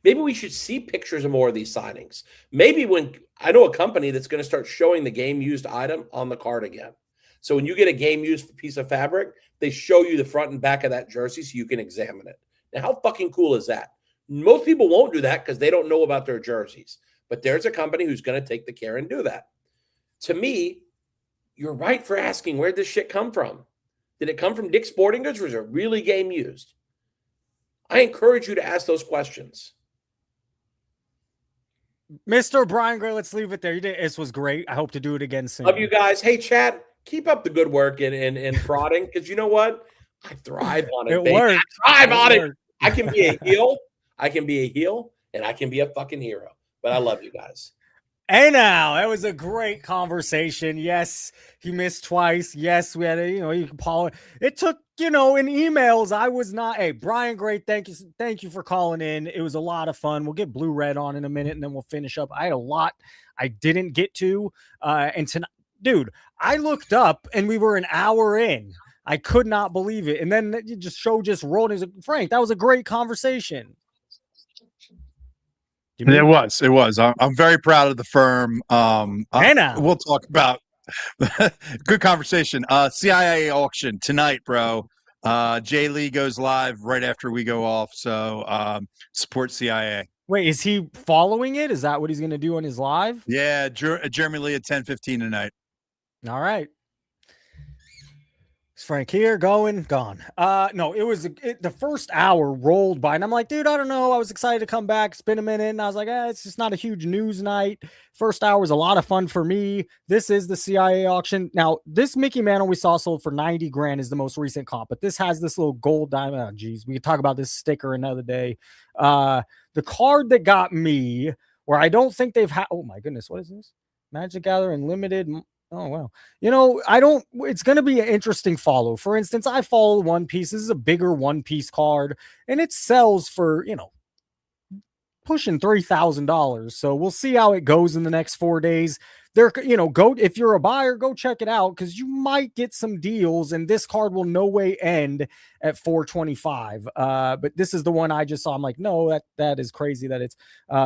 Maybe we should see pictures of more of these signings. Maybe when I know a company that's going to start showing the game used item on the card again. So when you get a game used piece of fabric, they show you the front and back of that jersey so you can examine it. Now, how fucking cool is that? Most people won't do that because they don't know about their jerseys. But there's a company who's going to take the care and do that. To me, you're right for asking, where'd this shit come from? Did it come from Dick's Sporting Goods or is it really game used? I encourage you to ask those questions. Mr. Brian Gray, let's leave it there. This was great. I hope to do it again soon. Love you guys. Hey, Chad, keep up the good work in prodding because you know what? I thrive on it. It worked. I thrive on it. I can be a heel. I can be a heel, and I can be a fucking hero. But I love you guys. Hey now, that was a great conversation. Yes, he missed twice. Yes, we had you can call it. It took, in emails. I was not. Hey, Brian, great. Thank you for calling in. It was a lot of fun. We'll get Blue Red on in a minute, and then we'll finish up. I had a lot I didn't get to, and tonight, dude, I looked up and we were an hour in. I could not believe it, and then the show just rolled. He's like, Frank, that was a great conversation. It was. I'm very proud of the firm. We'll talk about good conversation. CIA auction tonight, bro. Jay Lee goes live right after we go off. So support CIA. Wait, is he following it? Is that what he's going to do on his live? Yeah, Jeremy Lee at 10:15 tonight. All right. Frank here, gone. No, it was the first hour rolled by, and I'm like, dude, I don't know. I was excited to come back. It's been a minute, and I was like, it's just not a huge news night. First hour was a lot of fun for me. This is the CIA auction. Now, this Mickey Mantle we saw sold for 90 grand is the most recent comp, but this has this little gold diamond. Oh, geez, we could talk about this sticker another day. The card that got me, where I don't think they've had. Oh my goodness, what is this? Magic Gathering Limited. Oh, wow. It's going to be an interesting follow. For instance, I follow One Piece. This is a bigger One Piece card, and it sells for, pushing $3,000. So we'll see how it goes in the next 4 days. Go if you're a buyer, go check it out because you might get some deals, and this card will no way end at 425. But this is the one I just saw. I'm like, no, that is crazy that it's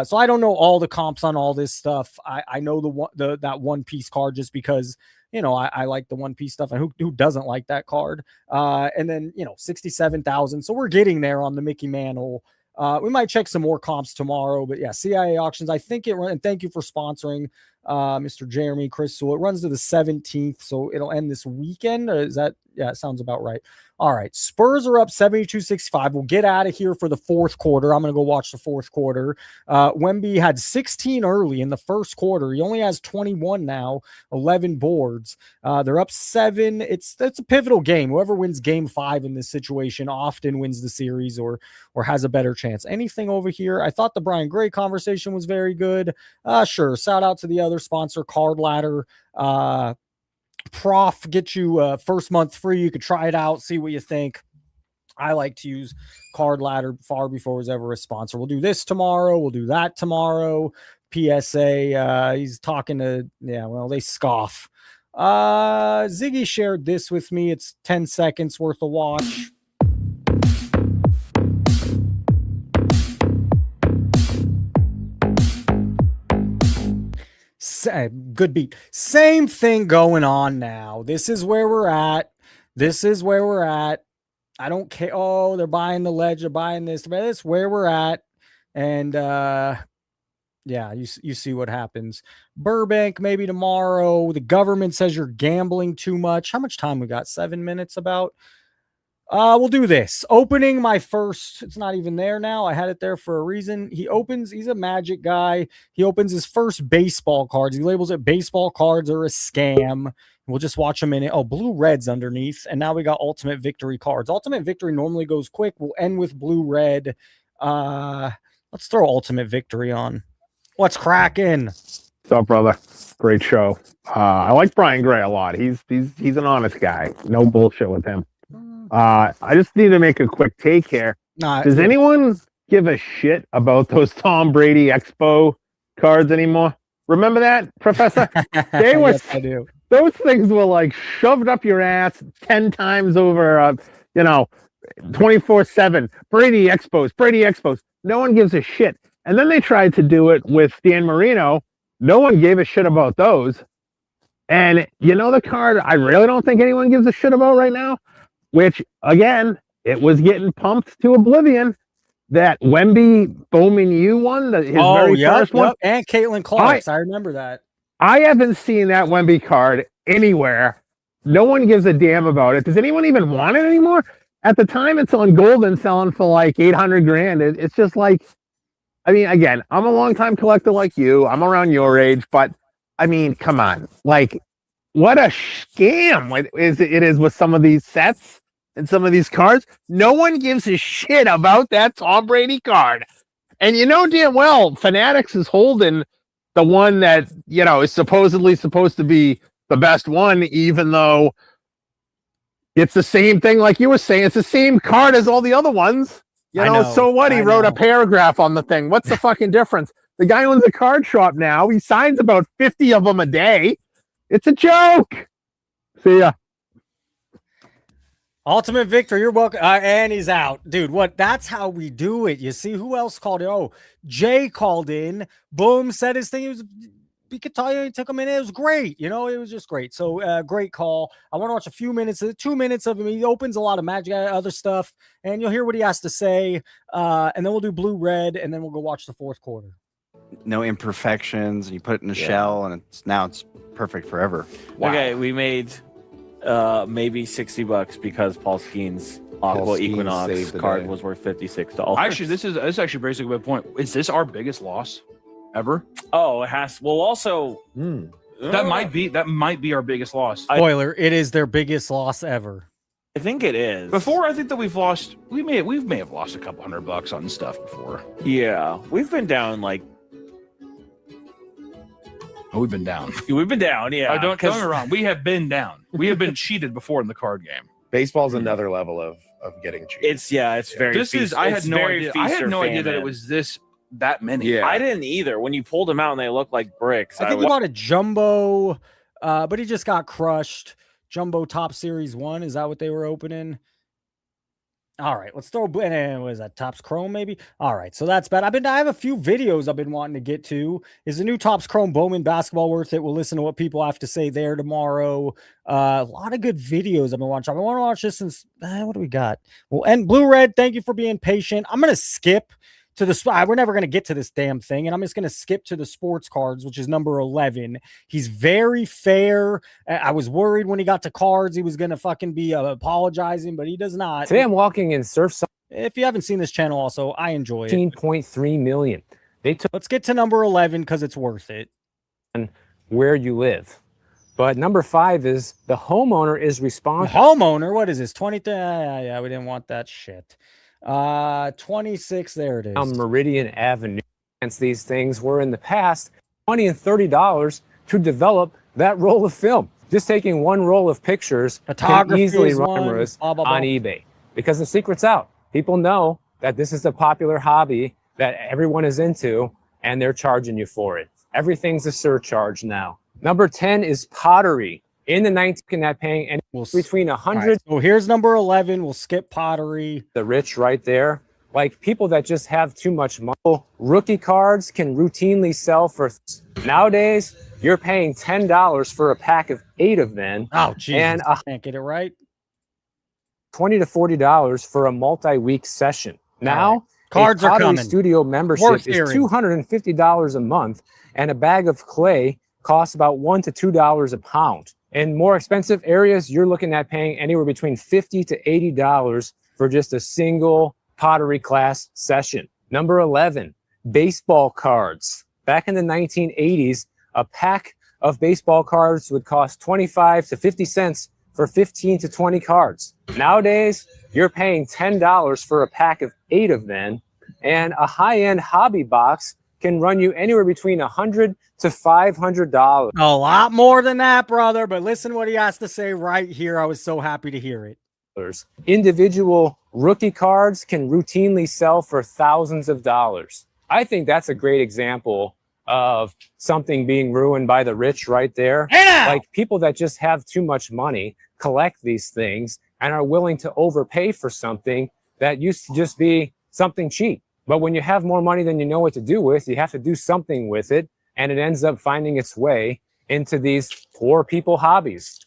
so I don't know all the comps on all this stuff. I know that One Piece card just because I like the One Piece stuff, and who doesn't like that card? And then 67,000. So we're getting there on the Mickey Mantle. We might check some more comps tomorrow, but yeah, CIA auctions. I think and thank you for sponsoring, Mr. Jeremy Chris. So it runs to the 17th, so it'll end this weekend. Or is that? Yeah, it sounds about right. All right, Spurs are up 72-65. We'll get out of here for the fourth quarter. I'm going to go watch the fourth quarter. Wemby had 16 early in the first quarter. He only has 21 now, 11 boards. They're up 7. It's a pivotal game. Whoever wins game 5 in this situation often wins the series or has a better chance. Anything over here? I thought the Brian Gray conversation was very good. Sure. Shout out to the other sponsor, Card Ladder. Prof, get you first month free. You could try it out, see what you think. I like to use Card Ladder far before it was ever a sponsor. We'll do this tomorrow. We'll do that tomorrow. PSA. He's talking to, they scoff. Ziggy shared this with me. It's 10 seconds worth of watch. Good beat. Same thing going on now. This is where we're at. I don't care. Oh, they're buying the ledge. They're buying this. But that's where we're at. And you see what happens. Burbank maybe tomorrow. The government says you're gambling too much. How much time we got? 7 minutes about. We'll do this. Opening my first, it's not even there now. I had it there for a reason. He's a Magic guy. He opens his first baseball cards. He labels it baseball cards are a scam. We'll just watch them in it. Oh, blue reds underneath. And now we got Ultimate Victory cards. Ultimate Victory normally goes quick. We'll end with blue red. Let's throw Ultimate Victory on. What's cracking? What's up, brother? Great show. I like Brian Gray a lot. He's an honest guy. No bullshit with him. I just need to make a quick take here. Does anyone give a shit about those Tom Brady Expo cards anymore? Remember that, Professor? They were, yes, I do. Those things were like shoved up your ass 10 times over, 24/7. Brady Expos. No one gives a shit. And then they tried to do it with Dan Marino. No one gave a shit about those. And the card I really don't think anyone gives a shit about right now, which, again, it was getting pumped to oblivion. That Wemby Bowman U one, his very first one. And Caitlin Clark's. I remember that. I haven't seen that Wemby card anywhere. No one gives a damn about it. Does anyone even want it anymore? At the time, it's on Golden selling for like $800,000. It's just like, I mean, again, I'm a longtime collector like you. I'm around your age, but I mean, come on. Like, what a scam it is with some of these sets and some of these cards. No one gives a shit about that Tom Brady card. And damn well, Fanatics is holding the one that, is supposedly supposed to be the best one, even though it's the same thing like you were saying. It's the same card as all the other ones. So what? He wrote a paragraph on the thing. What's the fucking difference? The guy owns a card shop now. He signs about 50 of them a day. It's a joke. See ya. Ultimate Victory, you're welcome. And he's out. Dude, that's how we do it. You see, who else called it? Oh, Jay called in. Boom, said his thing. He could tell you, he took a minute. It was great. It was just great. So, great call. I want to watch a few minutes, 2 minutes of him. He opens a lot of Magic, other stuff, and you'll hear what he has to say. And then we'll do blue, red, and then we'll go watch the fourth quarter. No imperfections, and you put it in a shell, and it's perfect forever. Wow. Okay, we made maybe $60 because Paul Skeen's Aqua Equinox card was worth $56. Actually, this is actually basically a good point. Is this our biggest loss ever? Oh, it has. Well, also that might be our biggest loss. Spoiler: it is their biggest loss ever. I think it is. Before, I think that we may have lost a couple $100 on stuff before. Yeah, we've been down like. Oh, we've been down. We've been down. Yeah. Don't get me wrong. We have been down. We have been cheated before in the card game. Baseball's another level of getting cheated. It's very. This is. I had no idea. I had no idea that it was that many. Yeah, I didn't either. When you pulled them out and they looked like bricks. I think he bought a jumbo, but he just got crushed. Jumbo Top Series 1. Is that what they were opening? All right, let's throw. What is that? Topps Chrome, maybe. All right, so that's bad. I have a few videos I've been wanting to get to. Is the new Topps Chrome Bowman basketball worth it? We'll listen to what people have to say there tomorrow. A lot of good videos I've been watching. I want to watch this since. What do we got? Well, and blue red. Thank you for being patient. I'm gonna skip to the. We're never gonna get to this damn thing, and I'm just gonna skip to the sports cards, which is number 11. He's very fair. I was worried when he got to cards he was gonna fucking be apologizing, but he does not. Today I'm walking in Surfside. If you haven't seen this channel, also I enjoy it. 18.3 million. Let's get to number 11 because it's worth it. And where you live. But number 5 is the homeowner is responsible. Homeowner, what is this? 20? Yeah, we didn't want that shit. 26, there it is. On Meridian Avenue. Against these things were in the past $20 and $30 to develop that roll of film. Just taking one roll of pictures can easily run on eBay because the secret's out. People know that this is a popular hobby that everyone is into, and they're charging you for it. Everything's a surcharge now. Number 10 is pottery. In the 19, not paying any between 100. Right, so here's number 11. We'll skip pottery. The rich right there. Like people that just have too much money. Rookie cards can routinely sell for nowadays. You're paying $10 for a pack of 8 of them. Oh, Jesus. And I can't get it right. $20 to $40 for a multi-week session. Now, right. Cards are coming. Studio membership is $250 a month, and a bag of clay costs about $1 to $2 a pound. In more expensive areas, you're looking at paying anywhere between $50 to $80 for just a single pottery class session. Number 11, baseball cards. Back in the 1980s, a pack of baseball cards would cost 25 to 50 cents for 15 to 20 cards. Nowadays, you're paying $10 for a pack of 8 of them, and a high-end hobby box can run you anywhere between $100 to $500. A lot more than that, brother, but listen what he has to say right here. I was so happy to hear it. Individual rookie cards can routinely sell for thousands of dollars. I think that's a great example of something being ruined by the rich right there. Like people that just have too much money collect these things and are willing to overpay for something that used to just be something cheap. But when you have more money than you know what to do with, you have to do something with it, and it ends up finding its way into these poor people hobbies.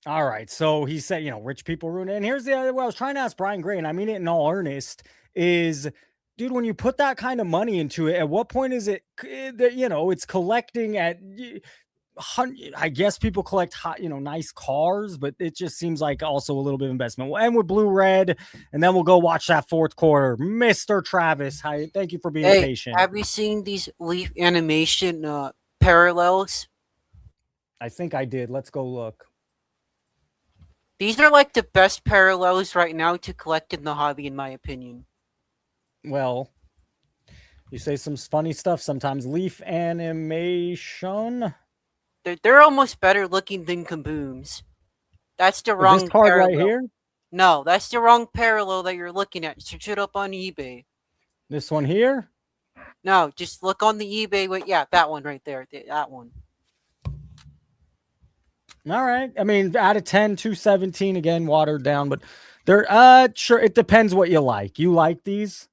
All right, so he said, rich people ruin it. And here's the other, what I was trying to ask Brian Gray, and I mean it in all earnest, is, dude, when you put that kind of money into it, at what point is it, it's collecting at, I guess people collect nice cars, but it just seems like also a little bit of investment. We'll end with Blue Red, and then we'll go watch that fourth quarter. Mr. Travis, thank you for being patient. Have you seen these Leaf animation parallels? I think I did. Let's go look. These are like the best parallels right now to collect in the hobby, in my opinion. Well, you say some funny stuff sometimes. Leaf animation. They're almost better looking than Kabooms. That's the wrong this card parallel. right here? No, that's the wrong parallel that you're looking at. Search it up on eBay. This one here? No, just look on the eBay. Wait, yeah, that one right there. That one. All right. I mean, out of 10, 217 again, watered down, but they're sure, it depends what you like. You like these?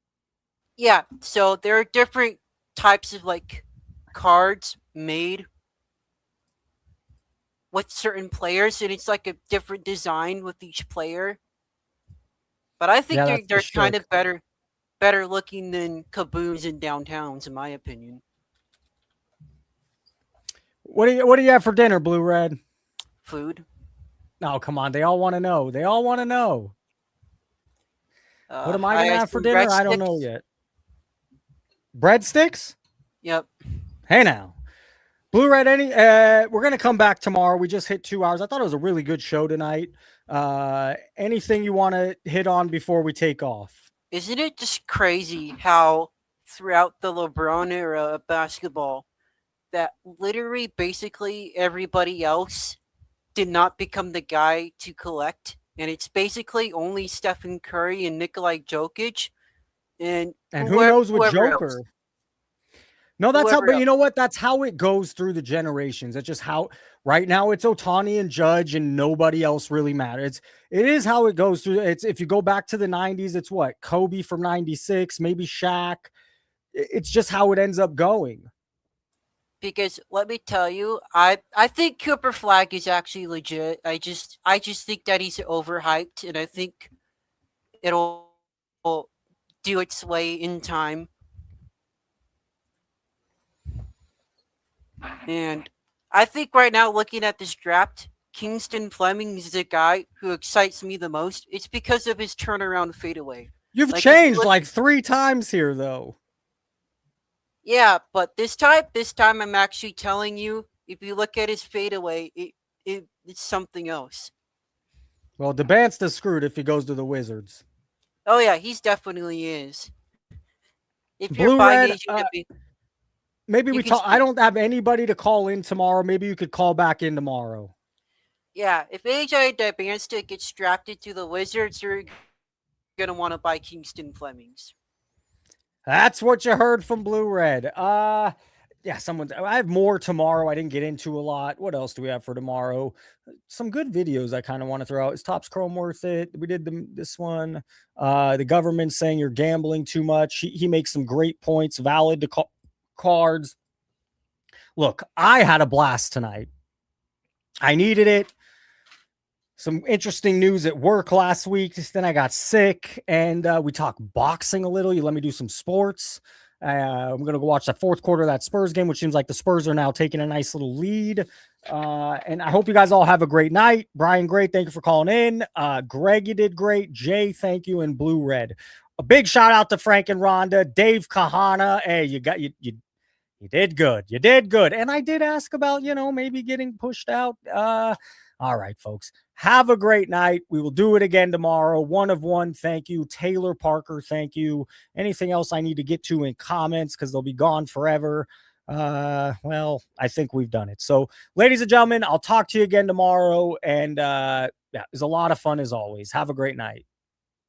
Yeah, so there are different types of like cards made with certain players, and it's like a different design with each player. But I think they're kind of better looking than Kabooms and Downtowns, in my opinion. What do you have for dinner, Blue Red? Food. No, come on. They all want to know. They all want to know. What am I going to have for dinner? I don't know yet. Breadsticks? Yep. Hey, now. Blue Red, we're going to come back tomorrow. We just hit 2 hours. I thought it was a really good show tonight. Anything you want to hit on before we take off? Isn't it just crazy how throughout the LeBron era of basketball that literally basically everybody else did not become the guy to collect, and it's basically only Stephen Curry and Nikola Jokic, and who knows with Joker? Else. No, that's Whoever how. But else. you know what? That's how it goes through the generations. That's just how. Right now, it's Ohtani and Judge, and nobody else really matters. It is how it goes through. It's if you go back to the '90s, it's what Kobe from '96, maybe Shaq. It's just how it ends up going. Because let me tell you, I think Cooper Flag is actually legit. I just think that he's overhyped, and I think it'll do its way in time. And I think right now, looking at this draft, Kingston Fleming is the guy who excites me the most. It's because of his turnaround fadeaway. You've changed like 3 times here, though. Yeah, but this time I'm actually telling you, if you look at his fadeaway, it's something else. Well, DeBansta's screwed if he goes to the Wizards. Oh yeah, he's definitely is. If Blue you're buying Red, maybe we talk. I don't have anybody to call in tomorrow. Maybe you could call back in tomorrow. Yeah, if AJ DeBansta gets drafted to the Wizards, you're gonna want to buy Kingston Flemings. That's what you heard from Blue Red. I have more tomorrow. I didn't get into a lot. What else do we have for tomorrow? Some good videos I kind of want to throw out. Is Topps Chrome worth it? We did this one. The government saying you're gambling too much. He makes some great points, valid to cards. Look, I had a blast tonight. I needed it. Some interesting news at work last week. Then I got sick, and we talked boxing a little. You let me do some sports. I'm going to go watch the fourth quarter of that Spurs game, which seems like the Spurs are now taking a nice little lead. And I hope you guys all have a great night. Brian, great. Thank you for calling in. Greg, you did great. Jay, thank you. And Blue Red. A big shout out to Frank and Rhonda. Dave Kahana. Hey, you did good. You did good. And I did ask about, maybe getting pushed out. All right, folks. Have a great night. We will do it again tomorrow. 1 of 1. Thank you. Taylor Parker, thank you. Anything else I need to get to in comments because they'll be gone forever. Well, I think we've done it. So, ladies and gentlemen, I'll talk to you again tomorrow. And it was a lot of fun as always. Have a great night.